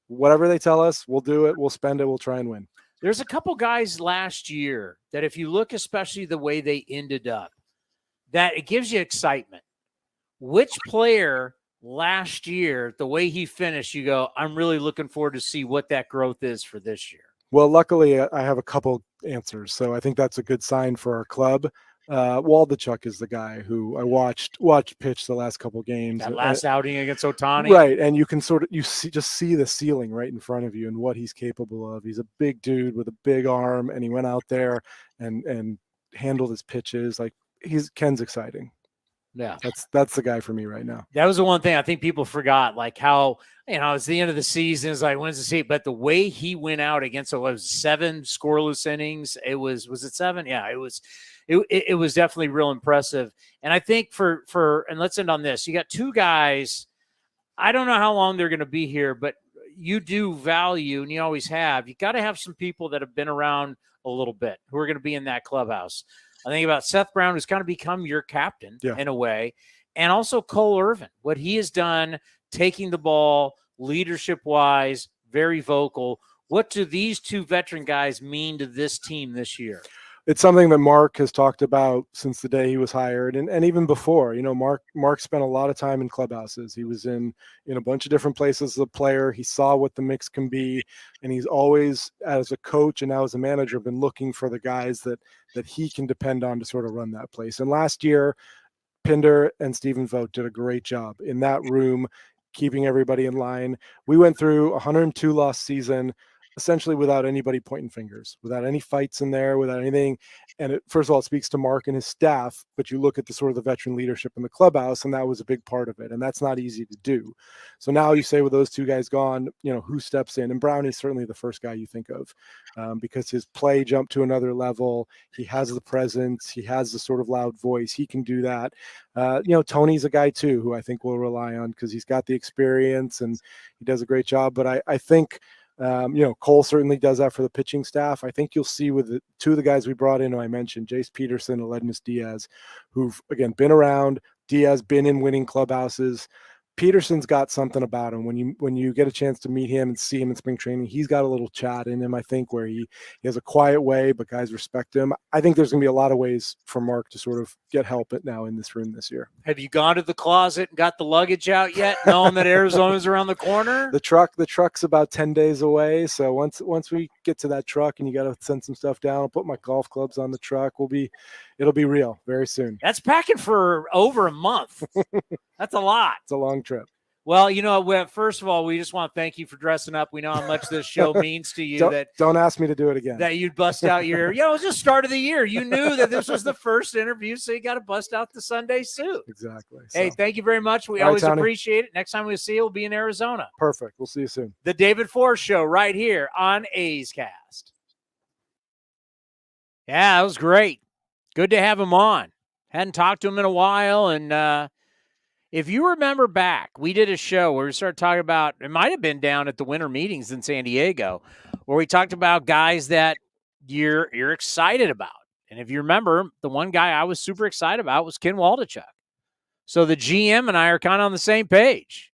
Whatever they tell us, we'll do it. We'll spend it. We'll try and win. There's a couple guys last year that if you look, especially the way they ended up, that it gives you excitement. Which player last year, the way he finished, you go, I'm really looking forward to see what that growth is for this year? Well, luckily, I have a couple answers, so I think that's a good sign for our club. Waldachuk is the guy who I watched pitch the last couple games. That last outing against Ohtani, right? And you can just see the ceiling right in front of you and what he's capable of. He's a big dude with a big arm, and he went out there and handled his pitches. Like Ken's exciting. Yeah, that's the guy for me right now. That was the one thing I think people forgot, like how, it's the end of the season. It's like, when's the season? But the way he went out against 7 scoreless innings, was it 7? Yeah, it was definitely real impressive. And I think and let's end on this. You got two guys. I don't know how long they're going to be here, but you do value, and you always have. You got to have some people that have been around a little bit who are going to be in that clubhouse. I think about Seth Brown, who's kind of become your captain in a way, and also Cole Irvin, what he has done, taking the ball, leadership-wise, very vocal. What do these two veteran guys mean to this team this year? It's something that Mark has talked about since the day he was hired, and even before. Mark spent a lot of time in clubhouses. He was in a bunch of different places as a player. He saw what the mix can be, and he's always, as a coach and now as a manager, been looking for the guys that he can depend on to sort of run that place. And last year, Pinder and Stephen Vogt did a great job in that room, keeping everybody in line. We went through a 102-loss season, essentially without anybody pointing fingers, without any fights in there, without anything. And first of all, it speaks to Mark and his staff, but you look at the sort of the veteran leadership in the clubhouse, and that was a big part of it. And that's not easy to do. So now you say, with those two guys gone, who steps in? And Brownie's certainly the first guy you think of, because his play jumped to another level. He has the presence. He has the sort of loud voice. He can do that. Tony's a guy too, who I think we'll rely on because he's got the experience and he does a great job. But I think, Cole certainly does that for the pitching staff. I think you'll see with the two of the guys we brought in, who I mentioned, Jace Peterson and Ledmus Diaz, who've, again, been around. Diaz been in winning clubhouses. Peterson's got something about him. When you get a chance to meet him and see him in spring training, he's got a little chat in him, I think, where he has a quiet way, but guys respect him. I think there's going to be a lot of ways for Mark to sort of get help now in this room this year. Have you gone to the closet and got the luggage out yet, knowing that Arizona's around the corner? The truck's about 10 days away. So once we get to that truck and you got to send some stuff down, I'll put my golf clubs on the truck. It'll be real very soon. That's packing for over a month. That's a lot. It's a long trip. Well, first of all, we just want to thank you for dressing up. We know how much this show means to you. Don't ask me to do it again. That you'd bust out your, it was the start of the year. You knew that this was the first interview, so you got to bust out the Sunday suit. Exactly. Hey, thank you very much. We always appreciate it. Next time we see you, we'll be in Arizona. Perfect. We'll see you soon. The David Forst Show right here on A's Cast. Yeah, that was great. Good to have him on. Hadn't talked to him in a while, and if you remember back, we did a show where we started talking about, it might have been down at the winter meetings in San Diego, where we talked about guys that you're excited about. And if you remember, the one guy I was super excited about was Ken Waldichuk. So the GM and I are kind of on the same page.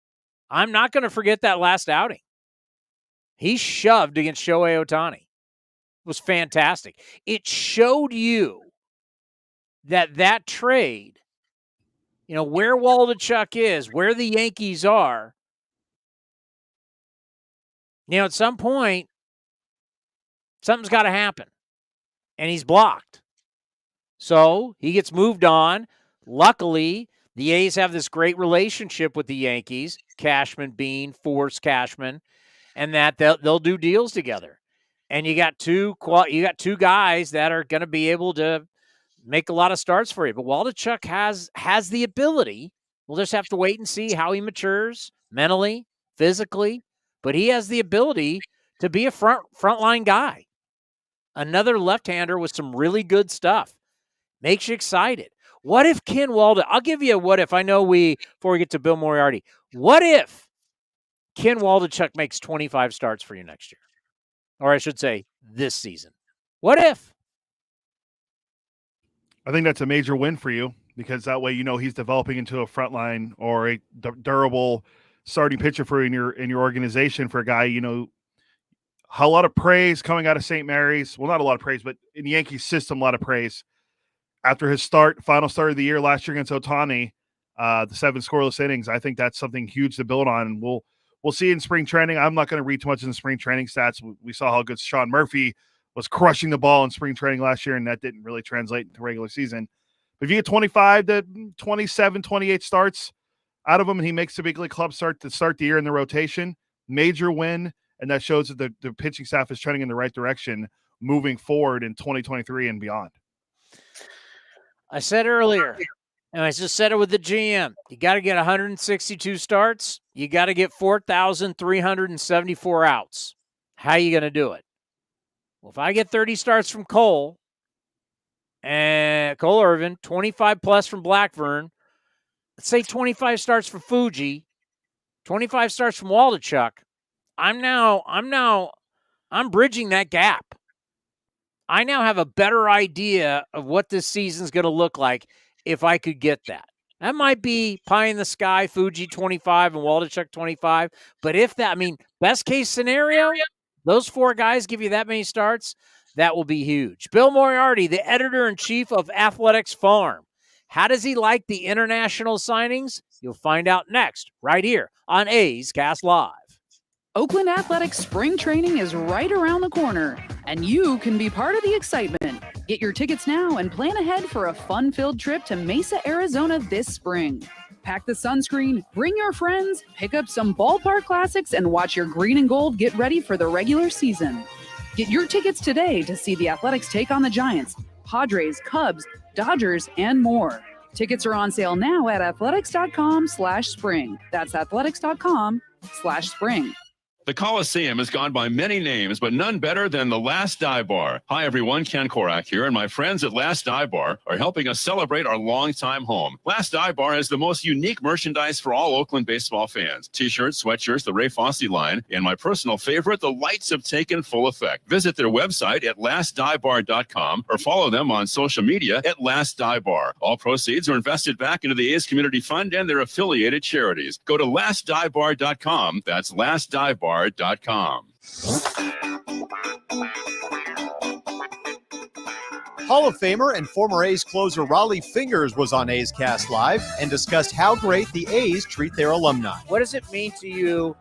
I'm not going to forget that last outing. He shoved against Shohei Ohtani. It was fantastic. It showed you that trade, where Waldichuk is, where the Yankees are, at some point, something's got to happen. And he's blocked. So he gets moved on. Luckily, the A's have this great relationship with the Yankees, Cashman, Bean, Forst, Cashman, and that they'll do deals together. And you got two guys that are going to be able to make a lot of starts for you. But Waldichuk has the ability. We'll just have to wait and see how he matures mentally, physically. But he has the ability to be a frontline guy. Another left-hander with some really good stuff. Makes you excited. What if Ken Waldichuk, I'll give you a what if. I know before we get to Bill Moriarty, what if Ken Waldichuk makes 25 starts for you next year? Or I should say this season. What if? I think that's a major win for you because that way he's developing into a frontline or a durable starting pitcher for in your organization for a guy, a lot of praise coming out of St. Mary's. Well, not a lot of praise, but in the Yankees system, a lot of praise. After his final start of the year last year against Ohtani, the 7 scoreless innings, I think that's something huge to build on. And we'll see in spring training. I'm not going to read too much in the spring training stats. We saw how good Sean Murphy was crushing the ball in spring training last year, and that didn't really translate into regular season. But if you get 25 to 27, 28 starts out of him and he makes the big league club start the year in the rotation, major win, and that shows that the pitching staff is trending in the right direction moving forward in 2023 and beyond. I said earlier, and I just said it with the GM, you got to get 162 starts. You got to get 4,374 outs. How are you going to do it? Well, if I get 30 starts from Cole Irvin, 25 plus from Blackburn, let's say 25 starts for Fuji, 25 starts from Waldichuk, I'm bridging that gap. I now have a better idea of what this season's going to look like if I could get that. That might be pie in the sky, Fuji 25 and Waldichuk 25. But best case scenario, those 4 guys give you that many starts, that will be huge. Bill Moriarty, the editor-in-chief of Athletics Farm. How does he like the international signings? You'll find out next, right here on A's Cast Live. Oakland Athletics spring training is right around the corner, and you can be part of the excitement. Get your tickets now and plan ahead for a fun-filled trip to Mesa, Arizona this spring. Pack the sunscreen, bring your friends, pick up some ballpark classics, and watch your green and gold get ready for the regular season. Get your tickets today to see the Athletics take on the Giants, Padres, Cubs, Dodgers, and more. Tickets are on sale now at athletics.com/spring. That's athletics.com/spring. The Coliseum has gone by many names, but none better than the Last Dive Bar. Hi, everyone. Ken Korak here, and my friends at Last Dive Bar are helping us celebrate our longtime home. Last Dive Bar has the most unique merchandise for all Oakland baseball fans. T-shirts, sweatshirts, the Ray Fosse line, and my personal favorite, the lights have taken full effect. Visit their website at lastdivebar.com or follow them on social media at Last Dive Bar. All proceeds are invested back into the A's Community Fund and their affiliated charities. Go to lastdivebar.com. That's lastdivebar.com. Hall of Famer and former A's closer Raleigh Fingers was on A's Cast Live and discussed how great the A's treat their alumni. What does it mean to you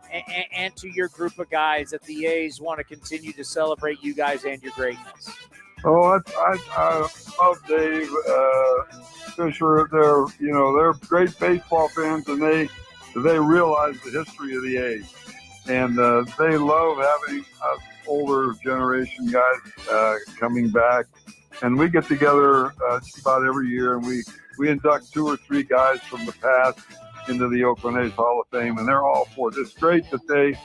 and to your group of guys that the A's want to continue to celebrate you guys and your greatness? Oh, I love Dave Fisher. They're great baseball fans, and they they realize the history of the A's. And they love having us older generation guys coming back. And we get together just about every year, and we induct 2 or 3 guys from the past into the Oakland A's Hall of Fame, and they're all for it. It's great that they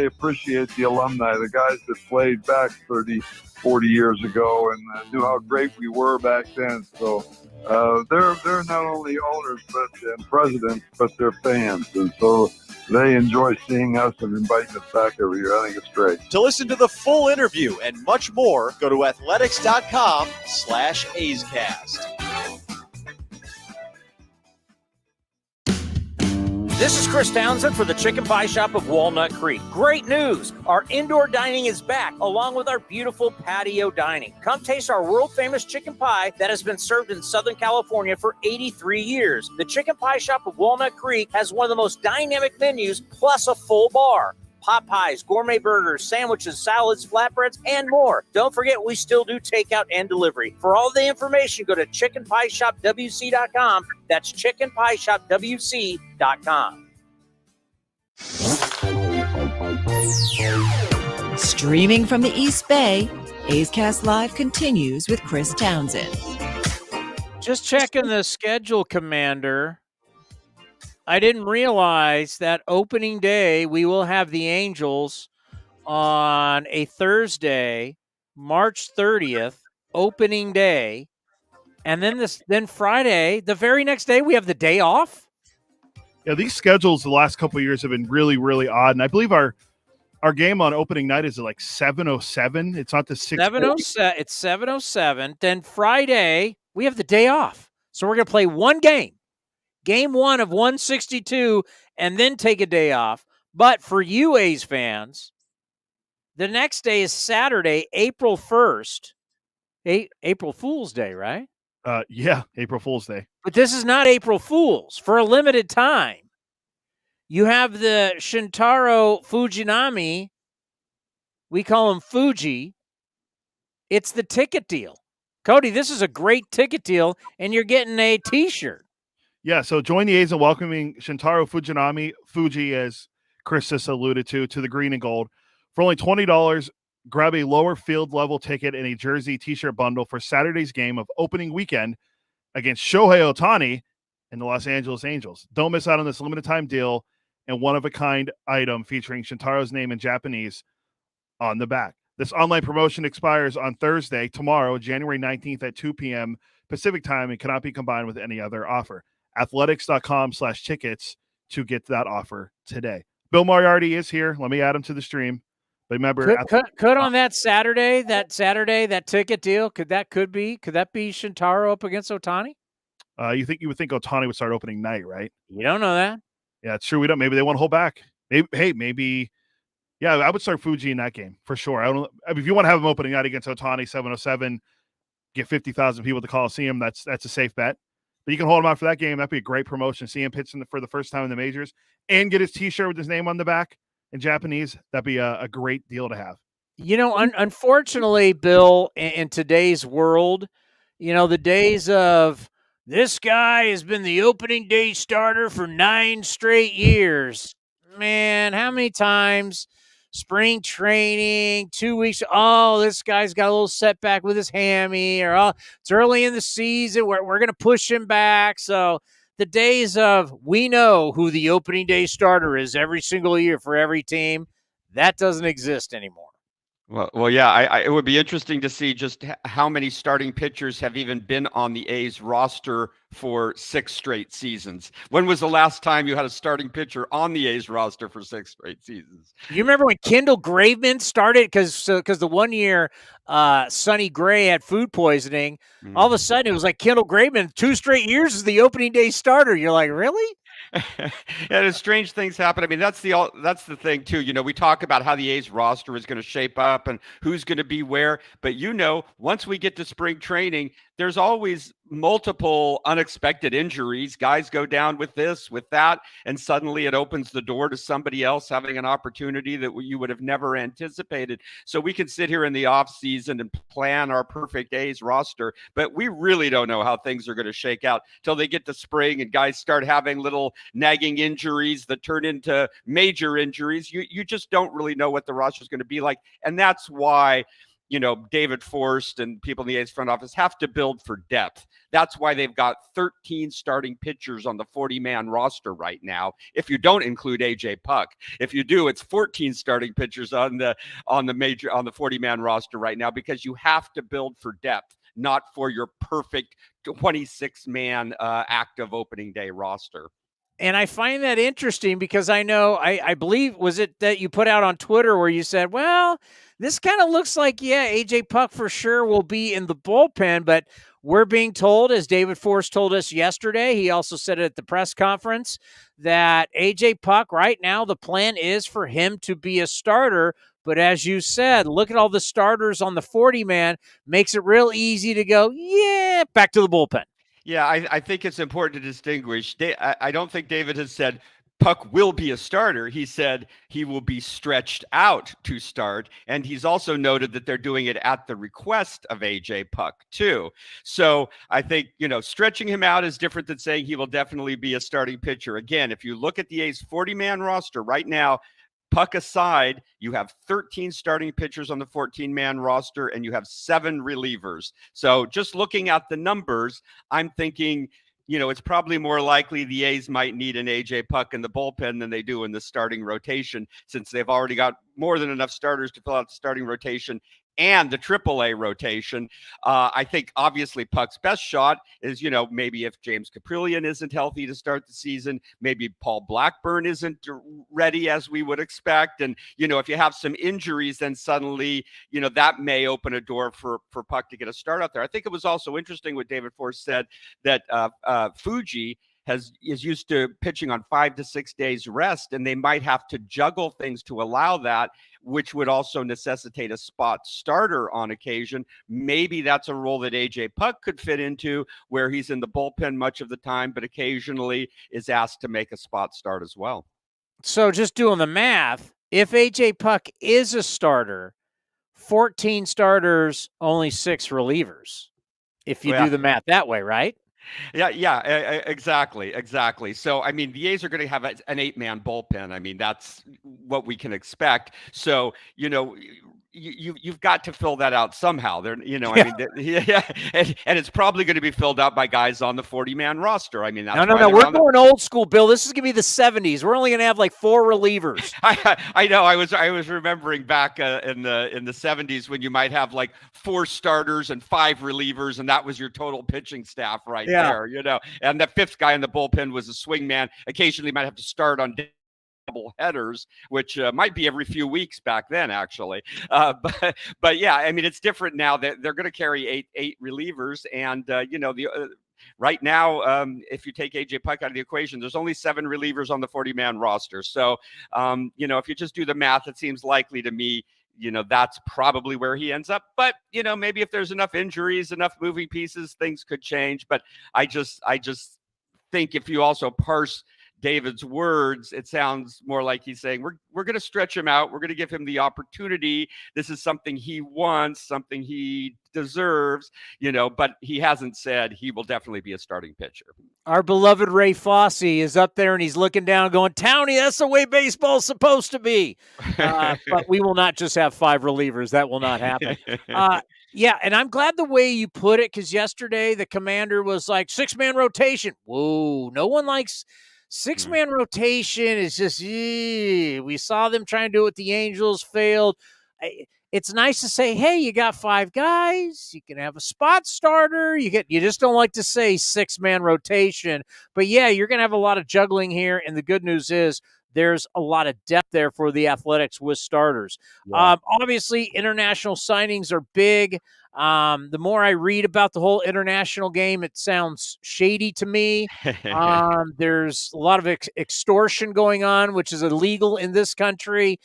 appreciate the alumni, the guys that played back 30, 40 years ago and knew how great we were back then. So they're not only owners and presidents, but they're fans. And so they enjoy seeing us and inviting us back every year. I think it's great. To listen to the full interview and much more, go to athletics.com/A'sCast. This is Chris Townsend for the Chicken Pie Shop of Walnut Creek. Great news! Our indoor dining is back, along with our beautiful patio dining. Come taste our world-famous chicken pie that has been served in Southern California for 83 years. The Chicken Pie Shop of Walnut Creek has one of the most dynamic menus, plus a full bar. Pot pies, gourmet burgers, sandwiches, salads, flatbreads, and more. Don't forget, we still do takeout and delivery. For all the information, go to chickenpieshopwc.com. That's chickenpieshopwc.com. Streaming from the East Bay, A's Cast Live continues with Chris Townsend. Just checking the schedule, Commander. I didn't realize that opening day, we will have the Angels on a Thursday, March 30th, opening day. And then Friday, the very next day, we have the day off. Yeah, these schedules the last couple of years have been really, really odd. And I believe our game on opening night is at like 7:07. It's not the 6:07. It's 7:07. Then Friday, we have the day off. So we're going to play one game. Game 1 of 162, and then take a day off. But for you A's fans, the next day is Saturday, April 1st. April Fool's Day, right? Yeah, April Fool's Day. But this is not April Fool's. For a limited time, you have the Shintaro Fujinami. We call him Fuji. It's the ticket deal. Cody, this is a great ticket deal, and you're getting a T-shirt. Yeah, so join the A's in welcoming Shintaro Fujinami, Fuji, as Chris just alluded to the green and gold. For only $20, grab a lower field level ticket and a jersey T-shirt bundle for Saturday's game of opening weekend against Shohei Ohtani and the Los Angeles Angels. Don't miss out on this limited time deal and one-of-a-kind item featuring Shintaro's name in Japanese on the back. This online promotion expires on Thursday, tomorrow, January 19th at 2 p.m. Pacific time and cannot be combined with any other offer. Athletics.com/tickets to get that offer today. Bill Moriarty is here. Let me add him to the stream. But remember, could on that Saturday, that ticket deal, could that be Shintaro up against Ohtani? You would think Ohtani would start opening night, right? You don't know that. Yeah, it's true. We don't. Maybe they want to hold back. Maybe. Yeah, I would start Fuji in that game for sure. If you want to have him opening night against Ohtani, 7:07, get 50,000 people at the Coliseum. That's a safe bet. But you can hold him out for that game. That'd be a great promotion. See him pitching for the first time in the majors and get his T-shirt with his name on the back in Japanese. That'd be a great deal to have. You know, unfortunately, Bill, in today's world, you know, the days of this guy has been the opening day starter for 9 straight years. Man, how many times? Spring training, 2 weeks. Oh, this guy's got a little setback with his hammy, or oh, it's early in the season. We're going to push him back. So the days of we know who the opening day starter is every single year for every team, that doesn't exist anymore. Well, yeah, it would be interesting to see just how many starting pitchers have even been on the A's roster for 6 straight seasons. When was the last time you had a starting pitcher on the A's roster for 6 straight seasons? You remember when Kendall Graveman started? Because the one year Sonny Gray had food poisoning, all of a sudden it was like Kendall Graveman, 2 straight years as the opening day starter. You're like, really? And strange things happen. I mean, that's the thing too. You know, we talk about how the A's roster is going to shape up and who's going to be where. But you know, once we get to spring training, there's always multiple unexpected injuries. Guys go down with this, with that, and suddenly it opens the door to somebody else having an opportunity that you would have never anticipated. So we can sit here in the off season and plan our perfect A's roster, but we really don't know how things are going to shake out till they get to spring and guys start having little nagging injuries that turn into major injuries. You just don't really know what the roster is going to be like. And that's why, David Forst and people in the A's front office have to build for depth. That's why they've got 13 starting pitchers on the 40-man roster right now. If you don't include AJ Puck, if you do, it's 14 starting pitchers on the 40-man roster right now, because you have to build for depth, not for your perfect 26-man active opening day roster. And I find that interesting because I know, I believe, was it that you put out on Twitter where you said, well, this kind of looks like, AJ Puck for sure will be in the bullpen, but we're being told, as David Forst told us yesterday, he also said it at the press conference, that AJ Puck right now, the plan is for him to be a starter. But as you said, look at all the starters on the 40-man, makes it real easy to go, back to the bullpen. Yeah, I think it's important to distinguish. I don't think David has said Puck will be a starter. He said he will be stretched out to start. And he's also noted that they're doing it at the request of AJ Puck, too. So I think, stretching him out is different than saying he will definitely be a starting pitcher. Again, if you look at the A's 40-man roster right now, Puck aside, you have 13 starting pitchers on the 14-man roster, and you have 7 relievers. So just looking at the numbers, I'm thinking, it's probably more likely the A's might need an AJ Puck in the bullpen than they do in the starting rotation, since they've already got more than enough starters to fill out the starting rotation and the AAA rotation. I think obviously Puck's best shot is, maybe if James Caprillion isn't healthy to start the season, maybe Paul Blackburn isn't ready as we would expect. And, if you have some injuries, then suddenly, that may open a door for Puck to get a start out there. I think it was also interesting what David Forst said, that Fuji is used to pitching on 5 to 6 days rest, and they might have to juggle things to allow that, which would also necessitate a spot starter on occasion. Maybe that's a role that AJ Puck could fit into, where he's in the bullpen much of the time, but occasionally is asked to make a spot start as well. So just doing the math, if AJ Puck is a starter, 14 starters, only 6 relievers, if you do the math that way, right? Yeah, exactly. So, I mean, the A's are going to have an 8-man bullpen. I mean, that's what we can expect. So, you've got to fill that out somehow. And it's probably going to be filled out by guys on the 40-man roster. I mean, that's no. We're going old school, Bill. This is going to be the 70s. We're only going to have like 4 relievers. I know. I was remembering back in the 70s when you might have like 4 starters and 5 relievers, and that was your total pitching staff right there. And the 5th guy in the bullpen was a swing man. Occasionally, might have to start on double headers, which might be every few weeks back then, actually. But yeah, I mean, it's different now that they're going to carry eight relievers, and right now, if you take AJ Puck out of the equation, there's only 7 relievers on the 40-man roster. So, if you just do the math, it seems likely to me, that's probably where he ends up. But, maybe if there's enough injuries, enough moving pieces, things could change. But I just think if you also parse David's words, it sounds more like he's saying, we're going to stretch him out. We're going to give him the opportunity. This is something he wants, something he deserves, but he hasn't said he will definitely be a starting pitcher. Our beloved Ray Fosse is up there and he's looking down going, Townie, that's the way baseball's supposed to be. But we will not just have 5 relievers. That will not happen. Yeah, and I'm glad the way you put it, because yesterday the commander was like, 6-man rotation. Whoa, no one likes 6-man rotation. Is just, we saw them trying to do it with the Angels, failed. It's nice to say, hey, you got 5 guys. You can have a spot starter. You just don't like to say 6-man rotation. But yeah, you're going to have a lot of juggling here. And the good news is there's a lot of depth there for the Athletics with starters. Yeah. Obviously, international signings are big. The more I read about the whole international game, it sounds shady to me. There's a lot of extortion going on, which is illegal in this country.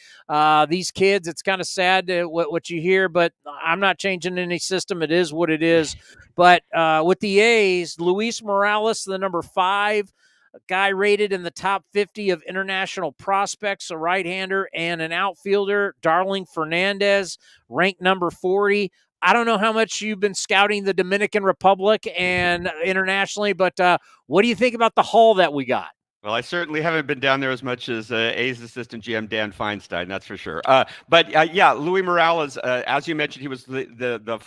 These kids, it's kind of sad what you hear, but I'm not changing any system. It is what it is. But with the A's, Luis Morales, the number 5, a guy rated in the top 50 of international prospects, a right-hander, and an outfielder, Darling Fernandez, ranked number 40. I don't know how much you've been scouting the Dominican Republic and internationally, but what do you think about the haul that we got? Well, I certainly haven't been down there as much as A's assistant GM Dan Feinstein, that's for sure. But yeah, Luis Morales, as you mentioned, he was the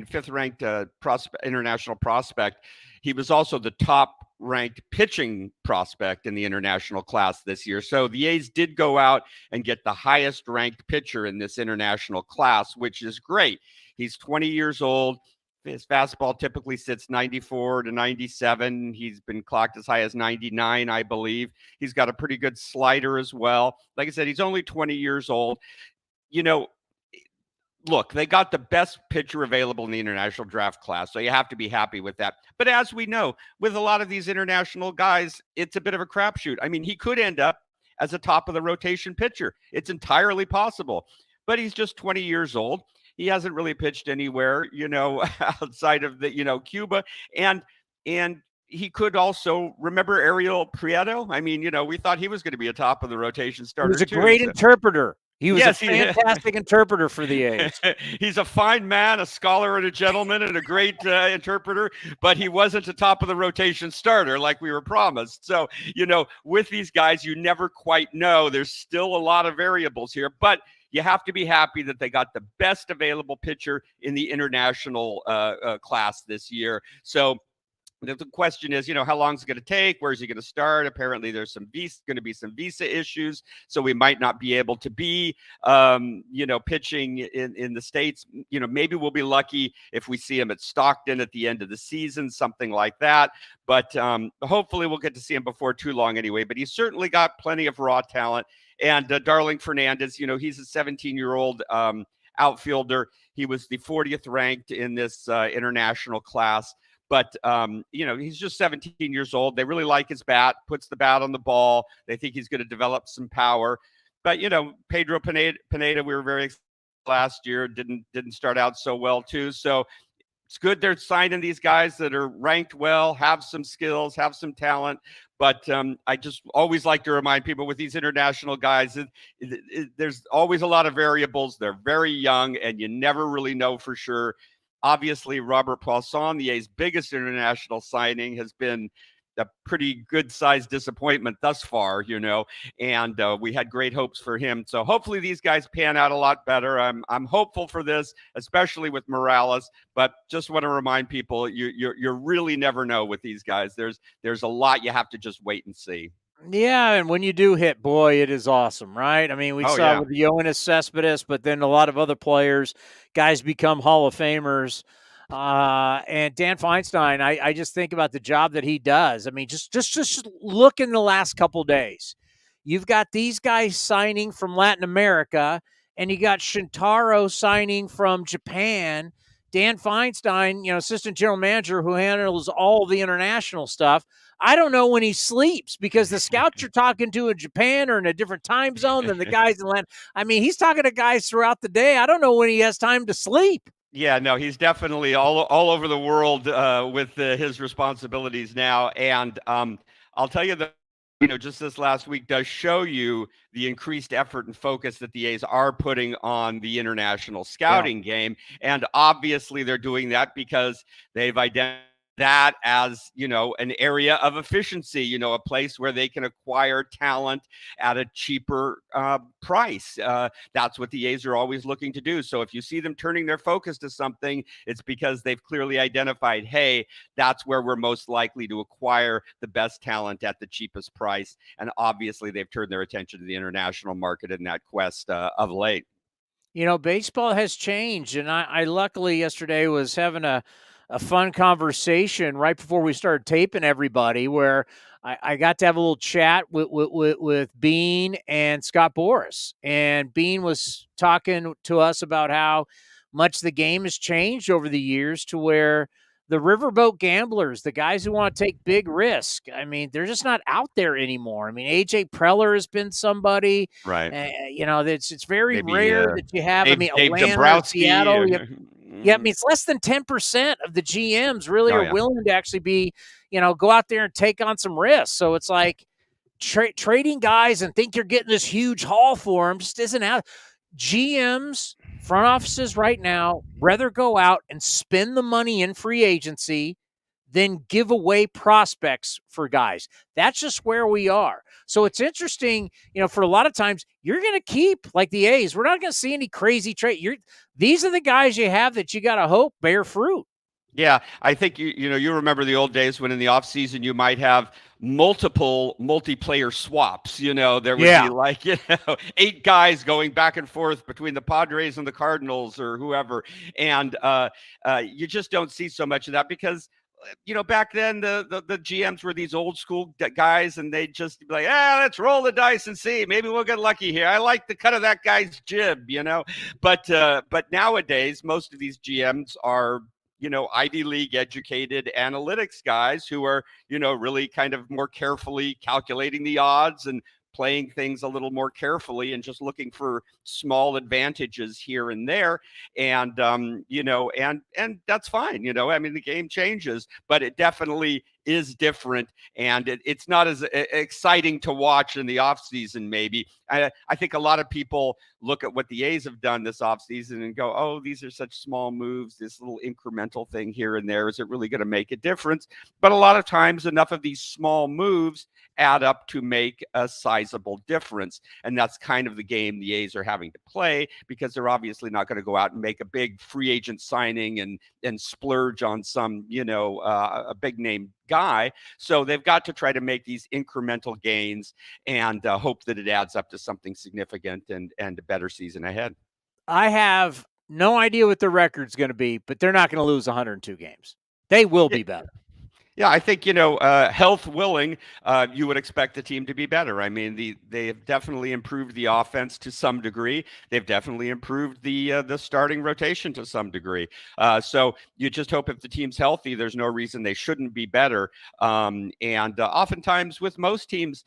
fifth ranked international prospect. He was also the top ranked pitching prospect in the international class this year. So the A's did go out and get the highest ranked pitcher in this international class, which is great. He's 20 years old. His fastball typically sits 94 to 97. He's been clocked as high as 99, I believe. He's got a pretty good slider as well. Like I said, he's only 20 years old. You know, look, they got the best pitcher available in the international draft class, so you have to be happy with that. But as we know, with a lot of these international guys, it's a bit of a crapshoot. I mean, he could end up as a top of the rotation pitcher. It's entirely possible. But he's just 20 years old. He hasn't really pitched anywhere, outside of Cuba. And he could also remember Ariel Prieto. I mean, we thought he was going to be a top of the rotation starter. He was a great interpreter. He was Yes, a fantastic interpreter for the A's. He's a fine man, a scholar and a gentleman, and a great interpreter, but he wasn't a top of the rotation starter like we were promised. So, with these guys, you never quite know. There's still a lot of variables here, but you have to be happy that they got the best available pitcher in the international class this year. So the question is, how long is it going to take? Where is he going to start? Apparently, there's going to be some visa issues, so we might not be able to be, pitching in the States. Maybe we'll be lucky if we see him at Stockton at the end of the season, something like that. But hopefully, we'll get to see him before too long anyway. But he's certainly got plenty of raw talent. And Darling Fernandez, he's a 17-year-old outfielder. He was the 40th ranked in this international class. But, he's just 17 years old. They really like his bat, puts the bat on the ball. They think he's going to develop some power. But, Pedro Pineda, we were very excited last year, didn't start out so well, too. So it's good they're signing these guys that are ranked well, have some skills, have some talent. But I just always like to remind people with these international guys, there's always a lot of variables. They're very young, and you never really know for sure. Obviously, Robert Poisson, the A's biggest international signing, has been a pretty good-sized disappointment thus far, and we had great hopes for him. So hopefully these guys pan out a lot better. I'm hopeful for this, especially with Morales, but just want to remind people, you really never know with these guys. There's a lot you have to just wait and see. Yeah, and when you do hit, boy, it is awesome, right? I mean, we saw with Yoenis Cespedes, but then a lot of other players, guys become Hall of Famers. And Dan Feinstein, I just think about the job that he does. I mean, just look in the last couple of days. You've got these guys signing from Latin America, and you got Shintaro signing from Japan. Dan Feinstein, assistant general manager who handles all the international stuff. I don't know when he sleeps because the scouts you're talking to in Japan are in a different time zone than the guys in Latin. I mean, he's talking to guys throughout the day. I don't know when he has time to sleep. Yeah, no, he's definitely all over the world with his responsibilities now. And I'll tell you that, just this last week does show you the increased effort and focus that the A's are putting on the international scouting game. And obviously they're doing that because they've identified that as, an area of efficiency, a place where they can acquire talent at a cheaper price. That's what the A's are always looking to do. So if you see them turning their focus to something, it's because they've clearly identified, hey, that's where we're most likely to acquire the best talent at the cheapest price. And obviously they've turned their attention to the international market in that quest of late. Baseball has changed. And I luckily yesterday was having a fun conversation right before we started taping everybody where I got to have a little chat with Bean and Scott Boras. And Bean was talking to us about how much the game has changed over the years to where the riverboat gamblers, the guys who want to take big risk, I mean, they're just not out there anymore. I mean, AJ Preller has been somebody, right? It's very Maybe, rare that you have. Dave Atlanta, Dombrowski, Seattle. Yeah, I mean, it's less than 10% of the GMs really are willing to actually be, go out there and take on some risks. So it's like trading guys and think you're getting this huge haul for them just isn't out. GMs, front offices right now, rather go out and spend the money in free agency than give away prospects for guys. That's just where we are. So it's interesting, for a lot of times you're going to keep, like the A's, we're not going to see any crazy trade. These are the guys you have that you got to hope bear fruit. Yeah, I think you remember the old days when in the offseason you might have multiple multiplayer swaps. There would be like 8 guys going back and forth between the Padres and the Cardinals or whoever, and you just don't see so much of that because back then the GMs were these old school guys, and they'd just be like, let's roll the dice and see, maybe we'll get lucky here. I like the cut of that guy's jib, but nowadays most of these GMs are Ivy League educated analytics guys who are, really kind of more carefully calculating the odds and playing things a little more carefully and just looking for small advantages here and there. And, and that's fine. I mean, the game changes, but it definitely is different, and it's not as exciting to watch in the offseason. Maybe I think a lot of people look at what the A's have done this offseason and go, oh, these are such small moves, this little incremental thing here and there. Is it really going to make a difference? But a lot of times enough of these small moves add up to make a sizable difference. And that's kind of the game the A's are having to play, because they're obviously not going to go out and make a big free agent signing and splurge on some, a big name guy. So they've got to try to make these incremental gains and hope that it adds up to something significant and a better season ahead. I have no idea what the record's going to be, but they're not going to lose 102 games. They will be better. Yeah, I think, health willing, you would expect the team to be better. I mean, they have definitely improved the offense to some degree. They've definitely improved the starting rotation to some degree. So you just hope if the team's healthy, there's no reason they shouldn't be better. And oftentimes with most teams,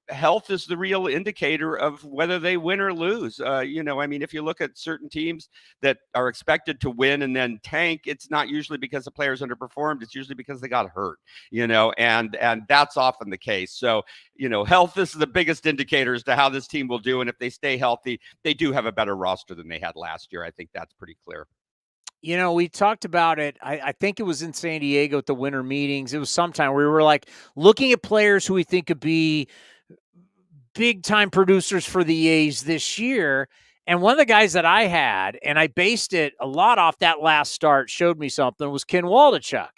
health is the real indicator of whether they win or lose. I mean, if you look at certain teams that are expected to win and then tank, it's not usually because the players underperformed. It's usually because they got hurt. And that's often the case. So, health is the biggest indicator as to how this team will do. And if they stay healthy, they do have a better roster than they had last year. I think that's pretty clear. We talked about it. I think it was in San Diego at the winter meetings. It was sometime where we were like looking at players who we think could be big time producers for the A's this year. And one of the guys that I had, and I based it a lot off that last start, showed me something, was Ken Waldichuk.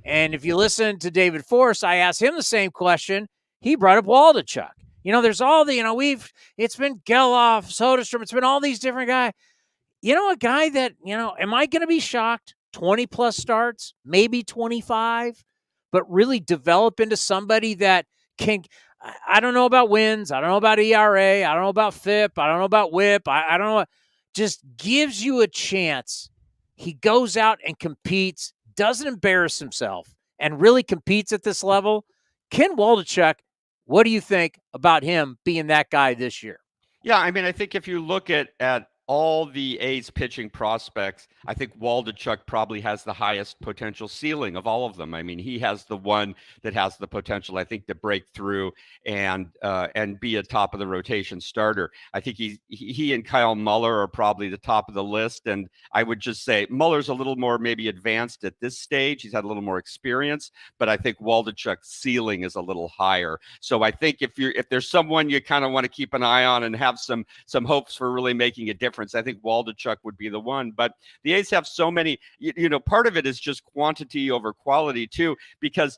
And if you listen to David Forst, I asked him the same question. He brought up Waldichuk. There's all the, it's been Geloff, Soderstrom, it's been all these different guys. A guy that, am I going to be shocked? 20 plus starts, maybe 25, but really develop into somebody that can, I don't know about wins. I don't know about ERA. I don't know about FIP. I don't know about WHIP. I don't know. Just gives you a chance. He goes out and competes, doesn't embarrass himself, and really competes at this level. Ken Waldichuk, what do you think about him being that guy this year? Yeah, I mean, I think if you look at all the A's pitching prospects, I think Waldichuk probably has the highest potential ceiling of all of them. I mean, he has the one that has the potential, I think, to break through and be a top of the rotation starter. I think he and Kyle Muller are probably the top of the list. And I would just say Muller's a little more maybe advanced at this stage. He's had a little more experience, but I think Waldichuk's ceiling is a little higher. So I think if there's someone you kind of want to keep an eye on and have some hopes for really making a difference, I think Waldichuk would be the one. But the A's have so many, part of it is just quantity over quality too, because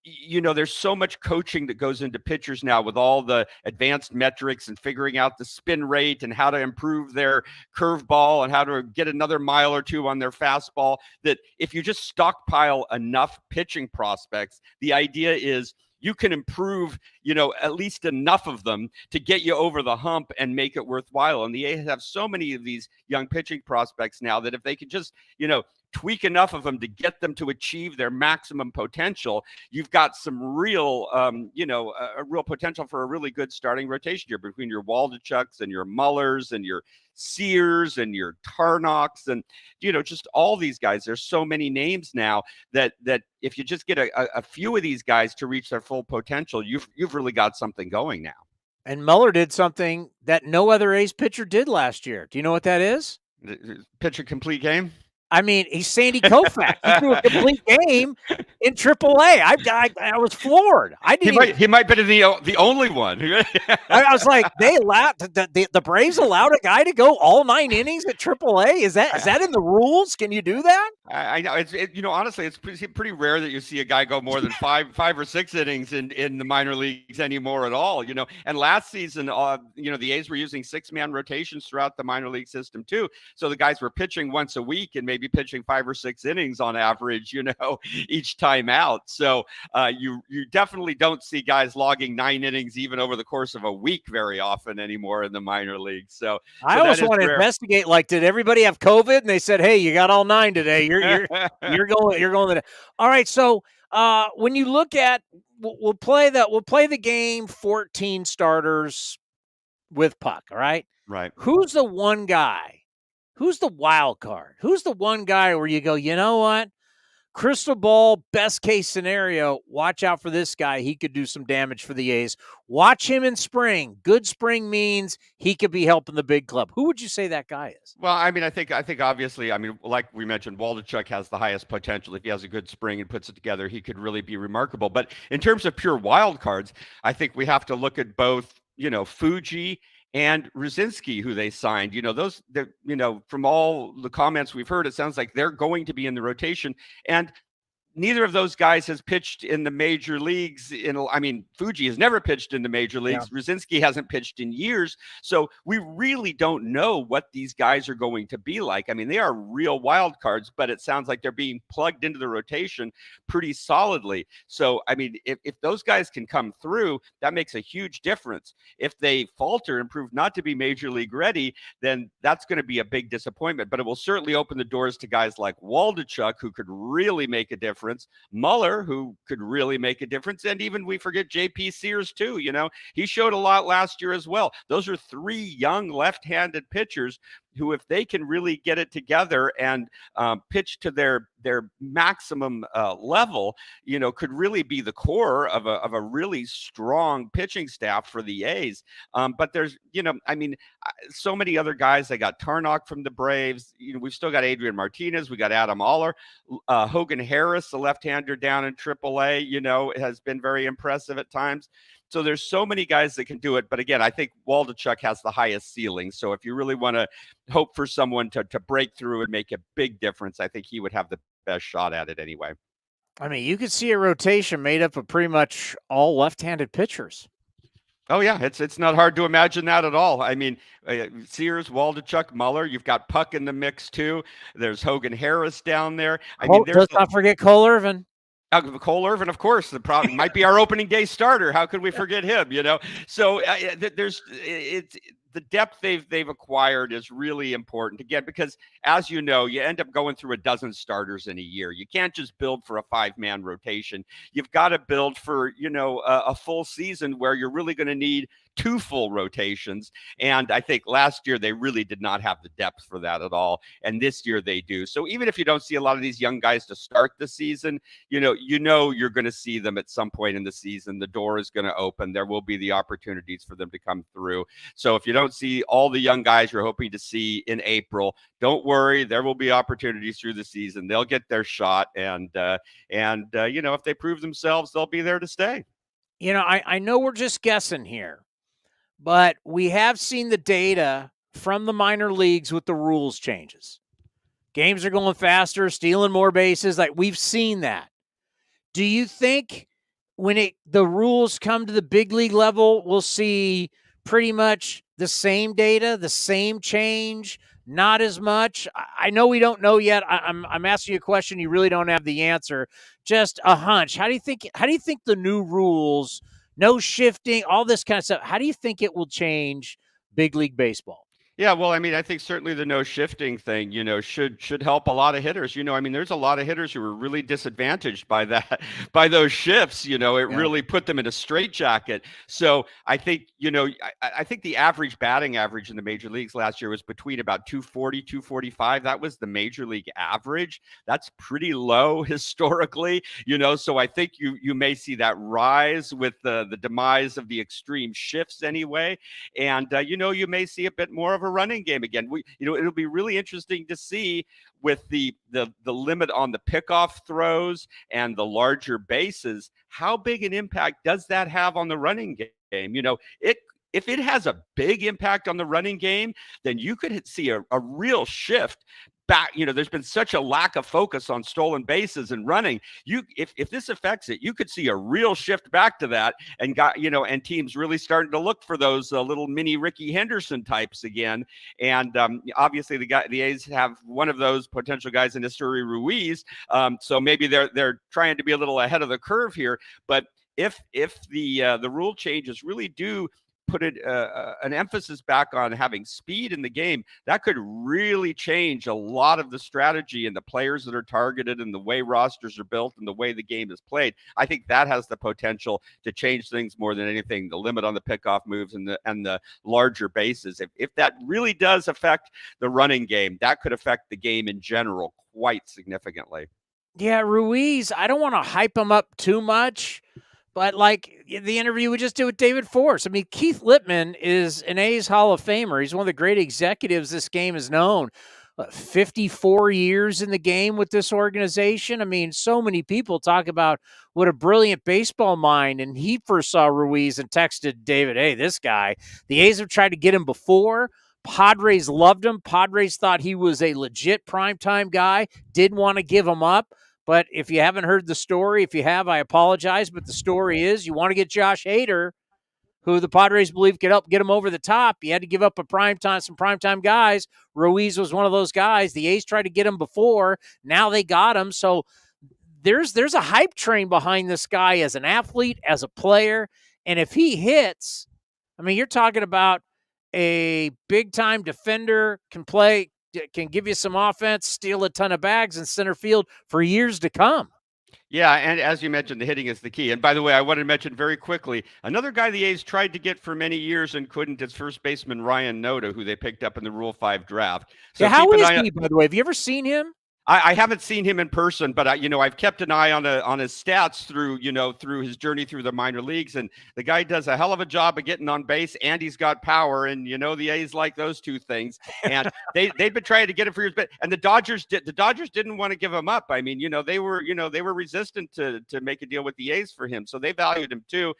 there's so much coaching that goes into pitchers now with all the advanced metrics and figuring out the spin rate and how to improve their curveball and how to get another mile or two on their fastball, that if you just stockpile enough pitching prospects, the idea is you can improve, at least enough of them to get you over the hump and make it worthwhile. And the A's have so many of these young pitching prospects now that if they could just, tweak enough of them to get them to achieve their maximum potential, you've got some real, a real potential for a really good starting rotation here between your Waldichucks and your Mullers and your Sears and your Tarnoks and, just all these guys. There's so many names now that if you just get a few of these guys to reach their full potential, you've really got something going now. And Muller did something that no other A's pitcher did last year. Do you know what that is? Pitch a complete game? I mean, he's Sandy Koufax. He threw a complete game in AAA. I was floored. He might be the only one. I was like, they allowed the Braves allowed a guy to go all 9 innings at AAA. Is that in the rules? Can you do that? I know honestly, it's pretty rare that you see a guy go more than five or 6 innings in the minor leagues anymore at all. And last season, the A's were using 6-man rotations throughout the minor league system too. So the guys were pitching once a week and maybe pitching 5 or 6 innings on average, each time out. So you definitely don't see guys logging 9 innings even over the course of a week very often anymore in the minor leagues. So I almost want to investigate. Like, did everybody have COVID? And they said, "Hey, you got all 9 today. You're going." All right. So when you look at, we'll play the game 14 starters with puck. All right. Right. Who's the one guy? Who's the wild card? Who's the one guy where you go, you know what? Crystal ball, best case scenario, watch out for this guy. He could do some damage for the A's. Watch him in spring. Good spring means he could be helping the big club. Who would you say that guy is? Well, I think obviously, like we mentioned, Waldichuk has the highest potential. If he has a good spring and puts it together, he could really be remarkable. But in terms of pure wild cards, I think we have to look at both, Fuji and Ruzinski, who they signed. From all the comments we've heard, it sounds like they're going to be in the rotation. And neither of those guys has pitched in the major leagues. Fuji has never pitched in the major leagues. Yeah. Ruzinski hasn't pitched in years. So we really don't know what these guys are going to be like. They are real wild cards, but it sounds like they're being plugged into the rotation pretty solidly. So, if those guys can come through, that makes a huge difference. If they falter and prove not to be major league ready, then that's going to be a big disappointment. But it will certainly open the doors to guys like Waldichuk, who could really make a difference. Muller, who could really make a difference. And even we forget JP Sears too. He showed a lot last year as well. Those are 3 young left-handed pitchers who, if they can really get it together and pitch to their maximum level, could really be the core of a really strong pitching staff for the A's. But there's, so many other guys. They got Tarnok from the Braves. We've still got Adrian Martinez. We got Adam Aller. Hogan Harris, the left-hander down in AAA, has been very impressive at times. So there's so many guys that can do it. But again, I think Waldichuk has the highest ceiling. So if you really want to hope for someone to break through and make a big difference, I think he would have the best shot at it anyway. You could see a rotation made up of pretty much all left-handed pitchers. Oh, yeah. It's not hard to imagine that at all. Sears, Waldichuk, Muller. You've got Puck in the mix, too. There's Hogan Harris down there. Let's not forget Cole Irvin. Cole Irvin, of course, the problem might be our opening day starter. How could we forget him? So it's the depth they've acquired is really important again, because as you know, you end up going through a dozen starters in a year. You can't just build for a 5-man rotation. You've got to build for, a full season where you're really going to need 2 full rotations. And I think last year they really did not have the depth for that at all. And this year they do. So even if you don't see a lot of these young guys to start the season, you're going to see them at some point in the season. The door is going to open. There will be the opportunities for them to come through. So if you don't see all the young guys you're hoping to see in April, don't worry. There will be opportunities through the season. They'll get their shot. And if they prove themselves, they'll be there to stay. I know we're just guessing here, but we have seen the data from the minor leagues with the rules changes. Games are going faster, stealing more bases. Like, we've seen that. Do you think when the rules come to the big league level, we'll see pretty much the same data, the same change, not as much. I know we don't know yet. I'm asking you a question. You really don't have the answer. Just a hunch. How do you think the new rules, no shifting, all this kind of stuff, how do you think it will change big league baseball? Yeah, well, I mean, I think certainly the no shifting thing, should help a lot of hitters. I mean, there's a lot of hitters who are really disadvantaged by that, by those shifts. It really put them in a straitjacket. So I think, I think the average batting average in the major leagues last year was between about 240, 245. That was the major league average. That's pretty low historically. So I think you may see that rise with the demise of the extreme shifts anyway, and you may see a bit more of a running game again. It'll be really interesting to see with the limit on the pickoff throws and the larger bases, how big an impact does that have on the running game? If it has a big impact on the running game, then you could see a real shift back. There's been such a lack of focus on stolen bases and running. If this affects it, you could see a real shift back to that, and and teams really starting to look for those little mini Ricky Henderson types again. And obviously the A's have one of those potential guys in Esteury Ruiz. So maybe they're trying to be a little ahead of the curve here. But if the rule changes really do put an emphasis back on having speed in the game, that could really change a lot of the strategy and the players that are targeted and the way rosters are built and the way the game is played. I think that has the potential to change things more than anything. The limit on the pickoff moves and the larger bases. If that really does affect the running game, that could affect the game in general quite significantly. Yeah, Ruiz, I don't want to hype him up too much, but like the interview we just did with David Forst, I mean, Keith Lippman is an A's Hall of Famer. He's one of the great executives this game has known. 54 years in the game with this organization. I mean, so many people talk about what a brilliant baseball mind. And he first saw Ruiz and texted David, hey, this guy, the A's have tried to get him before. Padres loved him. Padres thought he was a legit primetime guy, didn't want to give him up. But if you haven't heard the story, if you have, I apologize. But the story is you want to get Josh Hader, who the Padres believe could help get him over the top. You had to give up some primetime guys. Ruiz was one of those guys. The A's tried to get him before. Now they got him. So there's a hype train behind this guy as an athlete, as a player. And if he hits, I mean, you're talking about a big-time defender, can give you some offense, steal a ton of bags in center field for years to come. Yeah, and as you mentioned, the hitting is the key. And by the way, I want to mention very quickly, another guy the A's tried to get for many years and couldn't is first baseman Ryan Noda, who they picked up in the Rule 5 draft. So yeah, how is he, by the way? Have you ever seen him? I haven't seen him in person, but I've kept an eye on his stats through his journey through the minor leagues, and the guy does a hell of a job of getting on base, and he's got power, and the A's like those two things, and they've been trying to get him for years, but the Dodgers didn't want to give him up. I mean, they were resistant to make a deal with the A's for him, so they valued him too.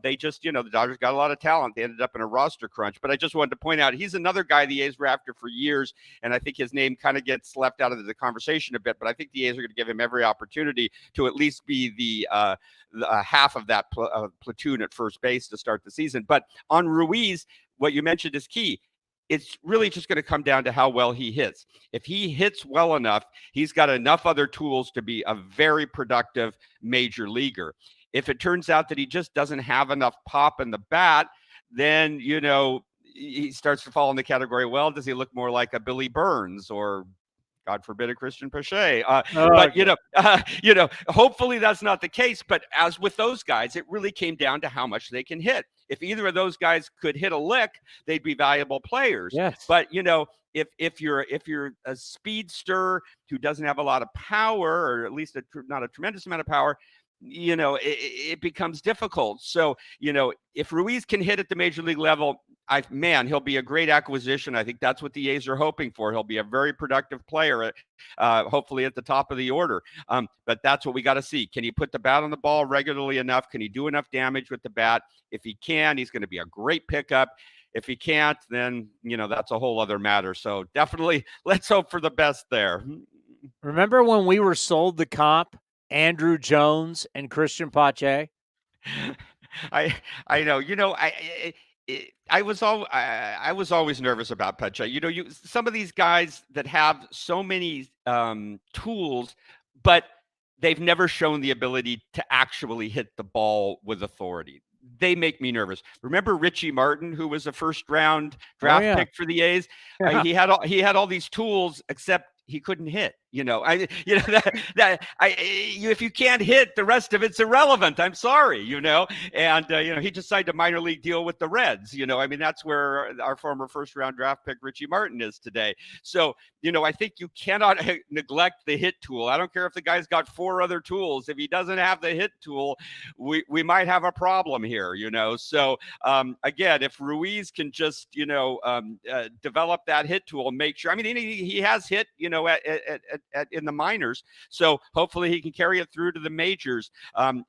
They just the Dodgers got a lot of talent. They ended up in a roster crunch, but I just wanted to point out he's another guy the A's were after for years, and I think his name kind of gets left out of the conversation a bit, but I think the A's are going to give him every opportunity to at least be the half of that platoon at first base to start the season. But on Ruiz, what you mentioned is key. It's really just going to come down to how well he hits. If he hits well enough, he's got enough other tools to be a very productive major leaguer. If it turns out that he just doesn't have enough pop in the bat, then, he starts to fall in the category, well, does he look more like a Billy Burns or God forbid a Christian Pache. But hopefully that's not the case. But as with those guys, it really came down to how much they can hit. If either of those guys could hit a lick, they'd be valuable players. Yes. But if you're a speedster who doesn't have a lot of power, or at least not a tremendous amount of power, it becomes difficult. So, if Ruiz can hit at the major league level, he'll be a great acquisition. I think that's what the A's are hoping for. He'll be a very productive player, hopefully at the top of the order. But that's what we got to see. Can he put the bat on the ball regularly enough? Can he do enough damage with the bat? If he can, he's going to be a great pickup. If he can't, then, that's a whole other matter. So definitely let's hope for the best there. Remember when we were sold the comp? Andrew Jones and Christian Pache? I know. I was always nervous about Pecha. You know, some of these guys that have so many tools, but they've never shown the ability to actually hit the ball with authority. They make me nervous. Remember Richie Martin, who was a first-round draft pick for the A's? Yeah. He had all these tools, except he couldn't hit. If you can't hit, the rest of it's irrelevant. I'm sorry, And he just signed a minor league deal with the Reds. That's where our former first-round draft pick Richie Martin is today. So, I think you cannot neglect the hit tool. I don't care if the guy's got 4 other tools. If he doesn't have the hit tool, we might have a problem here. So again, if Ruiz can just develop that hit tool, make sure. He has hit in the minors, so hopefully he can carry it through to the majors.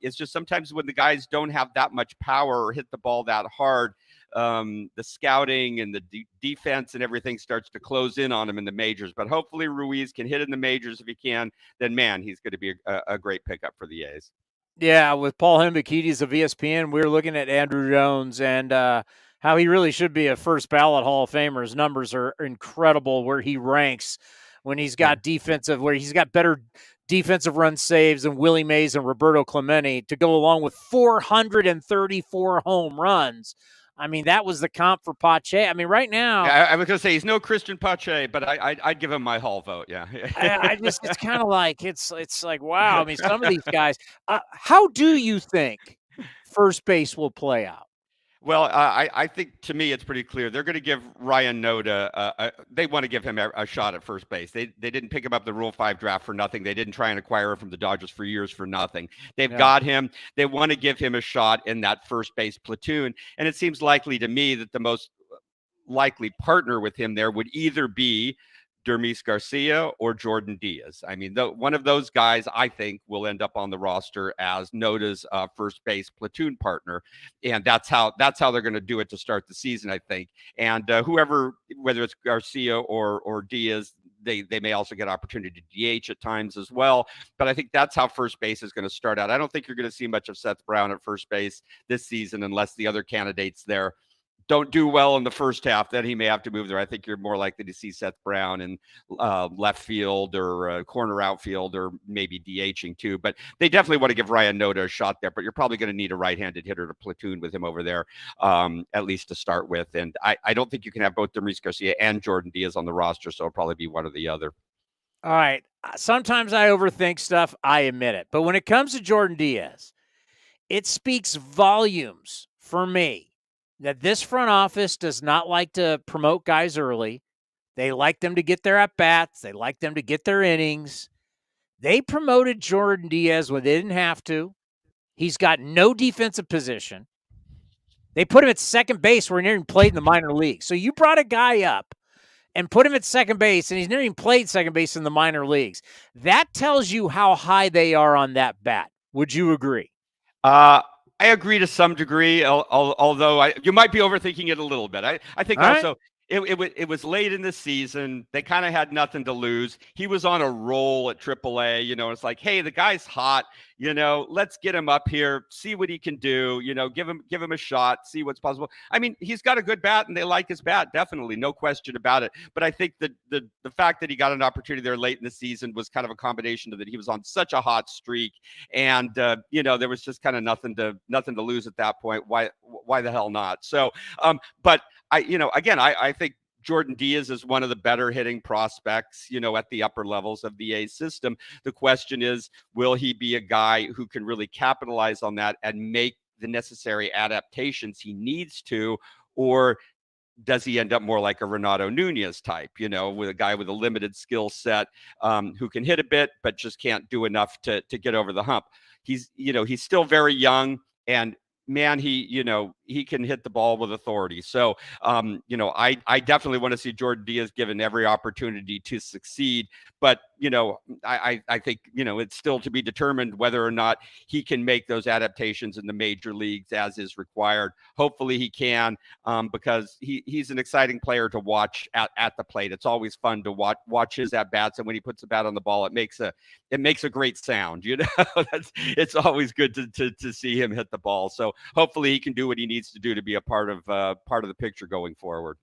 It's just sometimes when the guys don't have that much power or hit the ball that hard, the scouting and the defense and everything starts to close in on him in the majors. But hopefully Ruiz can hit in the majors. If he can, then man, he's going to be a great pickup for the A's. Yeah, with Paul Hembekides of ESPN, we were looking at Andrew Jones and how he really should be a first ballot Hall of Famer. His numbers are incredible where he ranks when he's got where he's got better defensive run saves than Willie Mays and Roberto Clemente to go along with 434 home runs. That was the comp for Pache. Right now. Yeah, I was going to say he's no Christian Pache, but I'd give him my Hall vote. Yeah. it's kind of like, it's like, wow. Some of these guys, how do you think first base will play out? Well, I think to me it's pretty clear. They're going to give Ryan Noda. They want to give him a shot at first base. They didn't pick him up the Rule 5 draft for nothing. They didn't try and acquire him from the Dodgers for years for nothing. They've got him. They want to give him a shot in that first base platoon. And it seems likely to me that the most likely partner with him there would either be Dermis Garcia or Jordan Diaz. One of those guys, I think, will end up on the roster as Noda's first base platoon partner, and that's how they're going to do it to start the season, I think. And whoever, whether it's Garcia or Diaz, they may also get opportunity to DH at times as well. But I think that's how first base is going to start out. I don't think you're going to see much of Seth Brown at first base this season unless the other candidates there don't do well in the first half. Then he may have to move there. I think you're more likely to see Seth Brown in left field or corner outfield or maybe DHing too. But they definitely want to give Ryan Noda a shot there. But you're probably going to need a right-handed hitter to platoon with him over there, at least to start with. And I don't think you can have both Dermis Garcia and Jordan Diaz on the roster, so it'll probably be one or the other. All right. Sometimes I overthink stuff. I admit it. But when it comes to Jordan Diaz, it speaks volumes for me that this front office does not like to promote guys early. They like them to get their at-bats. They like them to get their innings. They promoted Jordan Diaz when they didn't have to. He's got no defensive position. They put him at second base where he never even played in the minor league. So you brought a guy up and put him at second base, and he's never even played second base in the minor leagues. That tells you how high they are on that bat. Would you agree? I agree to some degree, although you might be overthinking it a little bit. I think also it was late in the season. They kind of had nothing to lose. He was on a roll at AAA. It's like, hey, the guy's hot. Let's get him up here, see what he can do. Give him a shot, see what's possible. He's got a good bat, and they like his bat, definitely, no question about it. But I think that the fact that he got an opportunity there late in the season was kind of a combination of that he was on such a hot streak, and there was just kind of nothing to lose at that point. Why the hell not? So, but I think Jordan Diaz is one of the better hitting prospects, at the upper levels of the A's system. The question is, will he be a guy who can really capitalize on that and make the necessary adaptations he needs to, or does he end up more like a Renato Nunez type, with a guy with a limited skill set, who can hit a bit, but just can't do enough to get over the hump? He's still very young, and man, he can hit the ball with authority. So, I definitely want to see Jordan Diaz given every opportunity to succeed. But I think, it's still to be determined whether or not he can make those adaptations in the major leagues as is required. Hopefully he can, because he's an exciting player to watch at the plate. It's always fun to watch his at bats, and when he puts the bat on the ball, it makes a great sound. It's always good to see him hit the ball. So hopefully he can do what he needs to do to be a part of the picture going forward.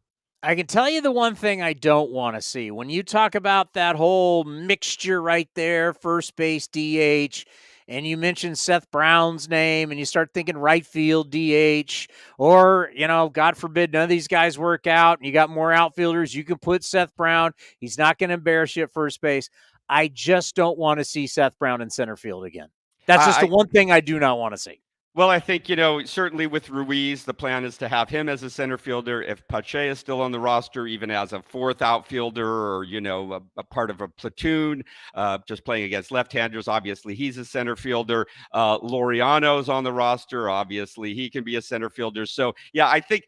I can tell you the one thing I don't want to see. When you talk about that whole mixture right there, first base DH, and you mention Seth Brown's name, and you start thinking right field DH, or, God forbid, none of these guys work out, and you got more outfielders, you can put Seth Brown. He's not going to embarrass you at first base. I just don't want to see Seth Brown in center field again. That's just the one thing I do not want to see. Well, I think, certainly with Ruiz, the plan is to have him as a center fielder. If Pache is still on the roster, even as a fourth outfielder or, a part of a platoon, just playing against left-handers, obviously he's a center fielder. Laureano's on the roster. Obviously he can be a center fielder. So, yeah, I think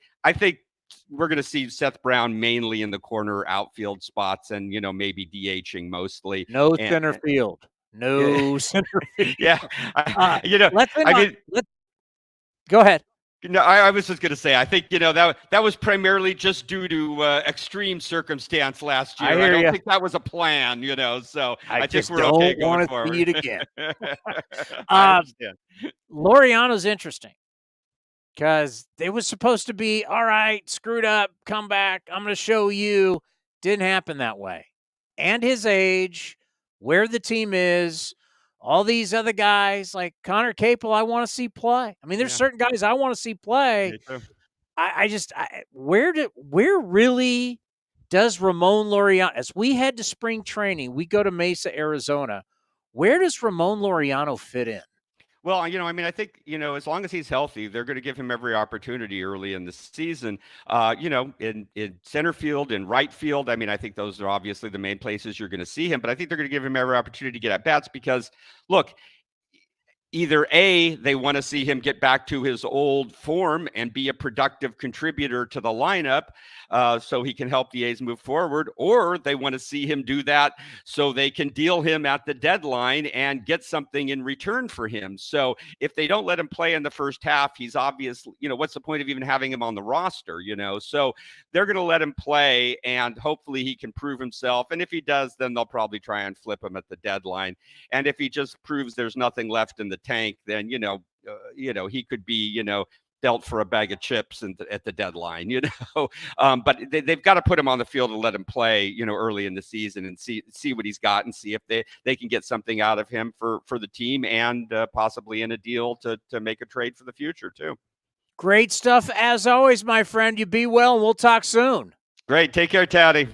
we're going to see Seth Brown mainly in the corner outfield spots and, maybe DHing mostly. Center field. No center field. Yeah. Go ahead. No, I was just going to say, I think, that was primarily just due to extreme circumstance last year. I don't think that was a plan, so I think we're okay going forward. See it again. Laureano's interesting because it was supposed to be, all right, screwed up, come back, I'm going to show you. Didn't happen that way. And his age, where the team is, all these other guys like Connor Capel, I want to see play. I mean, there's certain guys I want to see play. Where really does Ramon Laureano, as we head to spring training, we go to Mesa, Arizona, where does Ramon Laureano fit in? Well, I think, as long as he's healthy, they're going to give him every opportunity early in the season, in center field, in right field. I think those are obviously the main places you're going to see him, but I think they're going to give him every opportunity to get at bats because, look, either A, they want to see him get back to his old form and be a productive contributor to the lineup so he can help the A's move forward, or they want to see him do that so they can deal him at the deadline and get something in return for him. So if they don't let him play in the first half, he's obviously, what's the point of even having him on the roster, So they're going to let him play and hopefully he can prove himself. And if he does, then they'll probably try and flip him at the deadline. And if he just proves there's nothing left in the tank, then he could be dealt for a bag of chips at the deadline. But they've got to put him on the field and let him play early in the season and see what he's got and see if they can get something out of him for the team and possibly in a deal to make a trade for the future too. Great stuff as always, my friend. You be well, and we'll talk soon. Great, take care, Taddy.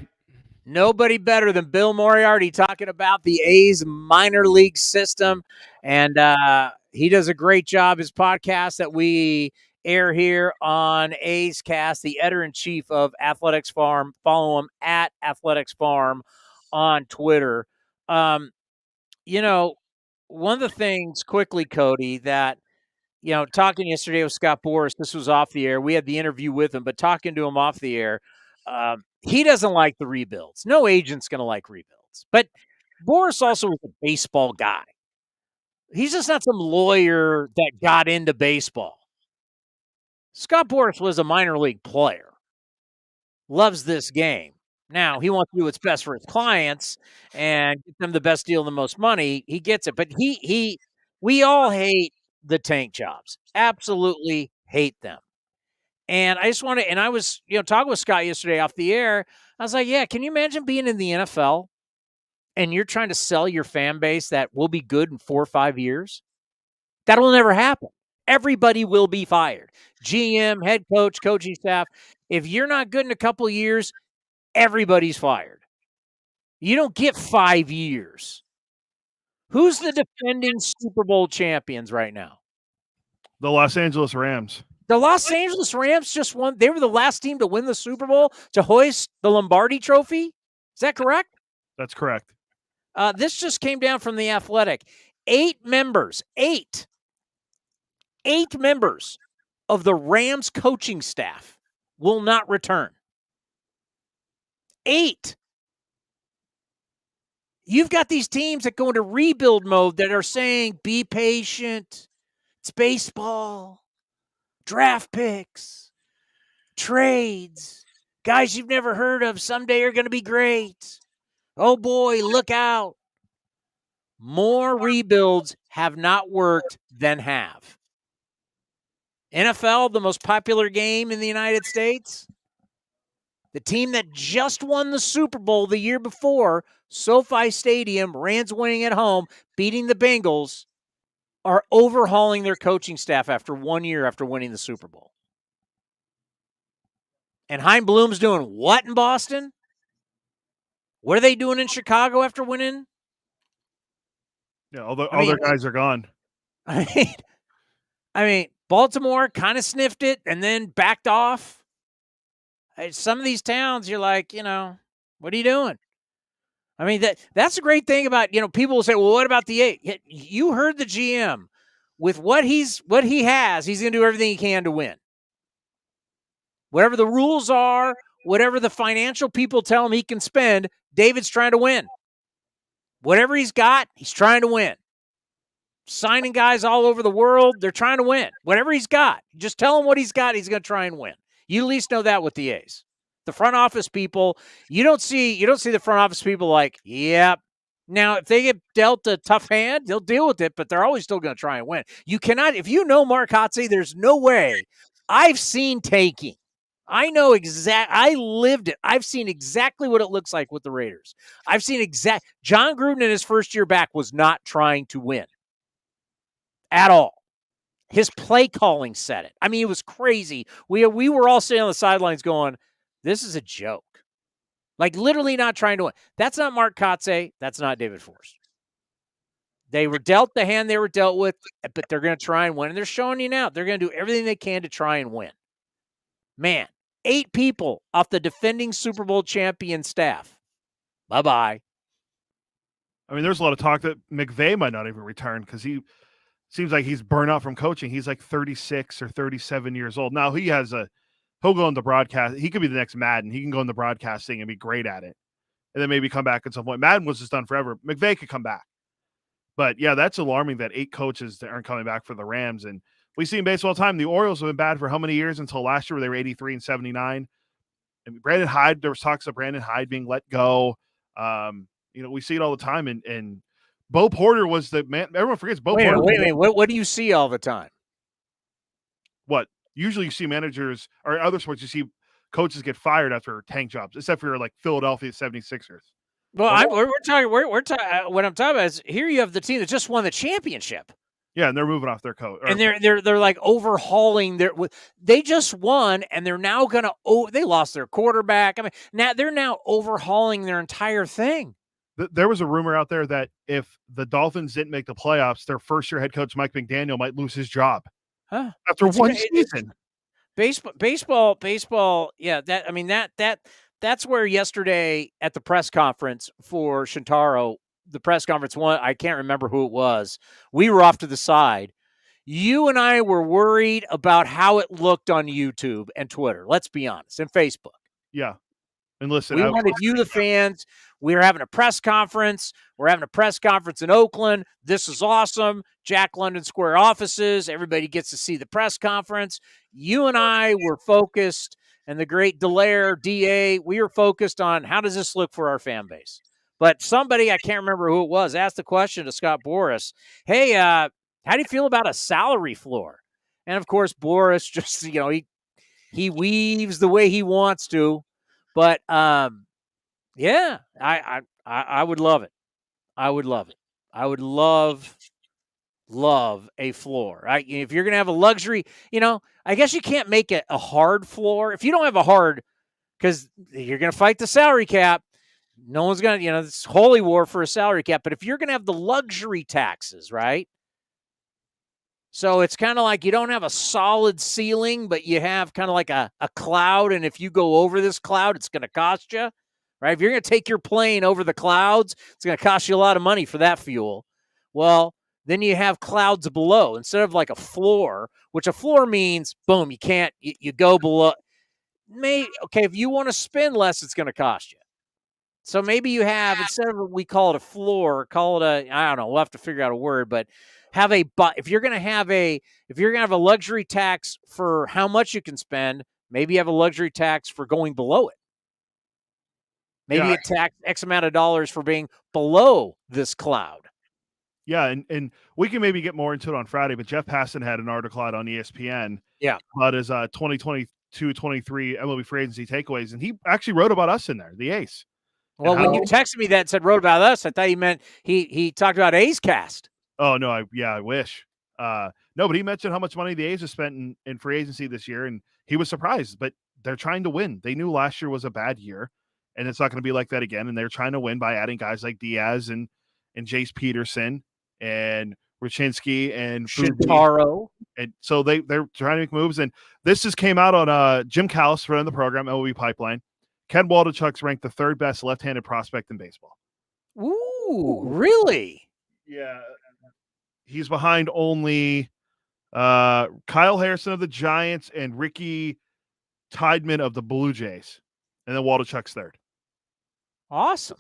Nobody better than Bill Moriarty talking about the A's minor league system. And he does a great job. His podcast that we air here on A's Cast, the editor-in-chief of Athletics Farm. Follow him at Athletics Farm on Twitter. One of the things quickly, Cody, that, talking yesterday with Scott Boras, this was off the air. We had the interview with him, but talking to him off the air, he doesn't like the rebuilds. No agent's going to like rebuilds. But Boras also was a baseball guy. He's just not some lawyer that got into baseball. Scott Boras was a minor league player. Loves this game. Now, he wants to do what's best for his clients and get them the best deal and the most money. He gets it. But we all hate the tank jobs. Absolutely hate them. And I just want to, and I was, talking with Scott yesterday off the air. I was like, yeah, can you imagine being in the NFL and you're trying to sell your fan base that will be good in 4 or 5 years? That will never happen. Everybody will be fired. GM, head coach, coaching staff. If you're not good in a couple of years, everybody's fired. You don't get 5 years. Who's the defending Super Bowl champions right now? The Los Angeles Rams. The Los Angeles Rams just won. They were the last team to win the Super Bowl to hoist the Lombardi Trophy. Is that correct? That's correct. This just came down from The Athletic. 8 members of the Rams coaching staff will not return. 8. You've got these teams that go into rebuild mode that are saying, be patient. It's baseball, draft picks, trades, guys you've never heard of someday are going to be great. Oh boy, look out. More rebuilds have not worked than have. NFL, the most popular game in the United States, the team that just won the Super Bowl the year before, SoFi Stadium, Rams winning at home, beating the Bengals, are overhauling their coaching staff after 1 year after winning the Super Bowl. And Chaim Bloom's doing what in Boston? What are they doing in Chicago after winning? Yeah, all their guys are gone. I mean, Baltimore kind of sniffed it and then backed off. Some of these towns, you're like, what are you doing? I mean, that's a great thing about, people will say, well, what about the 8? You heard the GM. With what he has, he's going to do everything he can to win. Whatever the rules are, whatever the financial people tell him he can spend, David's trying to win. Whatever he's got, he's trying to win. Signing guys all over the world, they're trying to win. Whatever he's got, just tell him what he's got, he's going to try and win. You at least know that with the A's. The front office people, you don't see the front office people like, yep. Now, if they get dealt a tough hand, they'll deal with it, but they're always still going to try and win. You cannot, if you know Mark Hotze, there's no way. I've seen tanking. I know I lived it. I've seen exactly what it looks like with the Raiders. I've seen John Gruden in his first year back was not trying to win at all. His play calling said it. I mean, it was crazy. We were all sitting on the sidelines going, this is a joke. Like literally not trying to win. That's not Mark Kotze. That's not David Forst. They were dealt the hand they were dealt with, but they're going to try and win. And they're showing you now. They're going to do everything they can to try and win. Man, 8 people off the defending Super Bowl champion staff. Bye-bye. I mean, there's a lot of talk that McVay might not even return because he seems like he's burnt out from coaching. He's like 36 or 37 years old. Now he'll go into broadcast. He could be the next Madden. He can go into broadcasting and be great at it. And then maybe come back at some point. Madden was just done forever. McVay could come back. But yeah, that's alarming that 8 coaches that aren't coming back for the Rams. And we see in baseball time, the Orioles have been bad for how many years until last year where they were 83 and 79. And Brandon Hyde, there was talks of Brandon Hyde being let go. We see it all the time. And Bo Porter was the man. Everyone forgets Bo Porter. Wait. What do you see all the time? What? Usually you see managers or other sports, you see coaches get fired after tank jobs, except for like Philadelphia 76ers. Well, what I'm talking about is here you have the team that just won the championship. Yeah, and they're moving off their coach. And they're like overhauling they just won and they're now going to they lost their quarterback. I mean, now they're overhauling their entire thing. There was a rumor out there that if the Dolphins didn't make the playoffs, their first-year head coach Mike McDaniel might lose his job. Huh? After one season. Baseball. Yeah, that's where yesterday at the press conference for Shintaro, the press conference one, I can't remember who it was. We were off to the side. You and I were worried about how it looked on YouTube and Twitter. Let's be honest, and Facebook. Yeah. And listen, we wanted you, the fans. We were having a press conference. We're having a press conference in Oakland. This is awesome. Jack London Square offices. Everybody gets to see the press conference. You and I were focused, and the great Delaire, DA, we were focused on how does this look for our fan base. But somebody, I can't remember who it was, asked the question to Scott Boras, hey, how do you feel about a salary floor? And, of course, Boras just, he weaves the way he wants to. But, yeah, I would love it. I would love it. I would love a floor. If you're going to have a luxury, I guess you can't make it a hard floor. If you don't have a hard, because you're going to fight the salary cap, no one's going to, it's holy war for a salary cap. But if you're going to have the luxury taxes, right? So it's kind of like you don't have a solid ceiling, but you have kind of like a cloud. And if you go over this cloud, it's going to cost you, right? If you're going to take your plane over the clouds, it's going to cost you a lot of money for that fuel. Well, then you have clouds below instead of like a floor, which a floor means, boom, you go below. Okay, if you want to spend less, it's going to cost you. So maybe you have, instead of we call it a floor, call it I don't know, we'll have to figure out a word, but have if you're going to have a luxury tax for how much you can spend, maybe you have a luxury tax for going below it. Maybe you tax X amount of dollars for being below this cloud. Yeah, and we can maybe get more into it on Friday, but Jeff Passan had an article out on ESPN about his 2022-23 MLB free agency takeaways, and he actually wrote about us in there, the A's. Well, when you texted me that and said wrote about us, I thought you meant he talked about A's Cast. Oh, no, I wish. No, but he mentioned how much money the A's have spent in free agency this year, and he was surprised, but they're trying to win. They knew last year was a bad year, and it's not going to be like that again, and they're trying to win by adding guys like Diaz and Jace Peterson and Rachinski and Shintaro. And so they're trying to make moves, and this just came out on Jim Callis running the program, MLB Pipeline. Ken Waldichuk's ranked the 3rd best left-handed prospect in baseball. Ooh, really? Yeah. He's behind only Kyle Harrison of the Giants and Ricky Tideman of the Blue Jays. And then Waldichuk's 3rd. Awesome.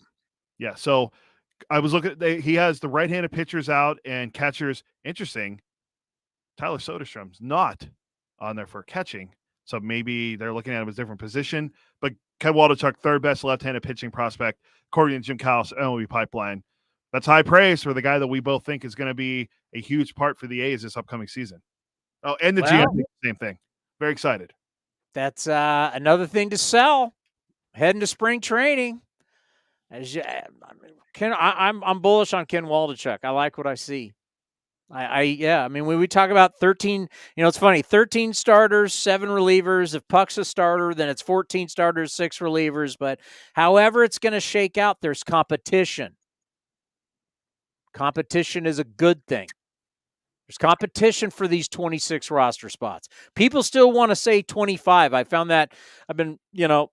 Yeah, so I was looking – he has the right-handed pitchers out and catchers. Interesting. Tyler Soderstrom's not on there for catching. So maybe they're looking at him as a different position. But Ken Waldichuk, 3rd best left-handed pitching prospect, according to Jim Callis, MLB Pipeline. That's high praise for the guy that we both think is going to be a huge part for the A's this upcoming season. Oh, and the GM, same thing. Very excited. That's another thing to sell. Heading to spring training. I'm bullish on Ken Waldichuk. I like what I see. I mean, when we talk about 13, it's funny, 13 starters, 7 relievers. If Puck's a starter, then it's 14 starters, 6 relievers. But however it's going to shake out, there's competition. Competition is a good thing. There's competition for these 26 roster spots. People still want to say 25. I found that I've been,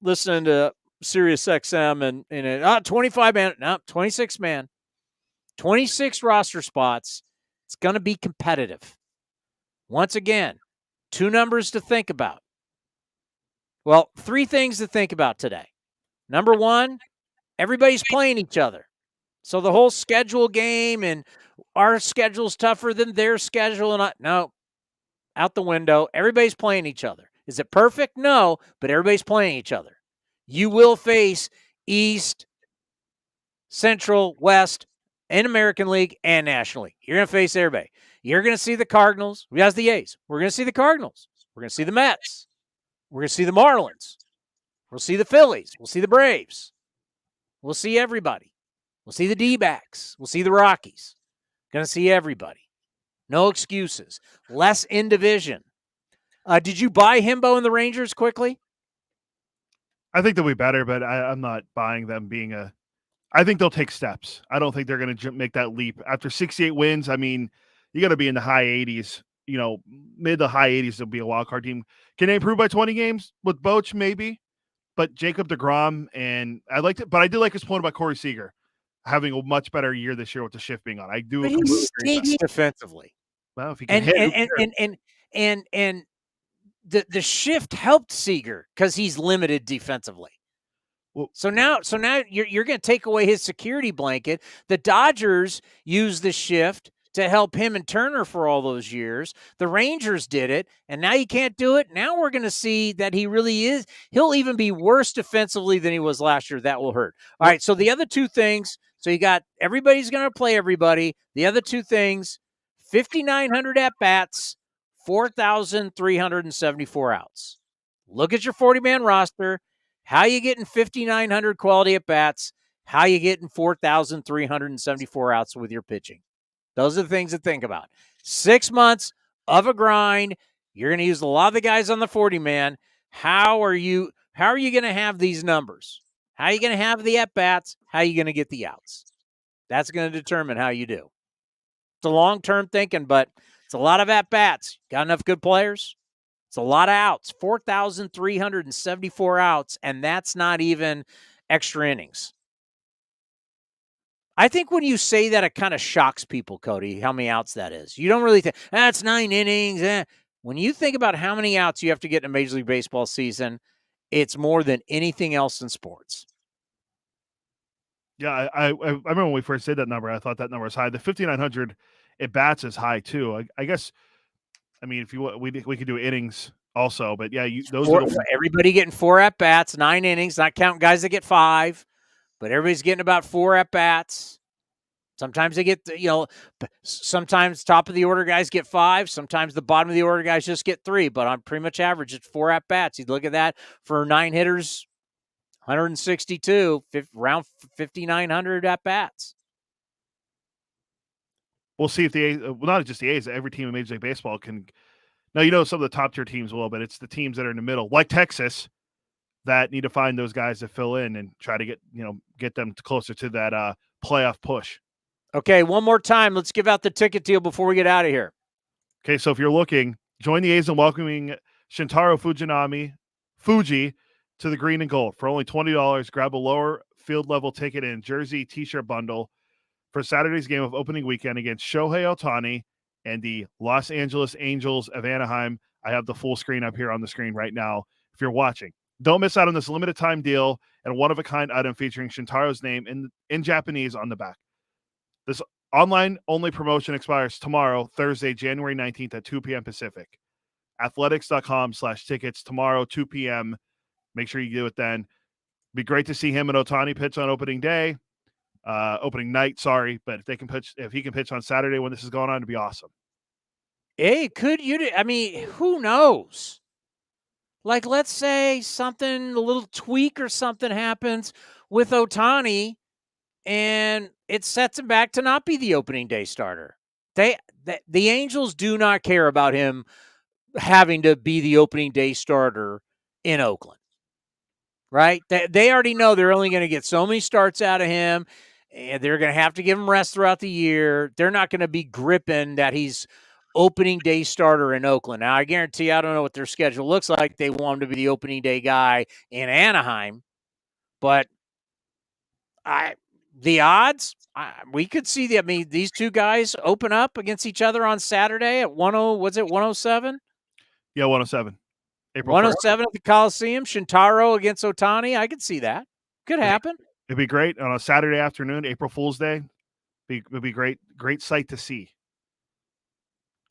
listening to Sirius XM and 25 man, no, 26 man, 26 roster spots. It's going to be competitive. Once again, 2 numbers to think about. Well, 3 things to think about today. Number 1, everybody's playing each other. So the whole schedule game and our schedule's tougher than their schedule. And no, out the window. Everybody's playing each other. Is it perfect? No, but everybody's playing each other. You will face East, Central, West, in American League and National League. You're going to face everybody. You're going to see the Cardinals. We have the A's. We're going to see the Cardinals. We're going to see the Mets. We're going to see the Marlins. We'll see the Phillies. We'll see the Braves. We'll see everybody. We'll see the D-backs. We'll see the Rockies. Going to see everybody. No excuses. Less in division. Did you buy Hembo and the Rangers quickly? I think they'll be better, but I'm not buying them being I think they'll take steps. I don't think they're going to make that leap. After 68 wins, I mean, you got to be in the high 80s. Mid to high 80s, they'll be a wild card team. Can they improve by 20 games with Boch? Maybe. But Jacob deGrom, and I did like his point about Corey Seager having a much better year this year with the shift being on. I do. But he stinks defensively. Well, if he can hit, and the shift helped Seager because he's limited defensively. Well, so now you're going to take away his security blanket. The Dodgers used the shift to help him and Turner for all those years. The Rangers did it, and now you can't do it. Now we're going to see that he really is. He'll even be worse defensively than he was last year. That will hurt. All right, so the other 2 things. So you got everybody's going to play everybody. The other 2 things, 5,900 at-bats, 4,374 outs. Look at your 40-man roster. How you getting 5,900 quality at-bats? How you getting 4,374 outs with your pitching? Those are the things to think about. 6 months of a grind. You're going to use a lot of the guys on the 40-man. How are you going to have these numbers? How are you going to have the at-bats? How are you going to get the outs? That's going to determine how you do. It's a long-term thinking, but it's a lot of at-bats. Got enough good players? It's a lot of outs. 4,374 outs, and that's not even extra innings. I think when you say that, it kind of shocks people, Cody, how many outs that is. You don't really think, that's 9 innings. When you think about how many outs you have to get in a Major League Baseball season, it's more than anything else in sports. Yeah, I remember when we first said that number, I thought that number was high. The 5,900 at bats is high too. I guess. I mean, if we could do innings also, but yeah, those are everybody getting 4 at bats, 9 innings, not counting guys that get 5, but everybody's getting about 4 at bats. Sometimes they get, sometimes top of the order guys get 5. Sometimes the bottom of the order guys just get 3. But on pretty much average, it's 4 at bats. You look at that for 9 hitters, 162, around 5,900 at bats. We'll see if the A's, well, not just the A's, every team in Major League Baseball can. Now, some of the top tier teams will, but it's the teams that are in the middle, like Texas, that need to find those guys to fill in and try to get them closer to that playoff push. Okay, one more time. Let's give out the ticket deal before we get out of here. Okay, so if you're looking, join the A's in welcoming Shintaro Fuji to the green and gold. For only $20, grab a lower field level ticket and jersey t-shirt bundle for Saturday's game of opening weekend against Shohei Ohtani and the Los Angeles Angels of Anaheim. I have the full screen up here on the screen right now if you're watching. Don't miss out on this limited time deal and one-of-a-kind item featuring Shintaro's name in Japanese on the back. This online-only promotion expires tomorrow, Thursday, January 19th at 2 p.m. Pacific. Athletics.com/tickets tomorrow, 2 p.m. Make sure you do it then. Be great to see him and Ohtani pitch on opening night, but if he can pitch on Saturday when this is going on, it'd be awesome. Hey, who knows? Like, let's say a little tweak or something happens with Ohtani, and it sets him back to not be the opening day starter. The Angels do not care about him having to be the opening day starter in Oakland, right? They already know they're only going to get so many starts out of him, and they're going to have to give him rest throughout the year. They're not going to be gripping that he's opening day starter in Oakland. Now, I guarantee I don't know what their schedule looks like. They want him to be the opening day guy in Anaheim, but the odds, we could see these two guys open up against each other on Saturday at 107? Yeah, 107. April 107 at the Coliseum. Shintaro against Ohtani. I could see that. Could happen. It'd be great on a Saturday afternoon, April Fool's Day. It'd be great sight to see.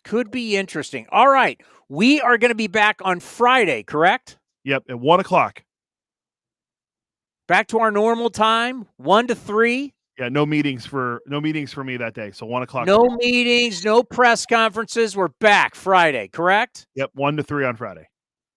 Could be interesting. All right. We are going to be back on Friday, correct? Yep, at 1 o'clock. Back to our normal time, 1 to 3. Yeah, no meetings for me that day. So 1 o'clock. No meetings, no press conferences. We're back Friday, correct? Yep, 1 to 3 on Friday.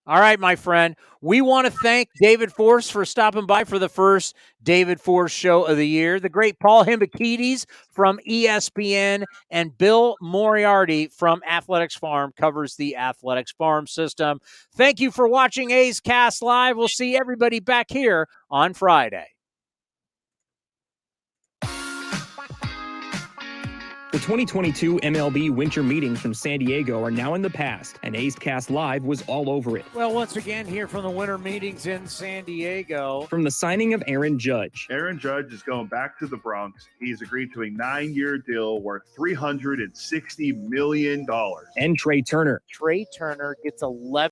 All right, my friend. We want to thank David Forst for stopping by for the first David Forst show of the year. The great Paul Hembekides from ESPN and Bill Moriarty from Athletics Farm covers the Athletics Farm system. Thank you for watching A's Cast Live. We'll see everybody back here on Friday. The 2022 MLB winter meetings from San Diego are now in the past, and A's Cast Live was all over it. Well, once again, here from the winter meetings in San Diego. From the signing of Aaron Judge. Aaron Judge is going back to the Bronx. He's agreed to a 9-year deal worth $360 million. And Trey Turner. Trey Turner gets 11